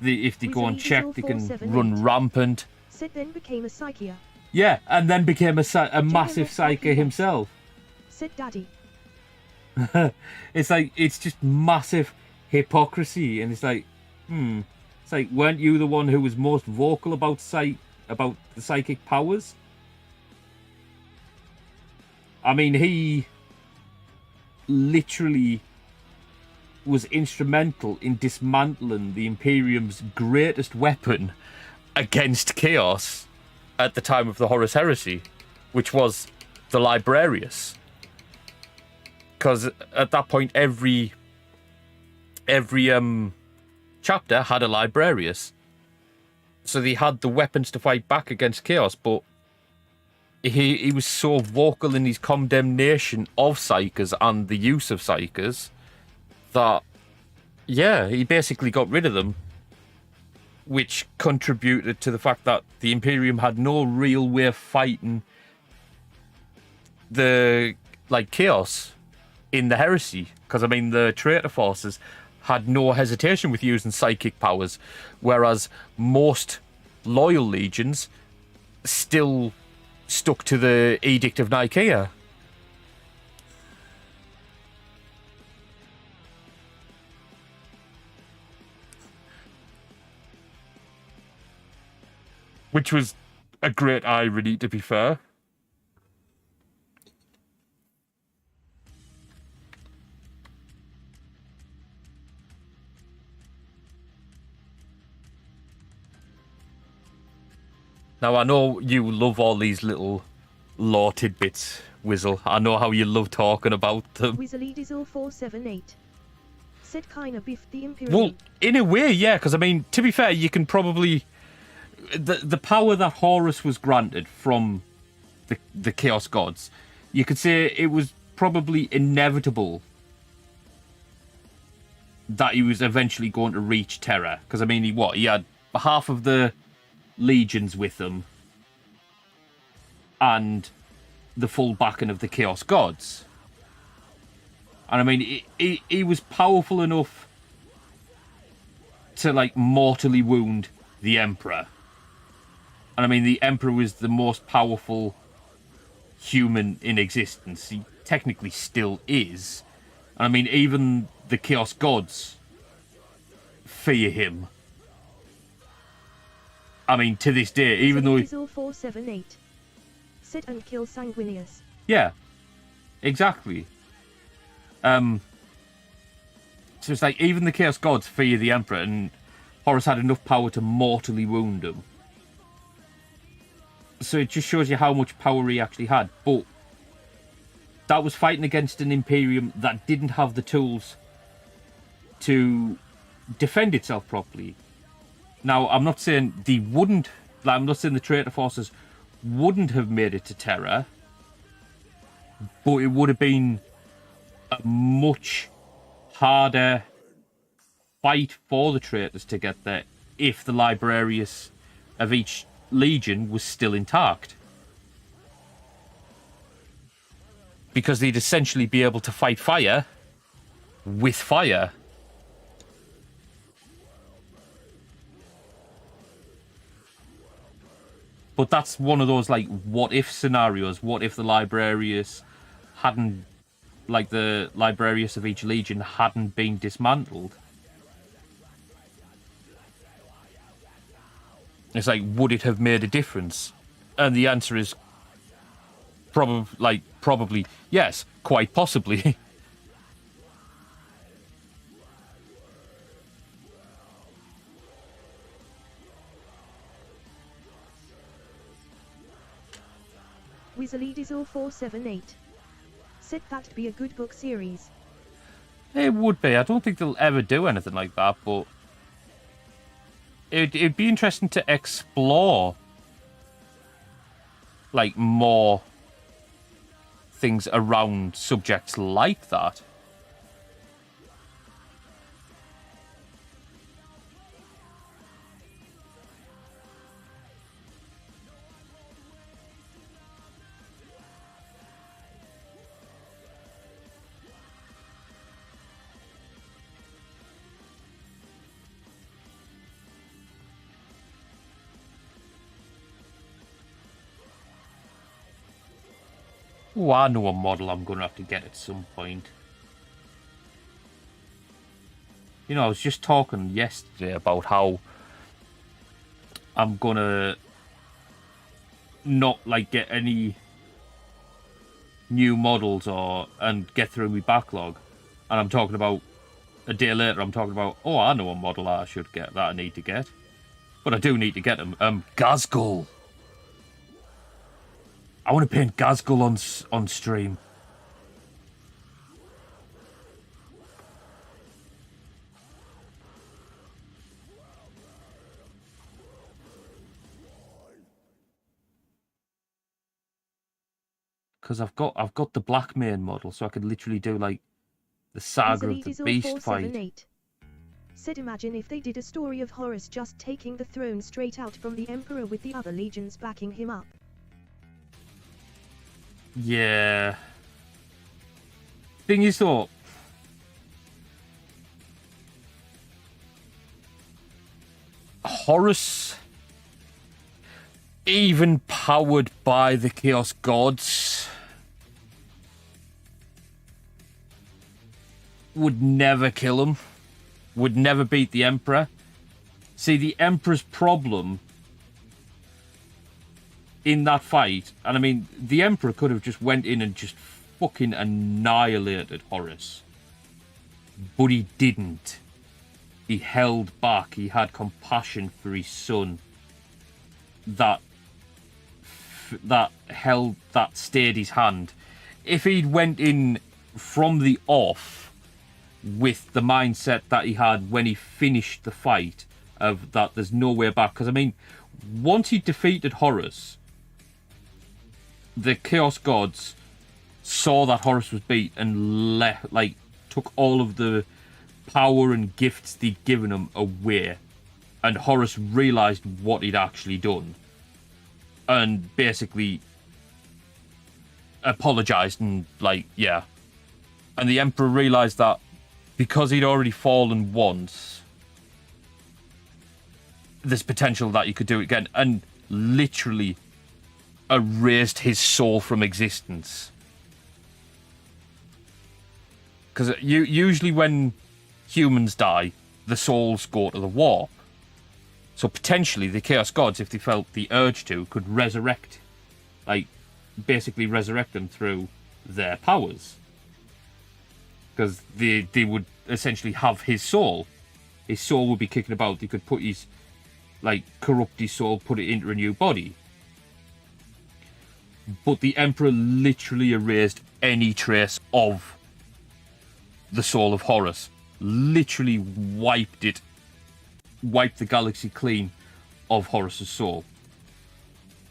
if they go and check, they can run rampant. Sid then became a psychier. Yeah, and then became a massive psyker himself. Sid Daddy. It's like, it's just massive hypocrisy. And it's like, It's like, weren't you the one who was most vocal about the psychic powers? I mean, he literally was instrumental in dismantling the Imperium's greatest weapon against chaos at the time of the Horus Heresy, which was the Librarius. Because at that point, every chapter had a Librarius. So they had the weapons to fight back against chaos, but he was so vocal in his condemnation of psychers and the use of psychers that, yeah, he basically got rid of them, which contributed to the fact that the Imperium had no real way of fighting the chaos in the heresy. Because, I mean, the traitor forces had no hesitation with using psychic powers, whereas most loyal legions still stuck to the Edict of Nicaea. Which was a great irony, to be fair. Now, I know you love all these little lore tidbits, Wizzle. I know how you love talking about them. Wizzly Dizzle 478. Said kinda biffed the Imperium. Well, in a way, yeah, because, I mean, to be fair, you can probably... The power that Horus was granted from the Chaos Gods, you could say it was probably inevitable that he was eventually going to reach Terra. Because, I mean, he had half of the legions with them and the full backing of the Chaos Gods. And I mean, he was powerful enough to mortally wound the Emperor. And I mean, the Emperor was the most powerful human in existence. He technically still is. And I mean, even the Chaos Gods fear him. I mean, to this day, even though... 478. Sit and kill Sanguinius. Yeah, exactly. So it's like, even the Chaos Gods fear the Emperor, and Horus had enough power to mortally wound him. So it just shows you how much power he actually had. But that was fighting against an Imperium that didn't have the tools to defend itself properly. Now, I'm not saying they wouldn't... I'm not saying the traitor forces wouldn't have made it to Terra, but it would have been a much harder fight for the traitors to get there if the Librarius of each legion was still intact. Because they'd essentially be able to fight fire with fire. But that's one of those, what-if scenarios. What if the Librarius hadn't... the Librarius of each legion hadn't been dismantled? It's like, would it have made a difference? And the answer is... probably, yes. Quite possibly. Wizzly Dizzle 478. Said that'd be a good book series. It would be. I don't think they'll ever do anything like that, but it'd be interesting to explore like more things around subjects like that. Oh, I know a model I'm going to have to get at some point. You know, I was just talking yesterday about how I'm going to not, like, get any new models and get through my backlog. And I'm talking about, a day later, I'm talking about, oh, I know a model I should get, that I need to get. But I do need to get them. Ghazghkull. I want to paint Ghazghkull on stream. Because I've got the black main model, so I could literally do like the saga of the beast fight. Said imagine if they did a story of Horus just taking the throne straight out from the Emperor with the other legions backing him up. Yeah. Thing is though, Horus, even powered by the Chaos Gods, would never kill him, would never beat the Emperor. See, the Emperor's problem in that fight, and I mean, the Emperor could have just went in and just fucking annihilated Horus. But he didn't. He held back. He had compassion for his son. That stayed his hand. If he'd went in from the off with the mindset that he had when he finished the fight, of that there's no way back, because I mean, once he defeated Horus, the Chaos Gods saw that Horus was beat and took all of the power and gifts they'd given him away, and Horus realized what he'd actually done and basically apologized and and the Emperor realized that because he'd already fallen once, there's potential that he could do it again, and literally erased his soul from existence. Because usually when humans die, the souls go to the warp. So potentially the Chaos Gods, if they felt the urge to, could resurrect, basically resurrect them through their powers. Because they would essentially have his soul. His soul would be kicking about. They could put his, corrupt his soul, put it into a new body. But the Emperor literally erased any trace of the soul of Horus. Literally wiped the galaxy clean of Horus's soul.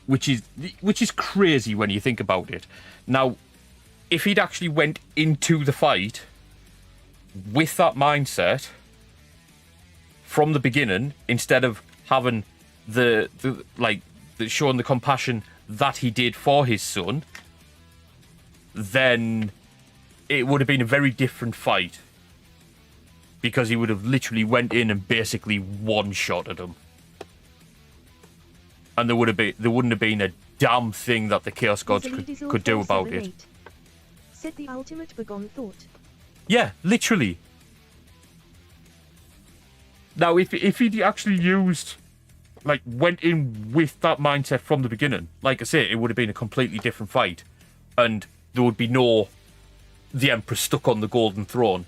Which is crazy when you think about it. Now, if he'd actually went into the fight with that mindset from the beginning, instead of having the showing the compassion that he did for his son, then it would have been a very different fight, because he would have literally went in and basically one-shotted him, and there wouldn't have been a damn thing that the Chaos Gods could do about it. Said the ultimate begone thought. Yeah, literally. Now, if he'd actually used, went in with that mindset from the beginning, like I say, it would have been a completely different fight, and there would be no the Emperor stuck on the golden throne.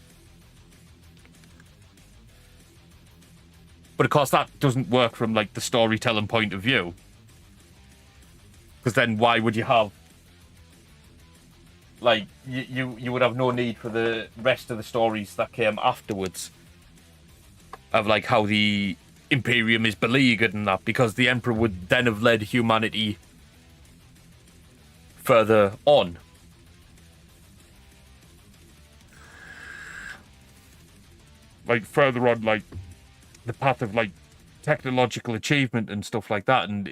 But of course, that doesn't work from the storytelling point of view, because then why would you have like you would have no need for the rest of the stories that came afterwards of like how the Imperium is beleaguered and that, because the Emperor would then have led humanity further on. Like further on, like the path of like technological achievement and stuff like that, and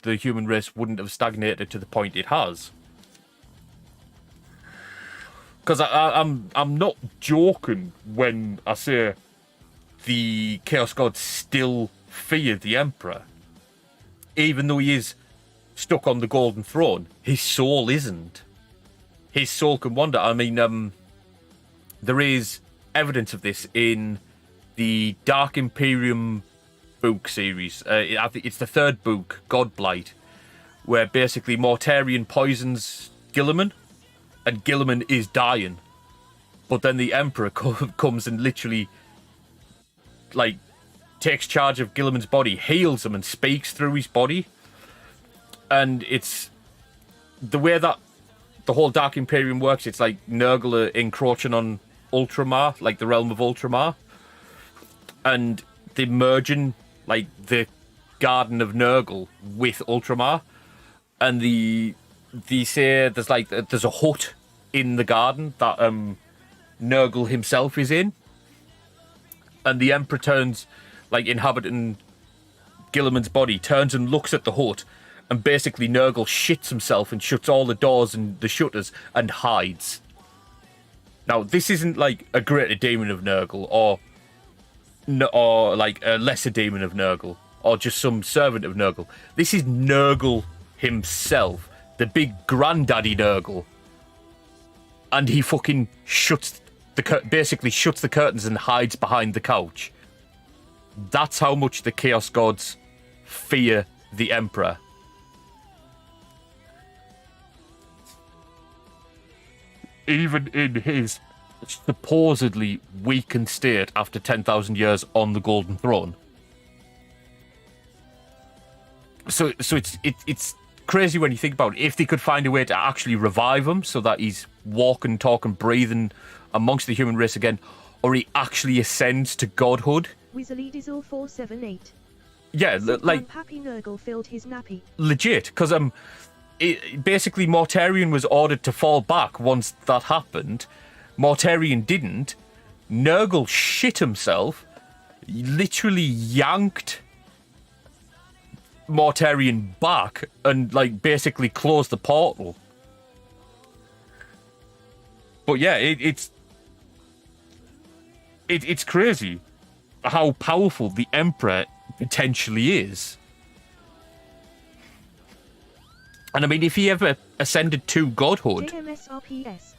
the human race wouldn't have stagnated to the point it has. Because I'm not joking when I say the Chaos Gods still fear the Emperor. Even though he is stuck on the Golden Throne, his soul isn't. His soul can wander. I mean, there is evidence of this in the Dark Imperium book series. I think it's the third book, Godblight, where basically Mortarion poisons Guilliman, and Guilliman is dying. But then the Emperor comes and literally, like, takes charge of Guilliman's body, heals him, and speaks through his body. And it's the way that the whole Dark Imperium works. It's like Nurgle are encroaching on Ultramar, like the realm of Ultramar, and they're merging like the Garden of Nurgle with Ultramar. And they say there's a hut in the garden that Nurgle himself is in, and the Emperor turns, like inhabiting Guilliman's body, turns and looks at the hut, and basically Nurgle shits himself and shuts all the doors and the shutters and hides. Now, this isn't like a greater demon of Nurgle or like a lesser demon of Nurgle or just some servant of Nurgle. This is Nurgle himself, the big granddaddy Nurgle, and he fucking basically shuts the curtains and hides behind the couch. That's how much the Chaos Gods fear the Emperor. Even in his supposedly weakened state after 10,000 years on the Golden Throne. So it's crazy when you think about it. If they could find a way to actually revive him so that he's walking, talking, breathing amongst the human race again, or he actually ascends to godhood. Wizardizal 478. Yeah, like Happy Nurgle filled his nappy. Legit, because basically Mortarion was ordered to fall back once that happened. Mortarion didn't. Nurgle shit himself, literally yanked Mortarion back and like basically closed the portal. But yeah, it's crazy how powerful the Emperor potentially is. And I mean, if he ever ascended to godhood... JMSRPS.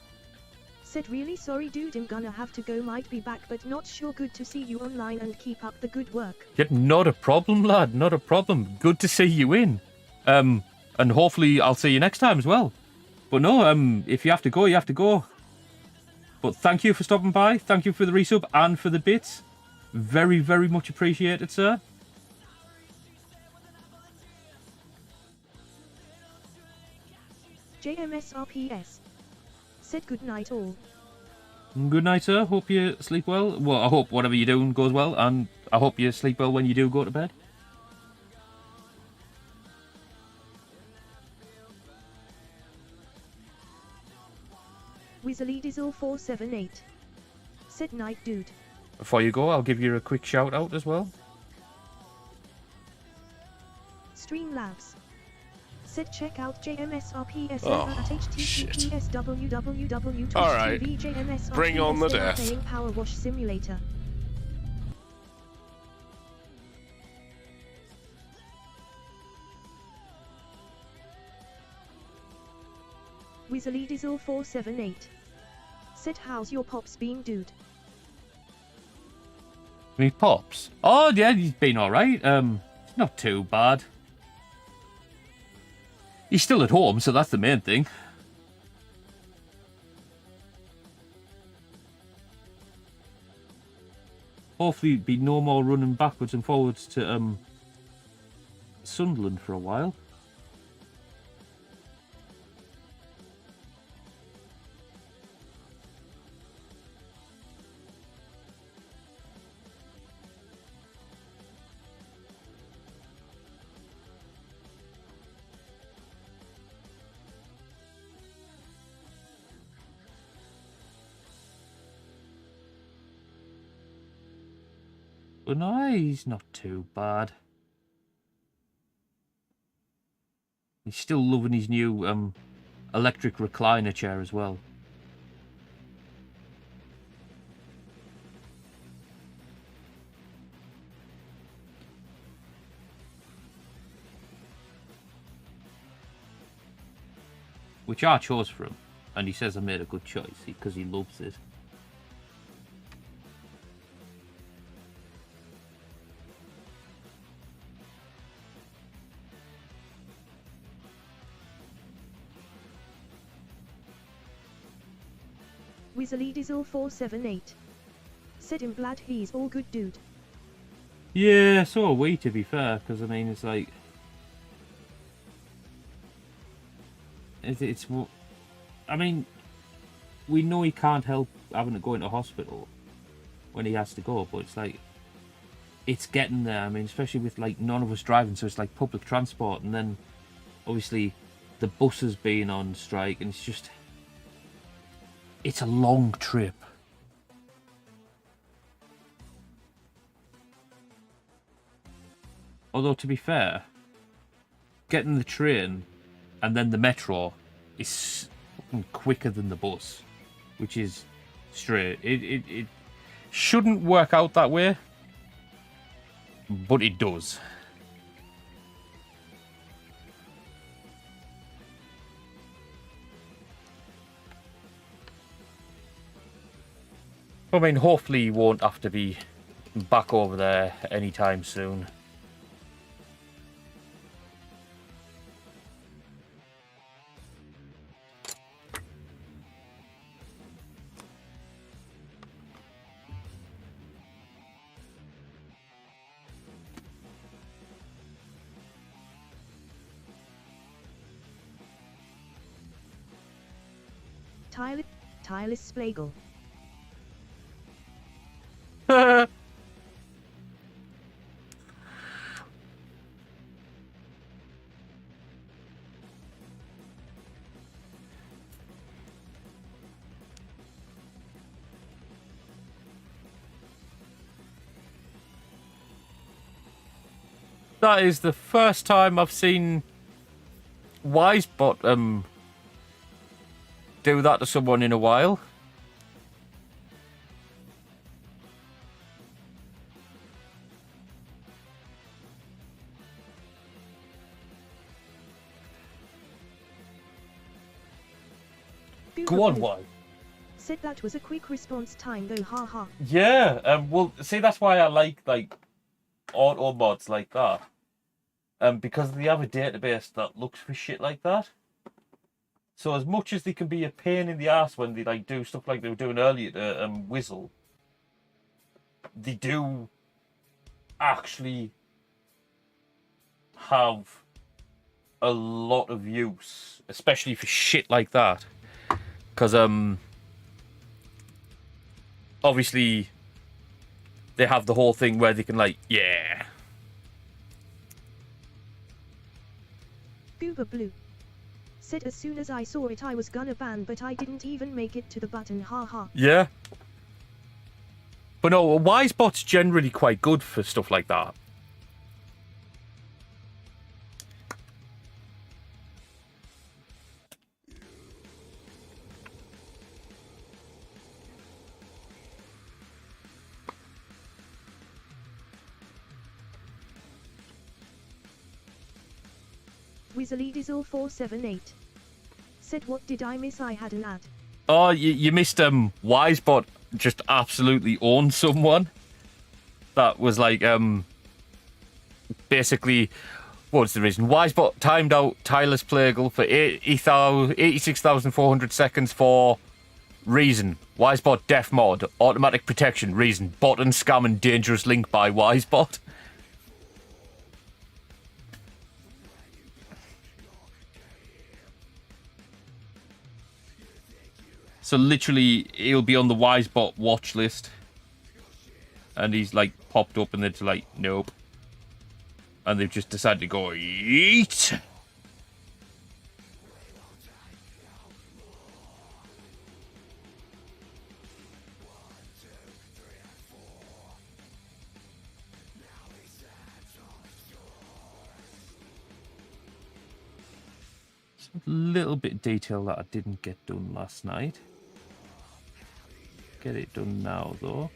Said really sorry dude, I'm gonna have to go, might be back but not sure. Good to see you online and keep up the good work. Yeah, not a problem, lad, not a problem. Good to see you in. And hopefully I'll see you next time as well. But no, if you have to go, you have to go. But thank you for stopping by, thank you for the resub and for the bits. Very, very much appreciated, sir. JMSRPS. Said good night all. Good night, sir. Hope you sleep well. Well, I hope whatever you're doing goes well, and I hope you sleep well when you do go to bed. Wizardizal 478. Said night dude. Before you go, I'll give you a quick shout out as well. Streamlabs. Said check out JMSRPS Oh, at https www.twitch.tv All right. JMSRPS Bring on the Demo death. playing Power Wash Simulator. Wizardizal 478. Said how's your pops being dude? Me pops. Oh yeah, he's been alright. Not too bad. He's still at home, so that's the main thing. Hopefully be no more running backwards and forwards to Sunderland for a while. but no, he's not too bad. He's still loving his new electric recliner chair as well. Which I chose for him, and he says I made a good choice because he loves it. Weasley Dizzle 478. Said him glad he's all good dude. Yeah, so are we, to be fair, because I mean, it's like... It's I mean, we know he can't help having to go into hospital when he has to go, but it's like, it's getting there. I mean, especially with like none of us driving, so it's like public transport, and then obviously the buses being on strike, and it's just, it's a long trip. Although, to be fair, getting the train and then the metro is fucking quicker than the bus, which is straight. It shouldn't work out that way, but it does. I mean, hopefully you won't have to be back over there anytime soon. Tyler Splagel. That is the first time I've seen Wisebot do that to someone in a while. Go on, why? Said that was a quick response time though, haha. Yeah, well, see, that's why I like auto mods like that. Because they have a database that looks for shit like that. So as much as they can be a pain in the ass when they like do stuff like they were doing earlier to Whizzle, they do actually have a lot of use, especially for shit like that. Because obviously they have the whole thing where they can like, yeah. Goober Blue. Said as soon as I saw it I was gonna ban, but I didn't even make it to the button, haha. Yeah. But no, Wisebot's generally quite good for stuff like that. Weasley Dizzle 478. Said what did I miss? I had an ad. Oh, you missed Wisebot just absolutely owned someone. That was like basically, what's the reason? Wisebot timed out Tyler's Plagle for 86,400 seconds for reason. Wisebot def mod, automatic protection, reason. Bot and scam and dangerous link by Wisebot. So literally, he'll be on the Wisebot watch list. And he's like popped up and it's like, nope. And they've just decided to go, eat. a little bit of detail that I didn't get done last night. Get it done now, though.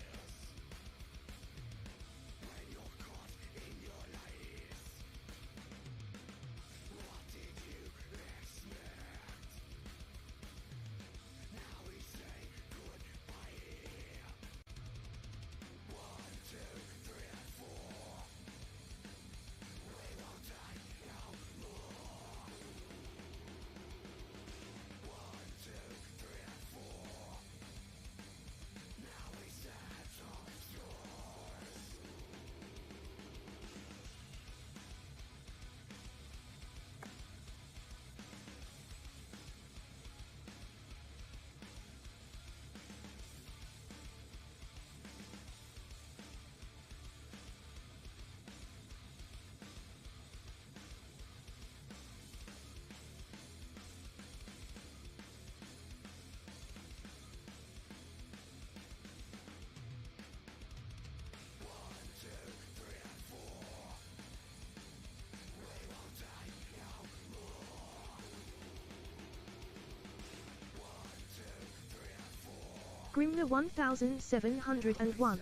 Grimner 1701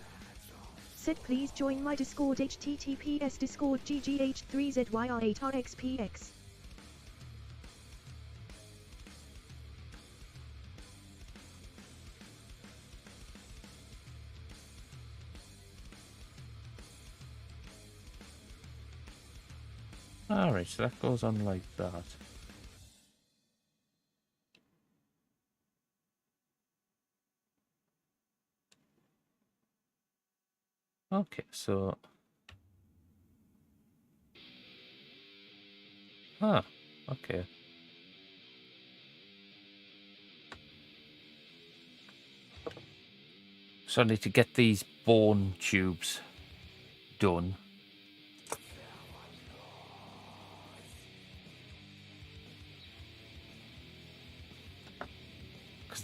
said please join my Discord https discord ggh3zyr8rxpx. Alright, so that goes on like that. Okay, so... okay. So I need to get these bone tubes done.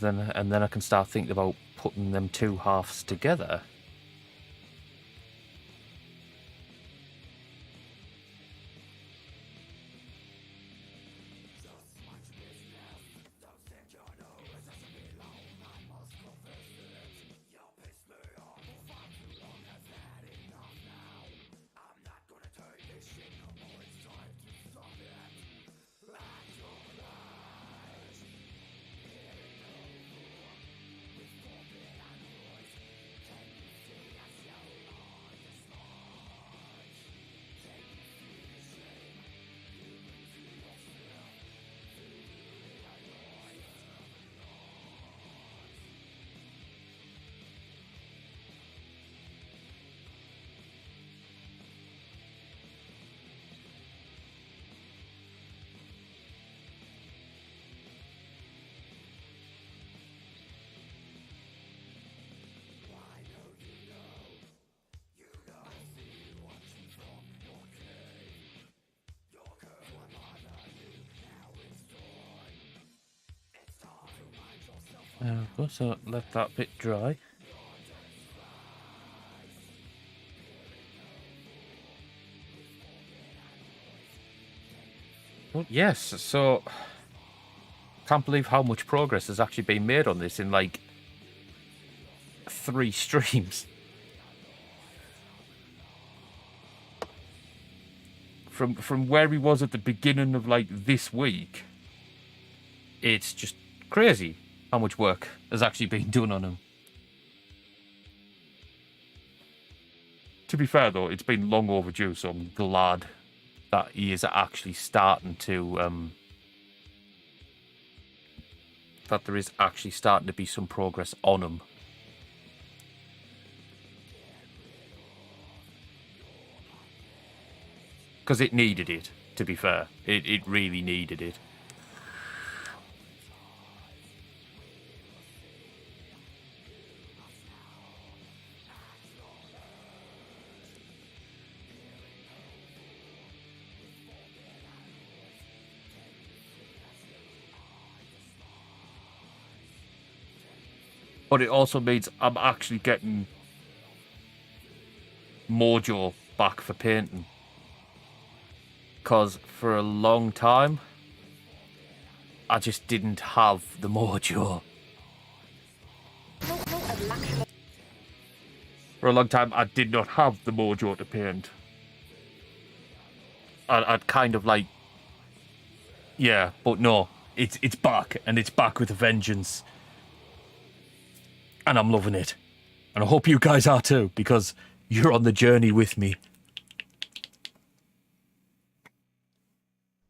And then I can start thinking about putting them two halves together. There we go, so let that bit dry. Well, yes, so can't believe how much progress has actually been made on this in like 3 streams. From where he was at the beginning of like this week, it's just crazy how much work has actually been done on him. To be fair though, it's been long overdue, so I'm glad that he is actually starting to that there is actually starting to be some progress on him. Because it needed it, to be fair. It really needed it. But it also means I'm actually getting mojo back for painting. Because for a long time, I just didn't have the mojo. For a long time, I did not have the mojo to paint. I'd kind of like, yeah, but no, it's back, and it's back with a vengeance, and I'm loving it, and I hope you guys are too, because you're on the journey with me.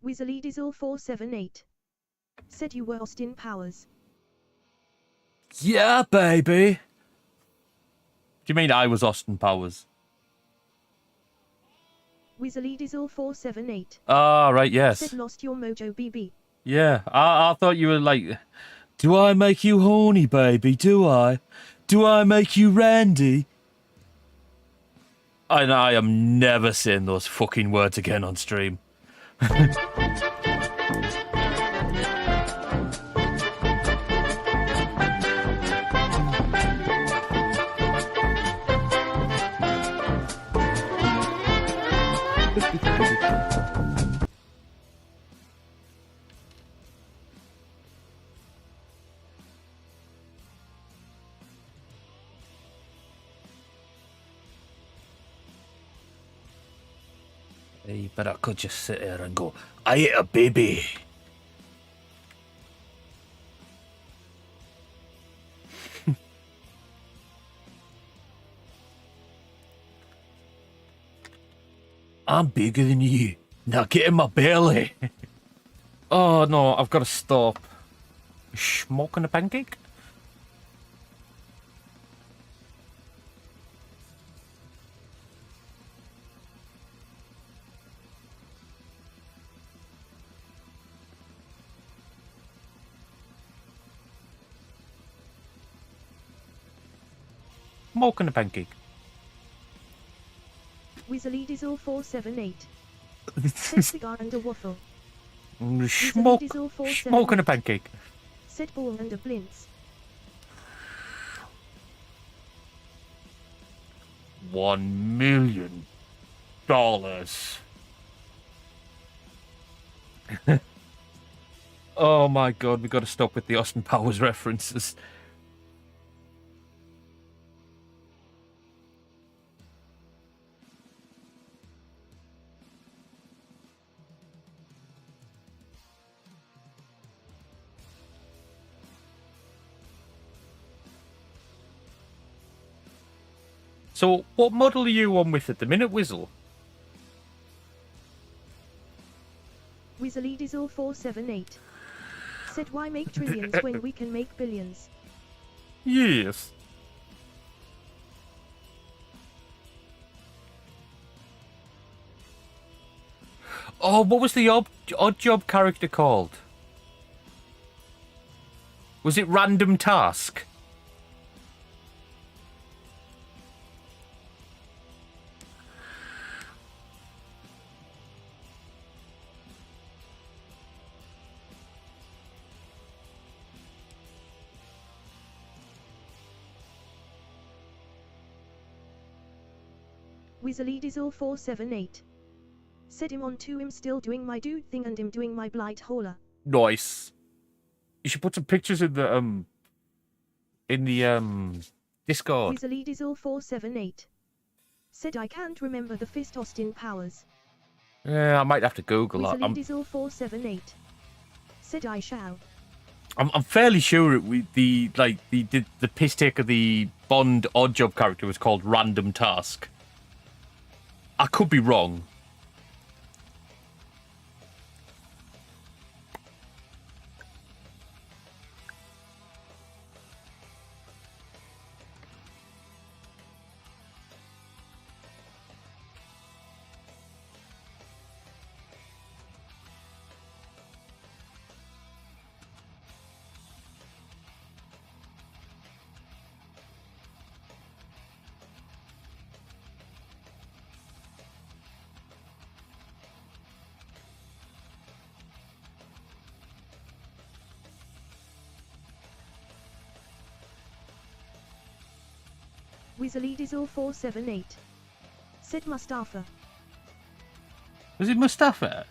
Weasley Dizzle 478 said you were Austin Powers. Yeah, baby. Do you mean I was Austin Powers? Weasley Dizzle 478 Ah, right, yes. said lost your mojo BB. Yeah, I thought you were like, do I make you horny, baby? Do I? Do I make you randy? And I am never saying those fucking words again on stream. Hey, but I could just sit here and go, I ate a baby. I'm bigger than you. Now get in my belly. Oh no, I've got to stop. Smoking a pancake? Smoking a pancake. Weasley Dizzle 478 said cigar and a waffle. Smoking a pancake. Said ball and a blintz. $1 million. Oh my god, we got to stop with the Austin Powers references. So, what model are you on with at the minute, Whizzle? Weasley Dizzle 478 said why make trillions when we can make billions. Yes. Oh, what was the odd job character called? Was it Random Task? Weasley Dizzle 478 said him on to him still doing my dude thing and him doing my blight holer. Nice. You should put some pictures in the Discord. Weasley Dizzle 478 said I can't remember the fist Austin Powers. Yeah, I might have to Google that. Weasley Dizzle 478 said I shall. I'm fairly sure the piss take of the Bond odd job character was called Random Task. I could be wrong. Weasley Dizzle 478 said Mustafa. Was it Mustafa?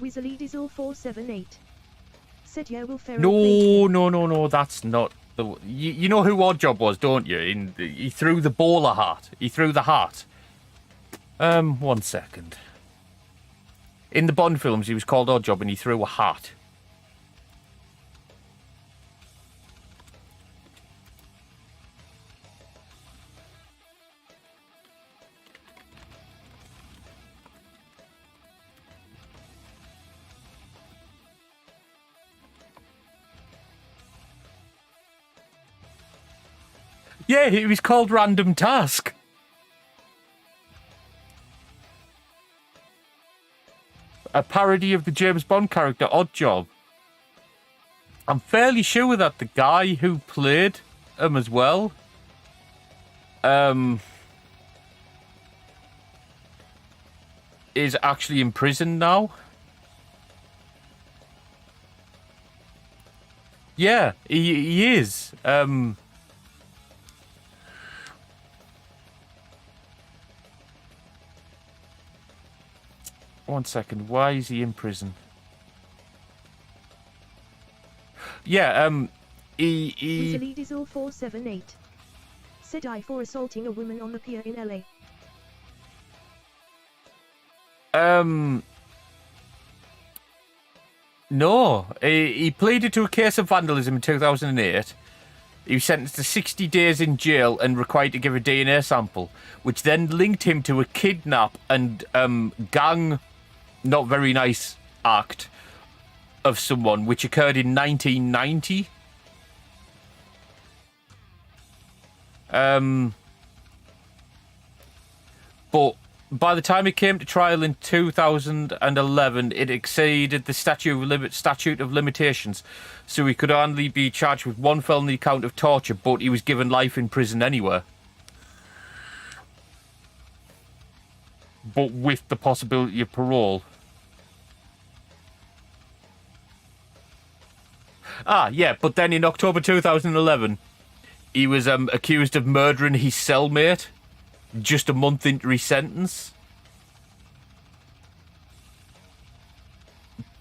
Weasley Dizzle 478. Said yeah, will Ferrell No, that's not the... You know who Oddjob was, don't you? He threw the bowler hat. He threw the hat. 1 second. In the Bond films, he was called Oddjob and he threw a hat. Yeah, it was called Random Task. A parody of the James Bond character Oddjob. I'm fairly sure that the guy who played him as well, is actually in prison now. Yeah, he is. 1 second. Why is he in prison? Yeah, he... Weasley Dizzle 478. Said I for assaulting a woman on the pier in LA. No. He pleaded to a case of vandalism in 2008. He was sentenced to 60 days in jail and required to give a DNA sample, which then linked him to a kidnap and gang not very nice act of someone, which occurred in 1990. But by the time it came to trial in 2011, it exceeded the statute of limitations, so he could only be charged with one felony count of torture, but he was given life in prison anyway. But with the possibility of parole. Ah, yeah, but then in October 2011, he was accused of murdering his cellmate just a month into his sentence.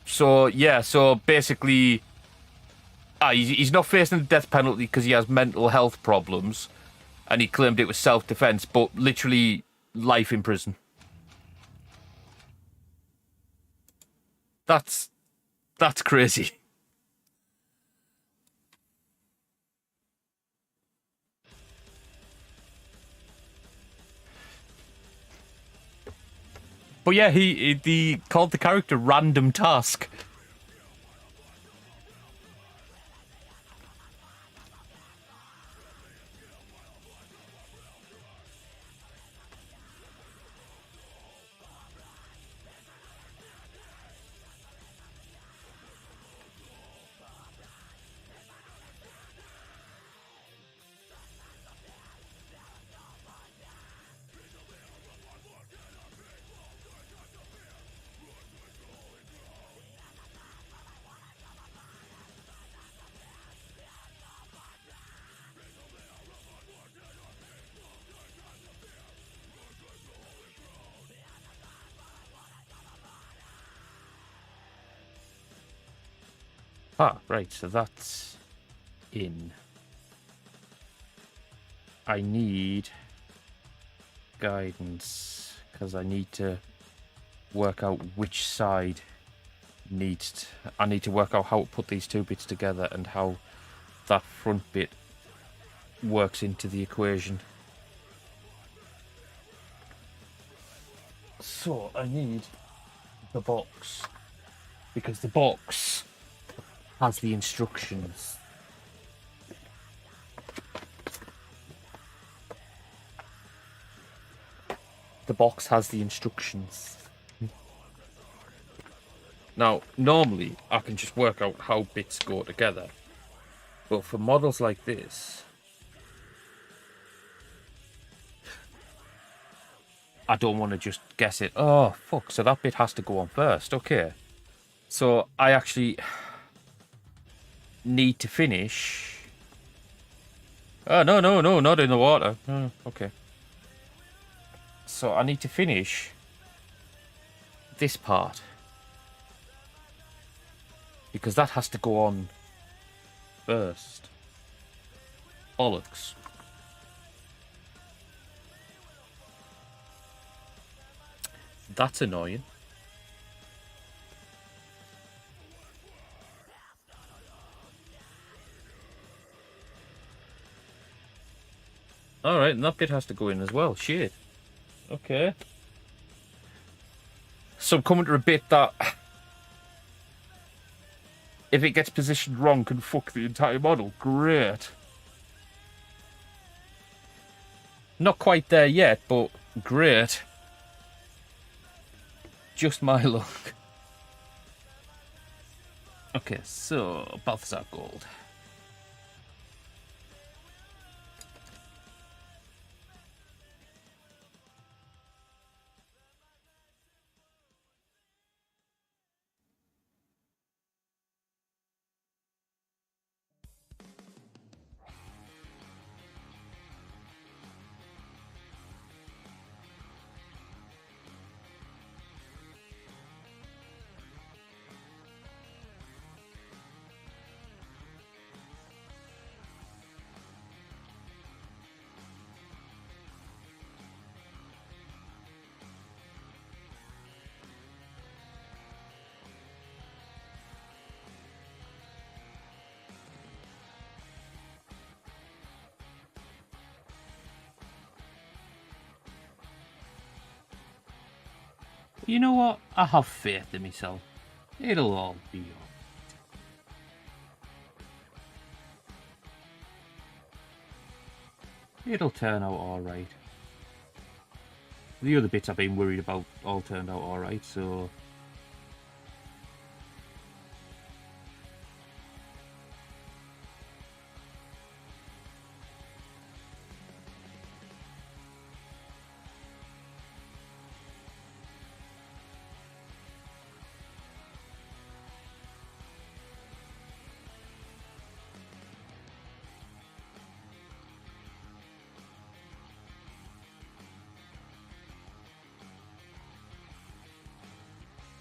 So, yeah, so basically, he's not facing the death penalty because he has mental health problems, and he claimed it was self-defense, but literally life in prison. That's crazy. But yeah, he called the character Random Task. Ah, right, so that's in. I need guidance, because I need to work out which side needs... I need to work out how to put these two bits together and how that front bit works into the equation. So, I need the box, because the box has the instructions. The box has the instructions. Now, normally, I can just work out how bits go together. But for models like this, I don't want to just guess it. Oh, fuck, so that bit has to go on first. Okay. So, I actually need to finish. Oh, no, not in the water. Oh, okay. So I need to finish this part. because that has to go on first. Bollocks. That's annoying. Alright, and that bit has to go in as well. Shit. Okay. So I'm coming to a bit that, if it gets positioned wrong, can fuck the entire model. Great. Not quite there yet, but great. Just my luck. Okay, so Balthazar Gold. You know what? I have faith in myself. It'll all be alright. It'll turn out alright. The other bits I've been worried about all turned out alright, so...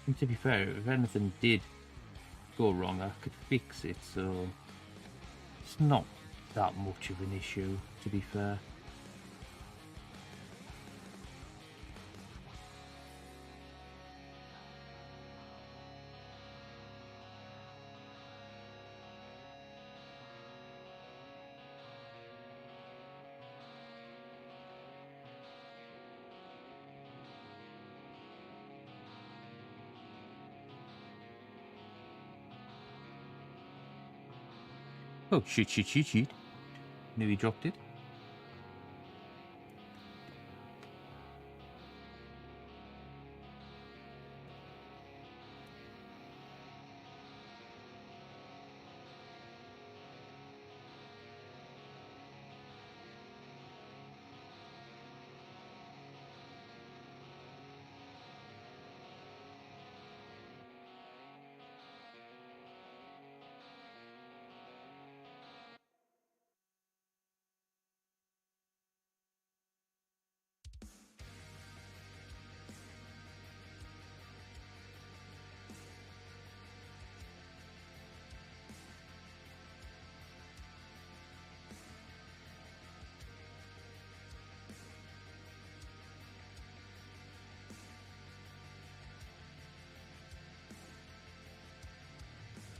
And to be fair, if anything did go wrong, I could fix it, so it's not that much of an issue, to be fair. Oh, shit. Nearly dropped it.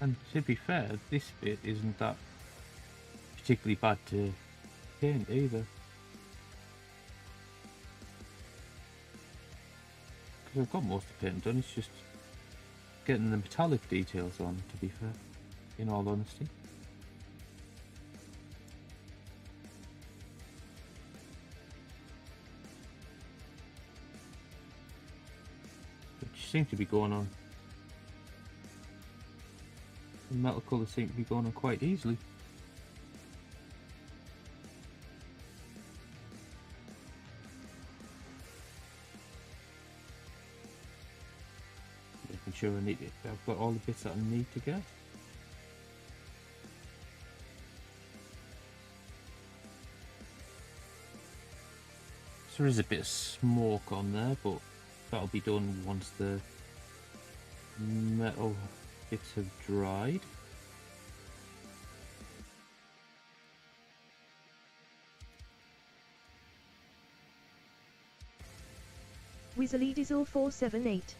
And to be fair, this bit isn't that particularly bad to paint either. Because I've got most of the paint done, it's just getting the metallic details on, to be fair, in all honesty. Which seems to be going on. The metal colours seem to be going on quite easily. Making sure I've got all the bits that I need to get. So there is a bit of smoke on there, but that'll be done once the metal bits have dried. Wizzly Dizzle 478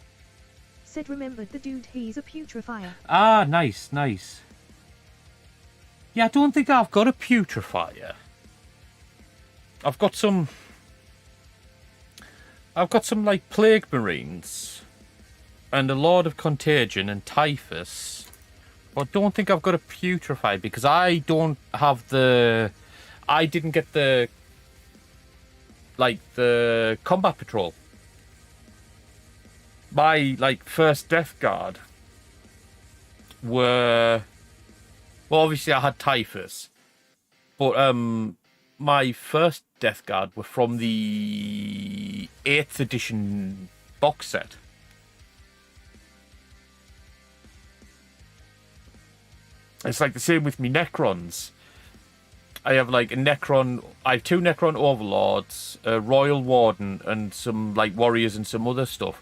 said remembered the dude, he's a putrefier. Ah, nice, nice. Yeah, I don't think I've got a putrefier. I've got some like plague marines and a Lord of Contagion and Typhus. But I don't think I've got a putrefier because I didn't get the combat patrol. My first Death Guard were, well, obviously I had Typhus, but my first Death Guard were from the 8th edition box set. It's like the same with me Necrons. I have I have 2 Necron Overlords, a Royal Warden, and some warriors and some other stuff.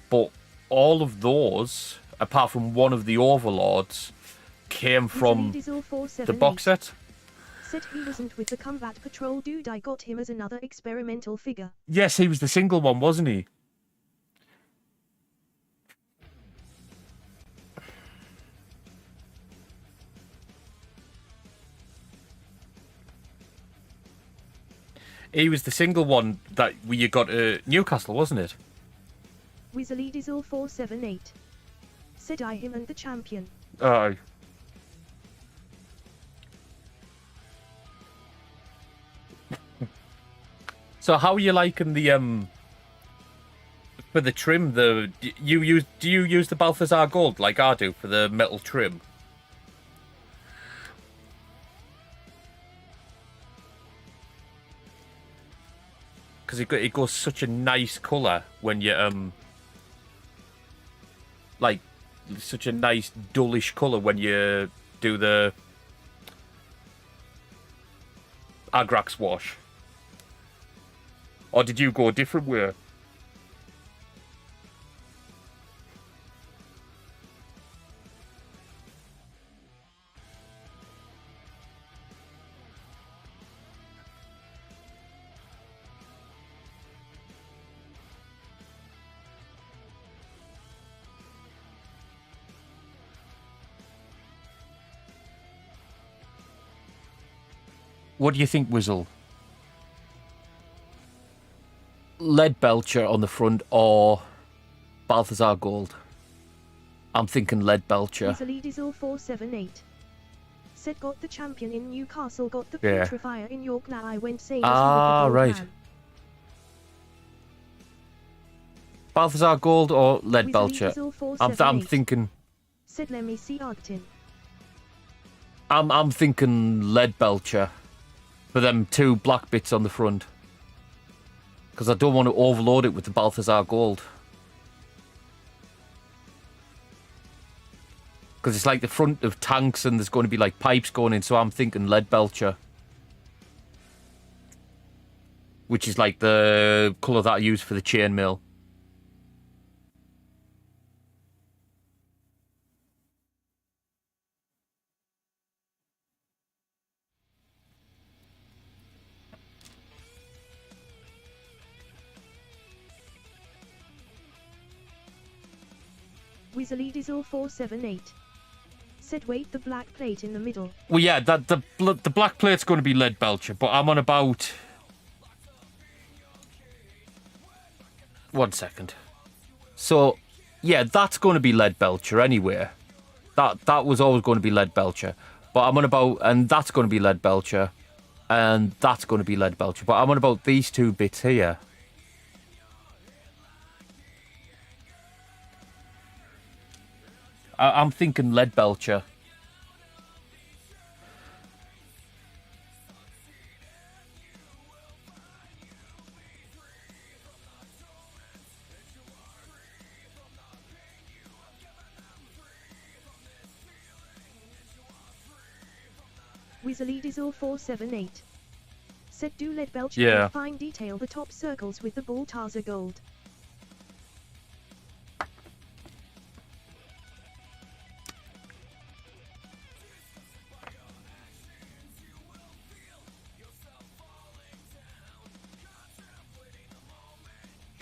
But all of those, apart from one of the Overlords, came from the box set. Said he wasn't with the combat patrol dude, I got him as another experimental figure. Yes, he was the single one, wasn't he? He was the single one that you got at Newcastle, wasn't it? Wizzly Dizzle 478 said I him and the champion. Aye. So how are you liking the for the trim? Do you use the Balthazar Gold like I do for the metal trim? Because it goes such a nice colour when you such a nice dullish colour when you do the Agrax wash. Or did you go a different way? What do you think, Wizzle? Lead Belcher on the front or Balthazar Gold? I'm thinking Lead Belcher. Wizzly Dizzle 478 said got the champion in Newcastle, got the Yeah. putrefier in York, now I went same Ah, as you, right. man. Balthazar Gold or Lead Wizzly Belcher? Dizzle I'm 478 thinking. said let me see Ogden. I'm thinking Lead Belcher for them 2 black bits on the front. Because I don't want to overload it with the Balthazar Gold. Because it's like the front of tanks and there's going to be pipes going in, so I'm thinking Lead Belcher. Which is the colour that I use for the chainmail. Wizzly Dizzle 478 said wait, the black plate in the middle. Well, yeah, the black plate's going to be Lead Belcher, but I'm on about... 1 second. So, yeah, that's going to be Lead Belcher anyway. That was always going to be Lead Belcher. But I'm on about... And that's going to be Lead Belcher. And that's going to be Lead Belcher. But I'm on about these 2 bits here. I'm thinking Lead Belcher. Wizzly Dizzle 478 said do Lead Belcher Yeah. and fine detail the top circles with the Balthazar Gold.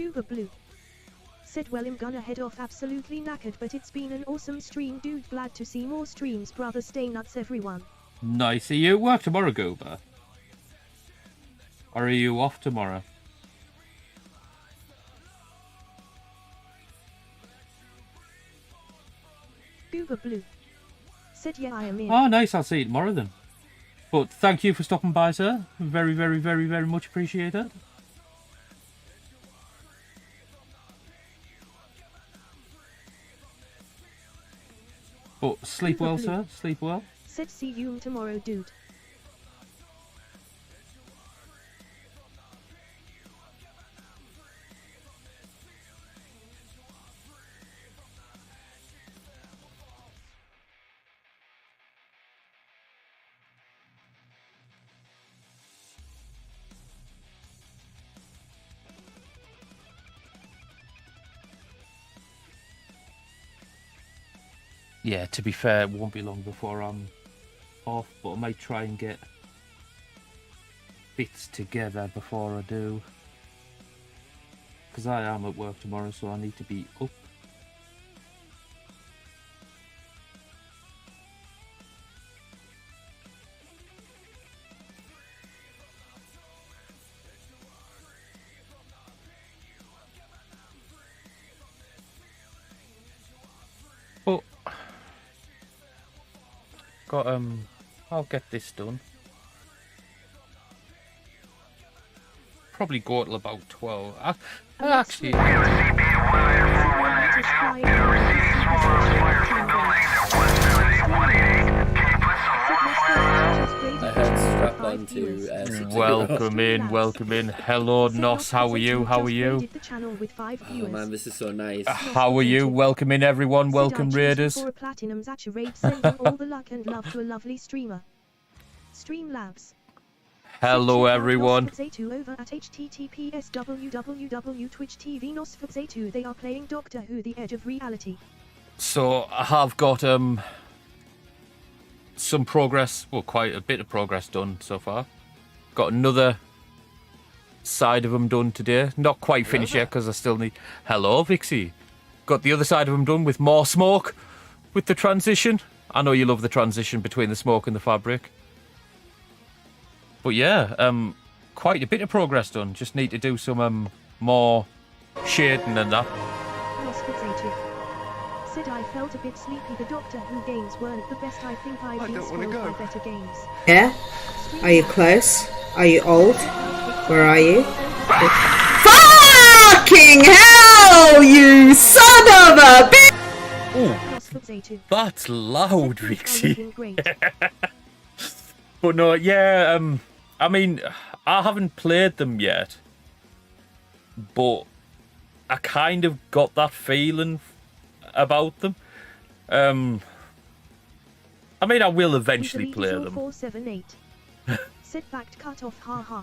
Goober Blue. Said well I'm gonna head off absolutely knackered, but it's been an awesome stream dude, glad to see more streams brother, stay nuts everyone. Nice. Are you at work tomorrow, Goober? Or are you off tomorrow? Goober Blue. Said yeah I am in. Oh, nice. I'll see you tomorrow then. But thank you for stopping by, sir. Very, very, very, very much appreciated. But sleep well, sir. Sleep well. Said see you tomorrow dude. Yeah, to be fair, it won't be long before I'm off, but I might try and get bits together before I do. Because I am at work tomorrow, so I need to be up. But got I'll get this done. Probably go till about 12. Actually, welcome in. Hello, Nos. How are you? How are you? Oh man, this is so nice. How are you? Welcome in, everyone. Welcome, Raiders. For a platinum Zacha sending all the luck and love to a lovely streamer. Streamlabs. Hello, everyone. Over at https www.twitch.tv Nosferatu. They are playing Doctor Who: The Edge of Reality. So I have got some progress, well, quite a bit of progress done so far. Got another side of them done today. Not quite finished yet because I still need. Hello, Vixie. Got the other side of them done with more smoke, with the transition. I know you love the transition between the smoke and the fabric. But yeah, quite a bit of progress done. Just need to do some more shading and that. Said I felt a bit sleepy. The Doctor Who games weren't the best. I think I've been spoiled by better games. Yeah? Are you close? Are you old? Where are you? Fucking hell, you son of a bitch! Ooh, that's loud, Rixie. But no, yeah, I mean, I haven't played them yet, but I kind of got that feeling about them. I mean, I will eventually play them. 478. Sit back, cut off, haha.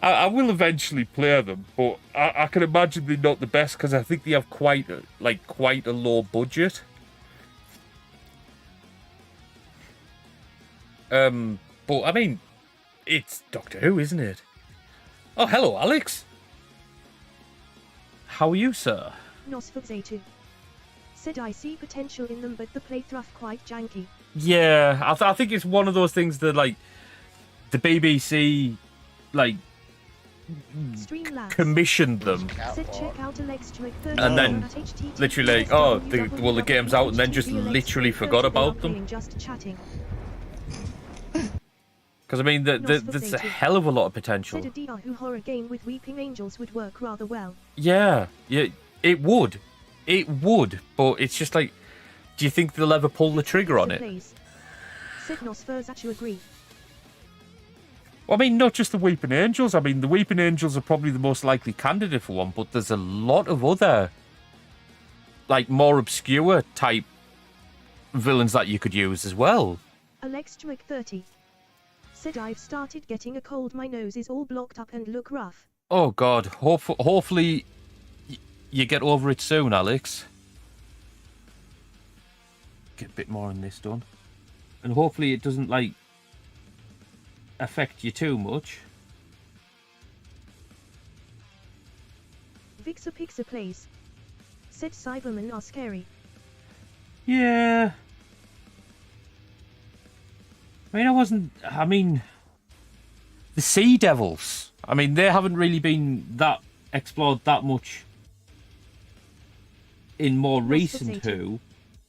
I will eventually play them, but I can imagine they're not the best because I think they have quite a low budget. But I mean, it's Doctor Who, isn't it? Oh, hello, Alex. How are you, sir? Nosferatu. Said I see potential in them, but the playthrough quite janky. Yeah, I think it's one of those things that, like, the BBC, like, commissioned them. And then, literally, like, oh, the game's out, and then just literally forgot about them. Because, I mean, there's a hell of a lot of potential. Said a DR Who horror game with Weeping Angels would work rather well. Yeah, it would. It would, but it's just like, do you think they'll ever pull the trigger on it? Said Nosferatu agree. Well, I mean, not just the Weeping Angels. I mean, the Weeping Angels are probably the most likely candidate for one, but there's a lot of other, like, more obscure type villains that you could use as well. Alextric 30. Said I've started getting a cold. My nose is all blocked up and look rough. Oh, God. Hopefully you get over it soon, Alex. Get a bit more on this done. And hopefully it doesn't, like, affect you too much. Vixer Pixar Plays. Said Cybermen are scary. Yeah. I mean, the Sea Devils. I mean, they haven't really been that explored that much in more recent Who,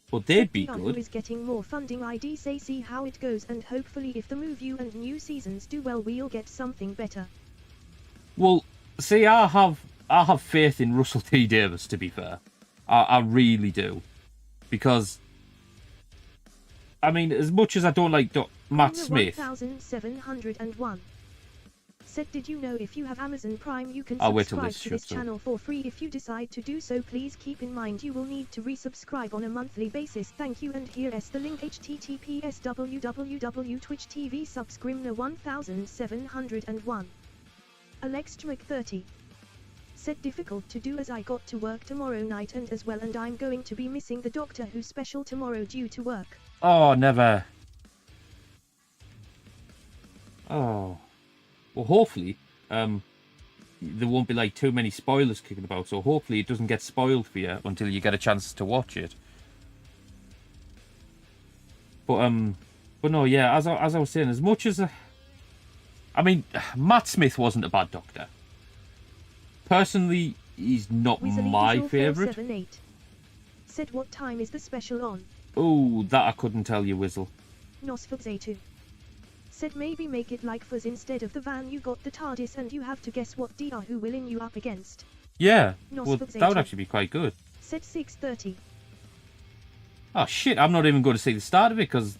but they'd be good. Who is getting more funding? I'd say see how it goes, and hopefully if the movie and new seasons do well, we'll get something better. Well, see, I have faith in Russell T Davies. To be fair, I really do, because I mean, as much as I don't like Matt Smith. 1701 said, did you know if you have Amazon Prime you can I'll wait till subscribe this to this shuts up. channel for free? If you decide to do so, please keep in mind you will need to resubscribe on a monthly basis. Thank you, and here is the link: https www.twitch.tv subscription 1701. Alextmic30 said, difficult to do as I got to work tomorrow night and as well, and I'm going to be missing the Doctor Who special tomorrow due to work. Oh, never. Oh. Well, hopefully, there won't be like too many spoilers kicking about, so hopefully it doesn't get spoiled for you until you get a chance to watch it. But no, yeah, as I was saying, as much as I mean, Matt Smith wasn't a bad Doctor. Personally, he's not my favourite. Said, what time is the special on? Oh, that I couldn't tell you, Wizzle. Nosferatu said, maybe make it like Fuzz. Instead of the van you got the TARDIS and you have to guess what DR Who will in you up against. Yeah, well, that would actually be quite good. Said 6:30. Oh shit, I'm not even going to see the start of it because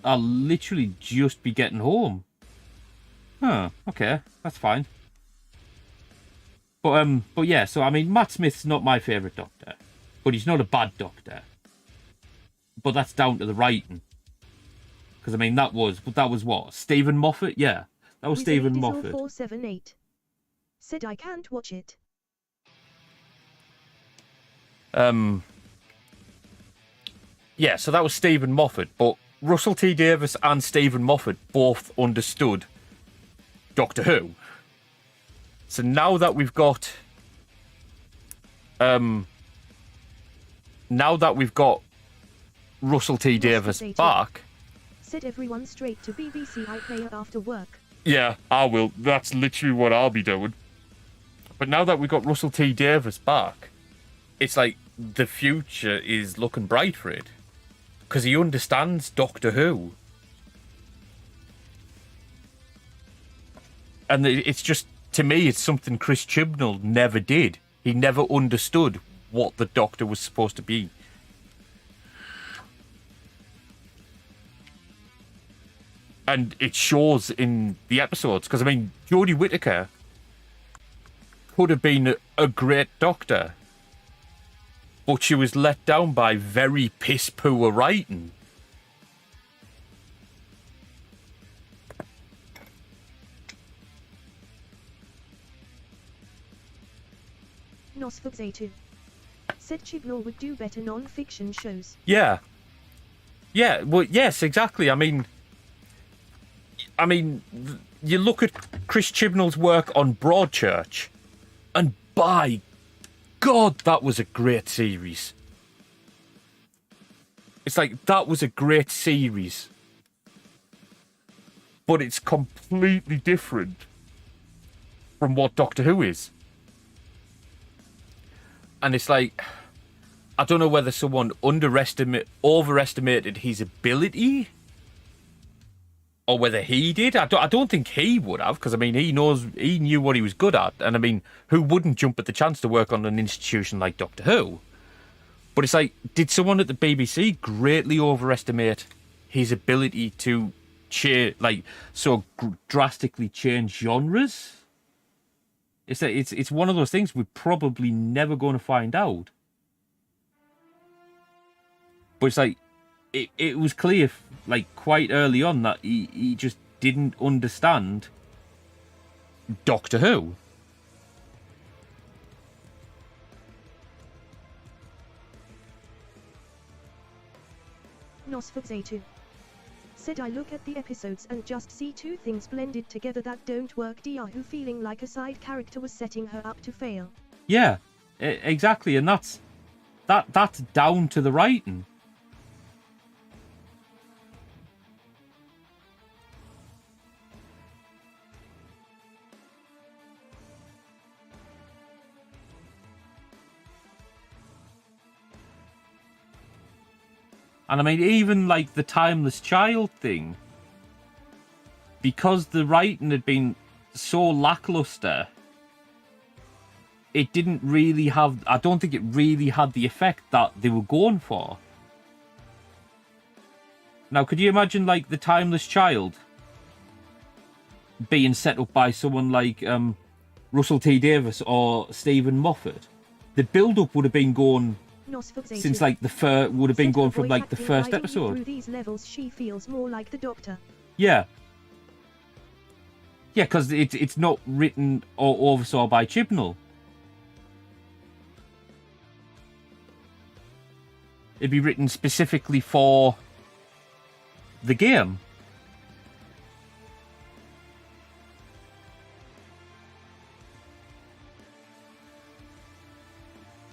I'll literally just be getting home. Huh, okay, that's fine. But yeah, so I mean, Matt Smith's not my favourite Doctor, but he's not a bad Doctor. But that's down to the writing. Because I mean, that was what? Stephen Moffat? Yeah, that was Stephen Moffat. 478 said, I can't watch it. Yeah, so that was Stephen Moffat, but Russell T Davies and Stephen Moffat both understood Doctor Who. So now that we've got Russell T Davies back, said everyone straight to BBC iPlayer after work. yeah, I will. That's literally what I'll be doing. But now that we've got Russell T Davies back, it's like the future is looking bright for it. Because he understands Doctor Who. And it's just, to me, it's something Chris Chibnall never did. He never understood what the Doctor was supposed to be. And it shows in the episodes. Because, I mean, Jodie Whittaker could have been a great Doctor. But she was let down by very piss-poor writing. Nosferatu said Chibnall would do better non-fiction shows. Yeah. Yeah, well, yes, exactly. I mean, you look at Chris Chibnall's work on Broadchurch, and by God, that was a great series. It's like, that was a great series. But it's completely different from what Doctor Who is. And it's like, I don't know whether someone overestimated his ability, or whether he did. I don't think he would have, because I mean, he knew what he was good at, and I mean, who wouldn't jump at the chance to work on an institution like Doctor Who? But it's like, did someone at the BBC greatly overestimate his ability to drastically change genres? It's one of those things we're probably never going to find out. But it's like, it was clear, like, quite early on that he just didn't understand Doctor Who. Nosferatu Said I look at the episodes and just see two things blended together that don't work. Who feeling like a side character was setting her up to fail. Yeah, exactly, and that's down to the writing. And I mean, even like the Timeless Child thing, because the writing had been so lackluster, it didn't really have, I don't think it really had the effect that they were going for. Now, could you imagine like the Timeless Child being set up by someone like Russell T Davies or Stephen Moffat? The build-up would have been going since like the would have been going from like the first episode. Through these levels, she feels more like the Doctor. Yeah. Yeah, because it's not written or oversaw by Chibnall. It'd be written specifically for the game.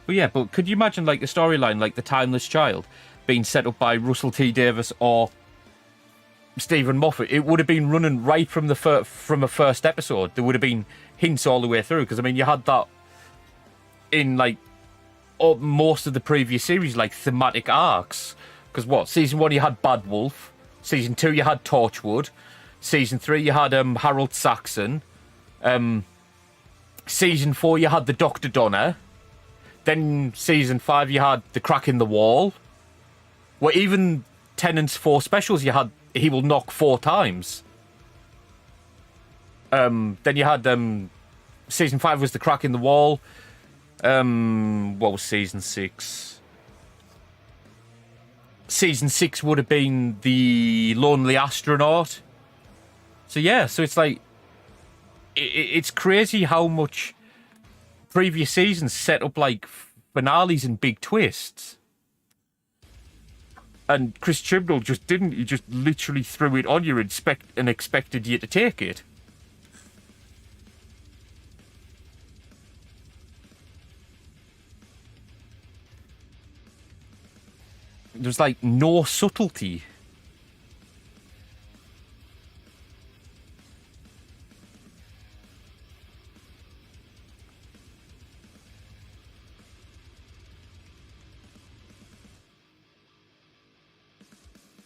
But yeah, but could you imagine like a storyline like The Timeless Child being set up by Russell T Davies or Stephen Moffat? It would have been running right from the from a first episode. There would have been hints all the way through, because I mean you had that in like most of the previous series, like thematic arcs. Because what, season 1 you had Bad Wolf, season 2 you had Torchwood, season 3 you had Harold Saxon, season 4 you had the Dr. Donner. Then season 5 you had The Crack in the Wall. Well, even Tennant's 4 specials you had He Will Knock 4 times. Then you had season 5 was The Crack in the Wall. What was season 6? Season 6 would have been The Lonely Astronaut. So yeah, so it's like it's crazy how much previous seasons set up like finales and big twists, and Chris Chibnall just didn't. He just literally threw it on you and expected you to take it. There's like no subtlety.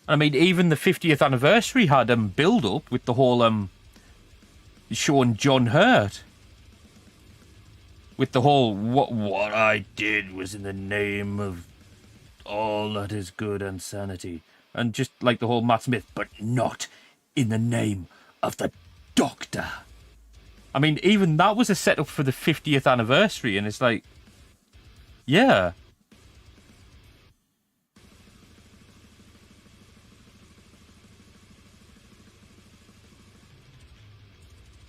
I mean, even the 50th anniversary had build-up with the whole showing John Hurt. With the whole, what I did was in the name of all that is good and sanity. And just like the whole Matt Smith, but not in the name of the Doctor. I mean, even that was a setup for the 50th anniversary, and it's like, yeah.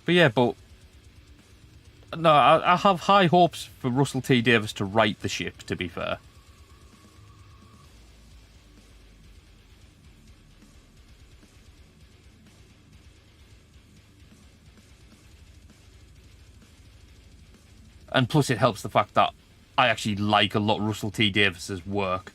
But yeah, but no, I have high hopes for Russell T Davies to right the ship, to be fair. And plus it helps the fact that I actually like a lot of Russell T Davies's work.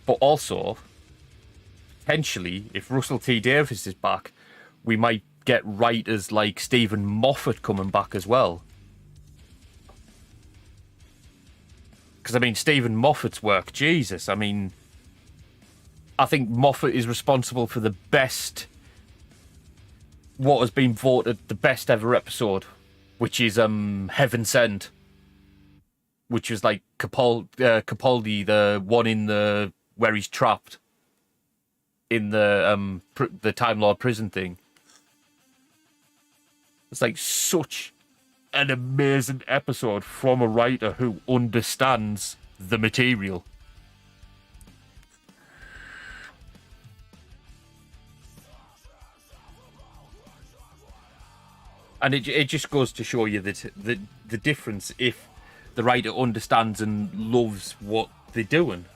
But also, potentially, if Russell T Davies is back, we might get writers like Stephen Moffat coming back as well. Because, I mean, Stephen Moffat's work, Jesus, I mean, I think Moffat is responsible for the best, what has been voted the best ever episode, which is Heaven Sent, which was like Capaldi, the one in the where he's trapped in the Time Lord prison thing. It's like such an amazing episode from a writer who understands the material. And it just goes to show you that the difference if the writer understands and loves what they're doing.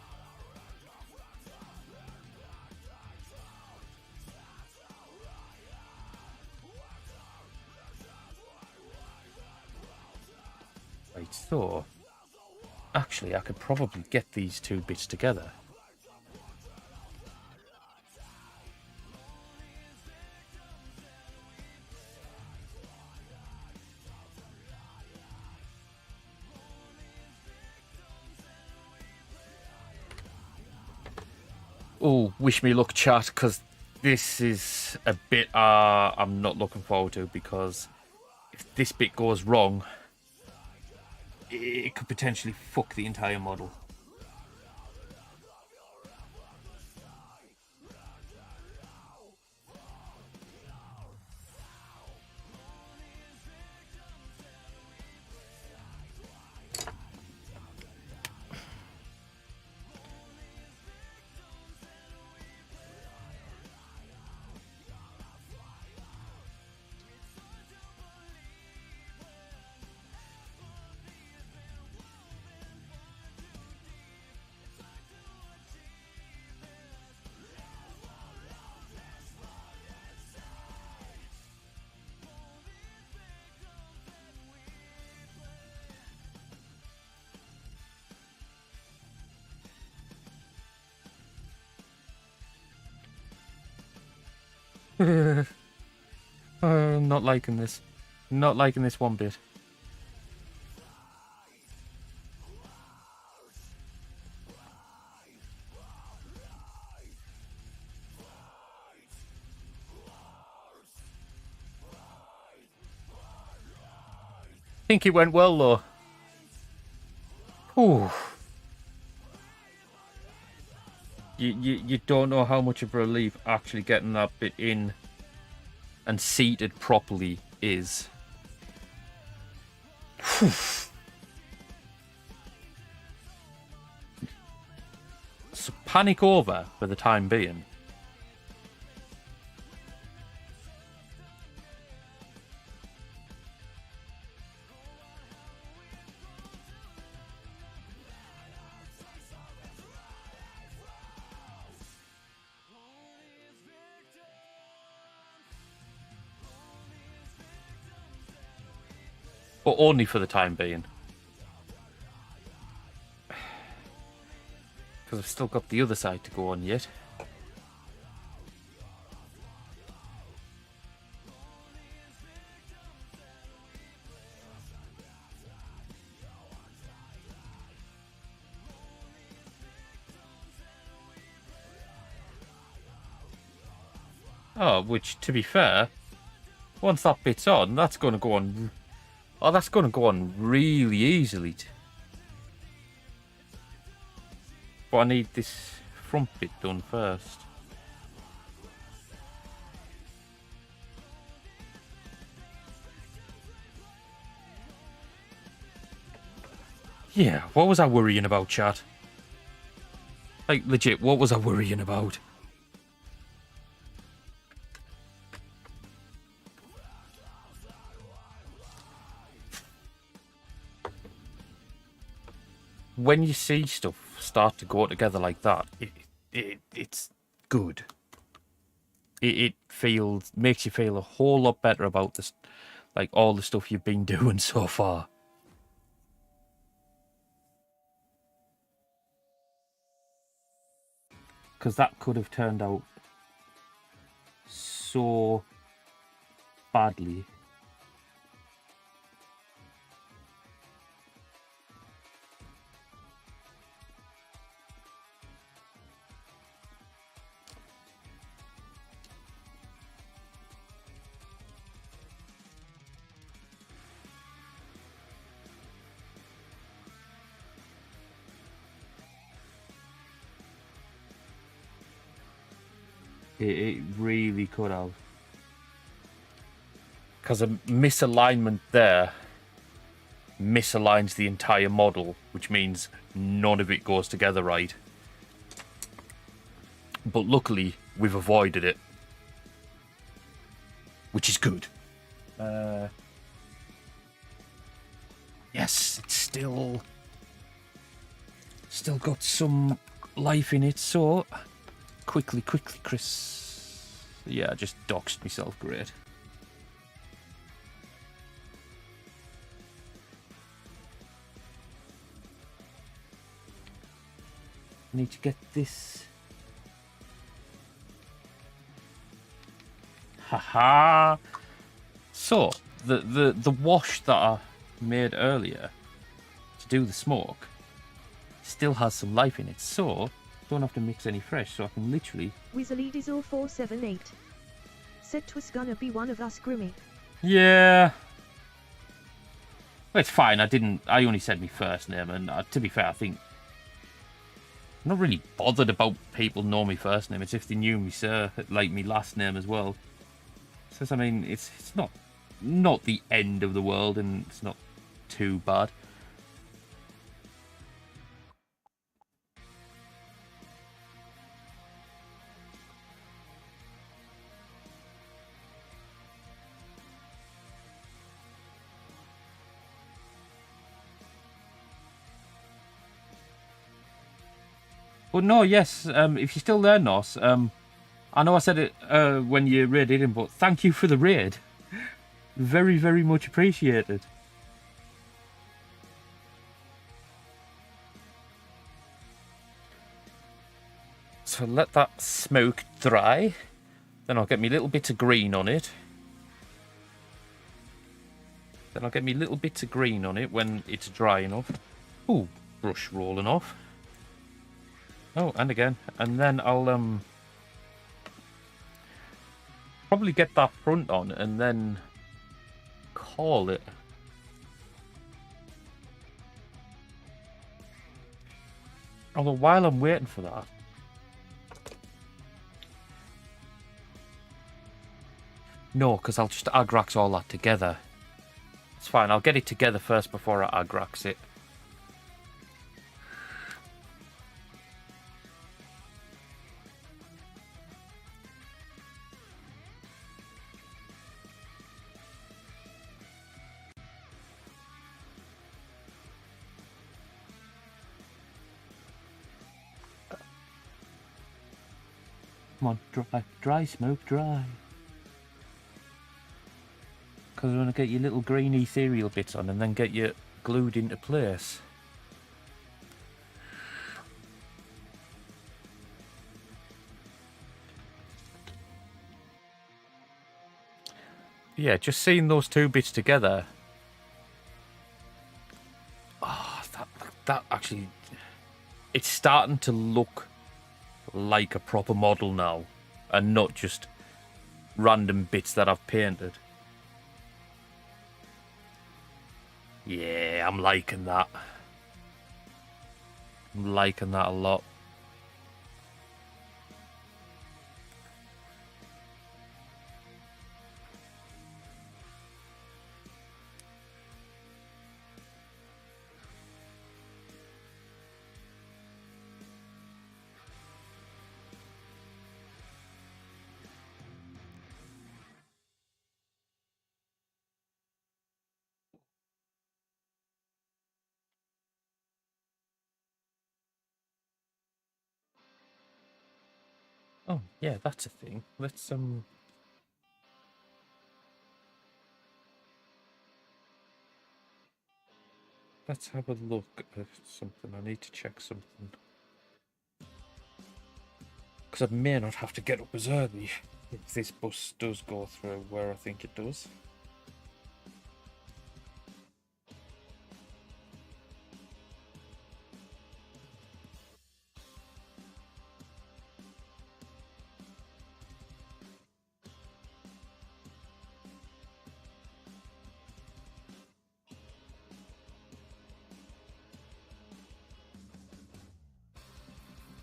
Right, so actually I could probably get these two bits together. Oh, wish me luck, chat, because this is a bit I'm not looking forward to, because if this bit goes wrong, it could potentially fuck the entire model. Not liking this. Not liking this one bit. Think it went well though. Ooh. You don't know how much of a relief actually getting that bit in and seated properly is. So panic over for the time being. But only for the time being. Because I've still got the other side to go on yet. Oh, which, to be fair, once that bit's on, that's going to go on... Oh, that's going to go on really easily. But I need this front bit done first. Yeah, what was I worrying about, chat? Like, legit, what was I worrying about? When you see stuff start to go together like that, it's good. It makes you feel a whole lot better about this, like all the stuff you've been doing so far. Because that could have turned out so badly. It really could have. Because a misalignment there misaligns the entire model, which means none of it goes together right. But luckily, we've avoided it. Which is good. Yes, it's still got some life in it. So quickly, Chris. Yeah, I just doxed myself. Great. Need to get this. Haha. So the wash that I made earlier to do the smoke still has some life in it, so don't have to mix any fresh. So I can literally. Weasley Dizzle 478 said 'twas gonna be one of us, Grimmy. Yeah. Well, it's fine. I only said my first name, and to be fair, I think I'm not really bothered about people know my first name. It's if they knew me, sir, like me last name as well. So I mean, it's not the end of the world, and it's not too bad. But no, yes, if you're still there, Nos, I know I said it when you raided him, but thank you for the raid. Very, very much appreciated. So let that smoke dry. Then I'll get me little bits of green on it. When it's dry enough. Ooh, brush rolling off. Oh, and again. And then I'll probably get that front on and then call it. Although while I'm waiting for that, no, because I'll just Agrax all that together. It's fine, I'll get it together first before I Agrax it. Come on, dry smoke, dry. Because I want to get your little green ethereal bits on and then get you glued into place. Yeah, just seeing those two bits together. Oh, that actually, it's starting to look like a proper model now, and not just random bits that I've painted. Yeah, I'm liking that. I'm liking that a lot. Oh, yeah, that's a thing. Let's have a look at something. I need to check something. Because I may not have to get up as early if this bus does go through where I think it does.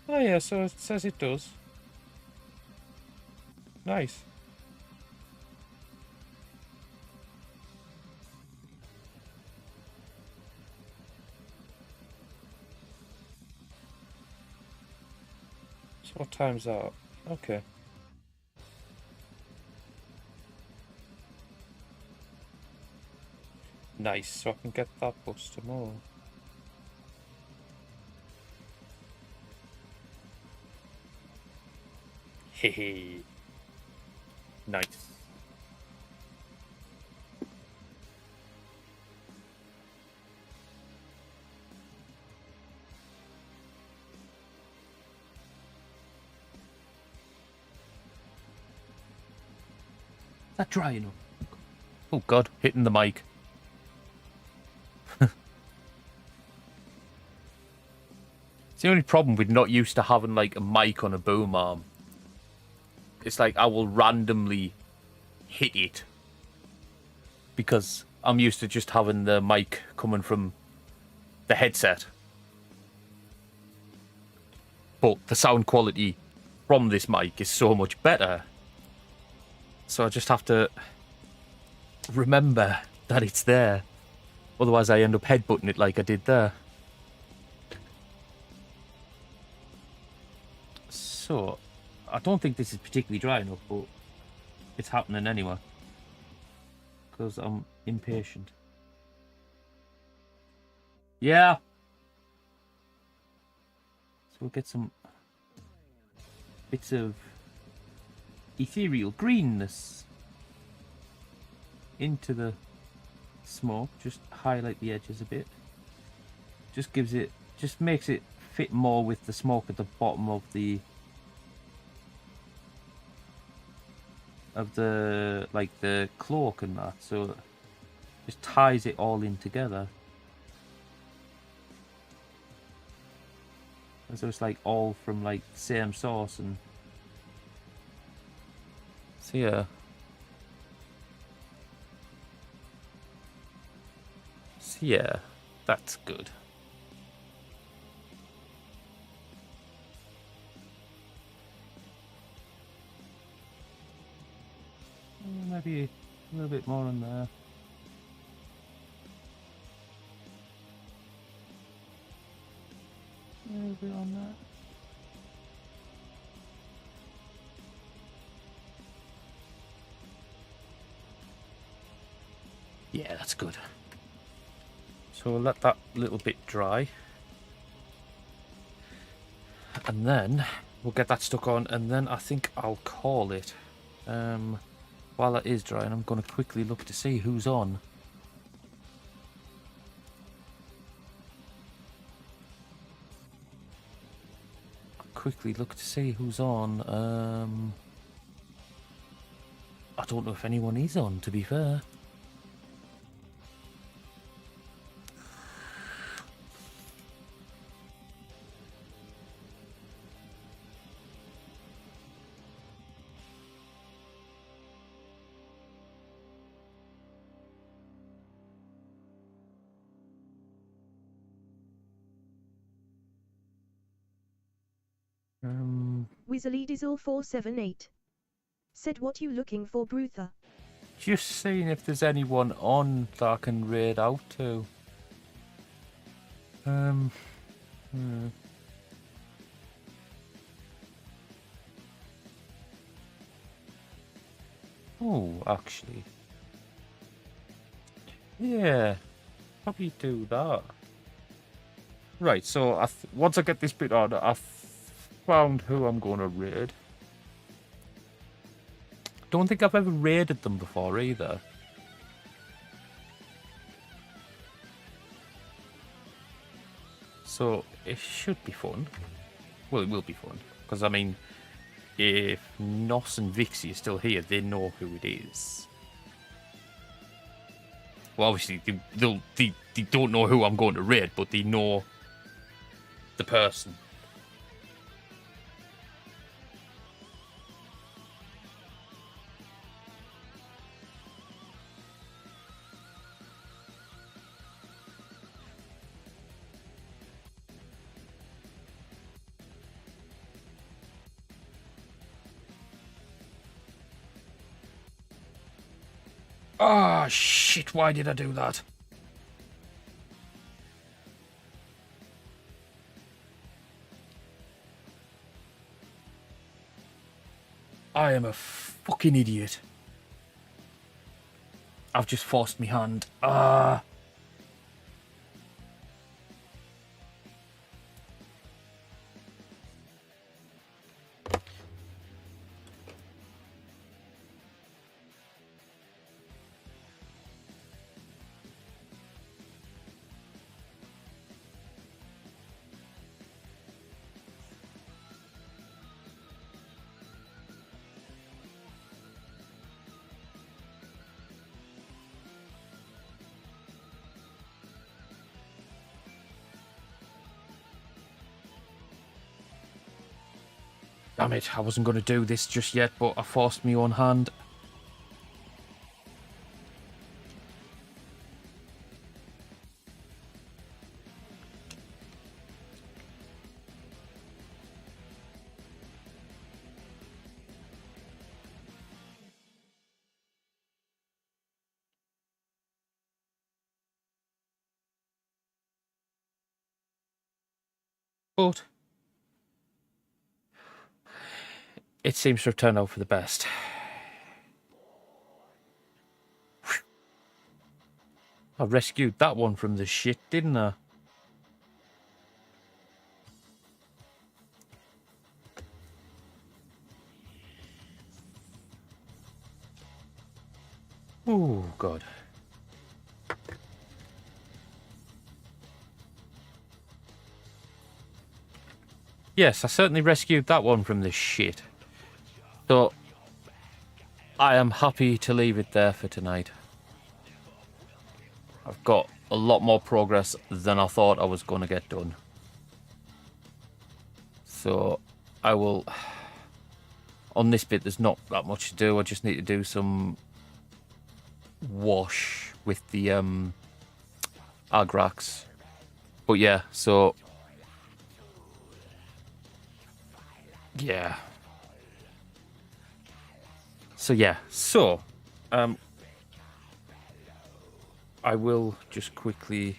Oh yeah, so it says it does. Nice. So what time's that? Okay. Nice, so I can get that bus tomorrow. Hehe. Nice. Is that dry enough? Oh God, hitting the mic. It's the only problem with not used to having like a mic on a boom arm. It's like I will randomly hit it because I'm used to just having the mic coming from the headset. But the sound quality from this mic is so much better. So I just have to remember that it's there. Otherwise I end up headbutting it like I did there. So, I don't think this is particularly dry enough, but it's happening anyway. Because I'm impatient. Yeah! So we'll get some bits of ethereal greenness into the smoke. Just highlight the edges a bit. Just makes it fit more with the smoke at the bottom of the like the cloak and that, so it just ties it all in together. And so it's like all from like the same source, and so yeah. So yeah, that's good. Maybe a little bit more in there. A little bit on that. Yeah, that's good. So we'll let that little bit dry. And then we'll get that stuck on, and then I think I'll call it. While it is drying, I'm going to quickly look to see who's on. Quickly look to see who's on. I don't know if anyone is on, to be fair. Wizardizal478 said, "What you looking for, Bruther?" Just seeing if there's anyone on that I can raid out to. Oh, actually. Yeah, probably do that. Right, so once I get this bit on, I've found who I'm going to raid. Don't think I've ever raided them before either. So it should be fun. Well, it will be fun. Because, I mean, if Nos and Vixie are still here, they know who it is. Well, obviously, they don't know who I'm going to raid, but they know the person. Ah, shit, why did I do that? I am a fucking idiot. I've just forced my hand. Damn it, I wasn't going to do this just yet, but I forced my own hand. But it seems to have turned out for the best. I rescued that one from the shit, didn't I? Oh, God. Yes, I certainly rescued that one from this shit. So, I am happy to leave it there for tonight. I've got a lot more progress than I thought I was going to get done. So, I will... On this bit, there's not that much to do. I just need to do some wash with the Agrax. But yeah, so... Yeah. So, I will just quickly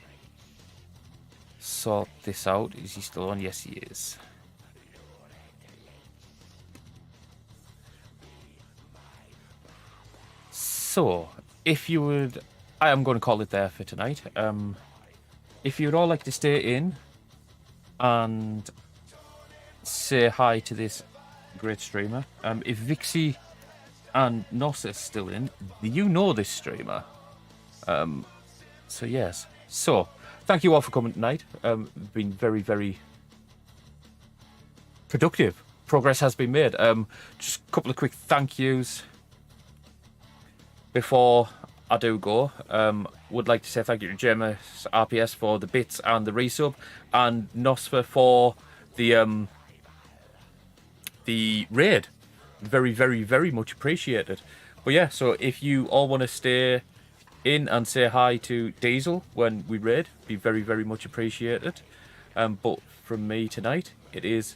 sort this out. Is he still on? Yes, he is. So, if you would... I am going to call it there for tonight. If you would all like to stay in and say hi to this great streamer. If Vixie and Nos are still in, you know this streamer. So yes. So, thank you all for coming tonight. Been very, very productive. Progress has been made. Just a couple of quick thank yous before I do go. Would like to say thank you to JMS RPS for the bits and the resub, and Nosfer for the raid. Very, very, very much appreciated. But yeah, so if you all want to stay in and say hi to Diesel when we raid, be very, very much appreciated. But from me tonight, it is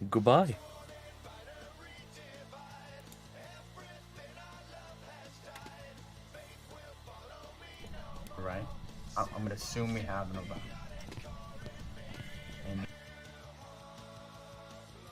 goodbye. Right. I'm gonna assume we have November.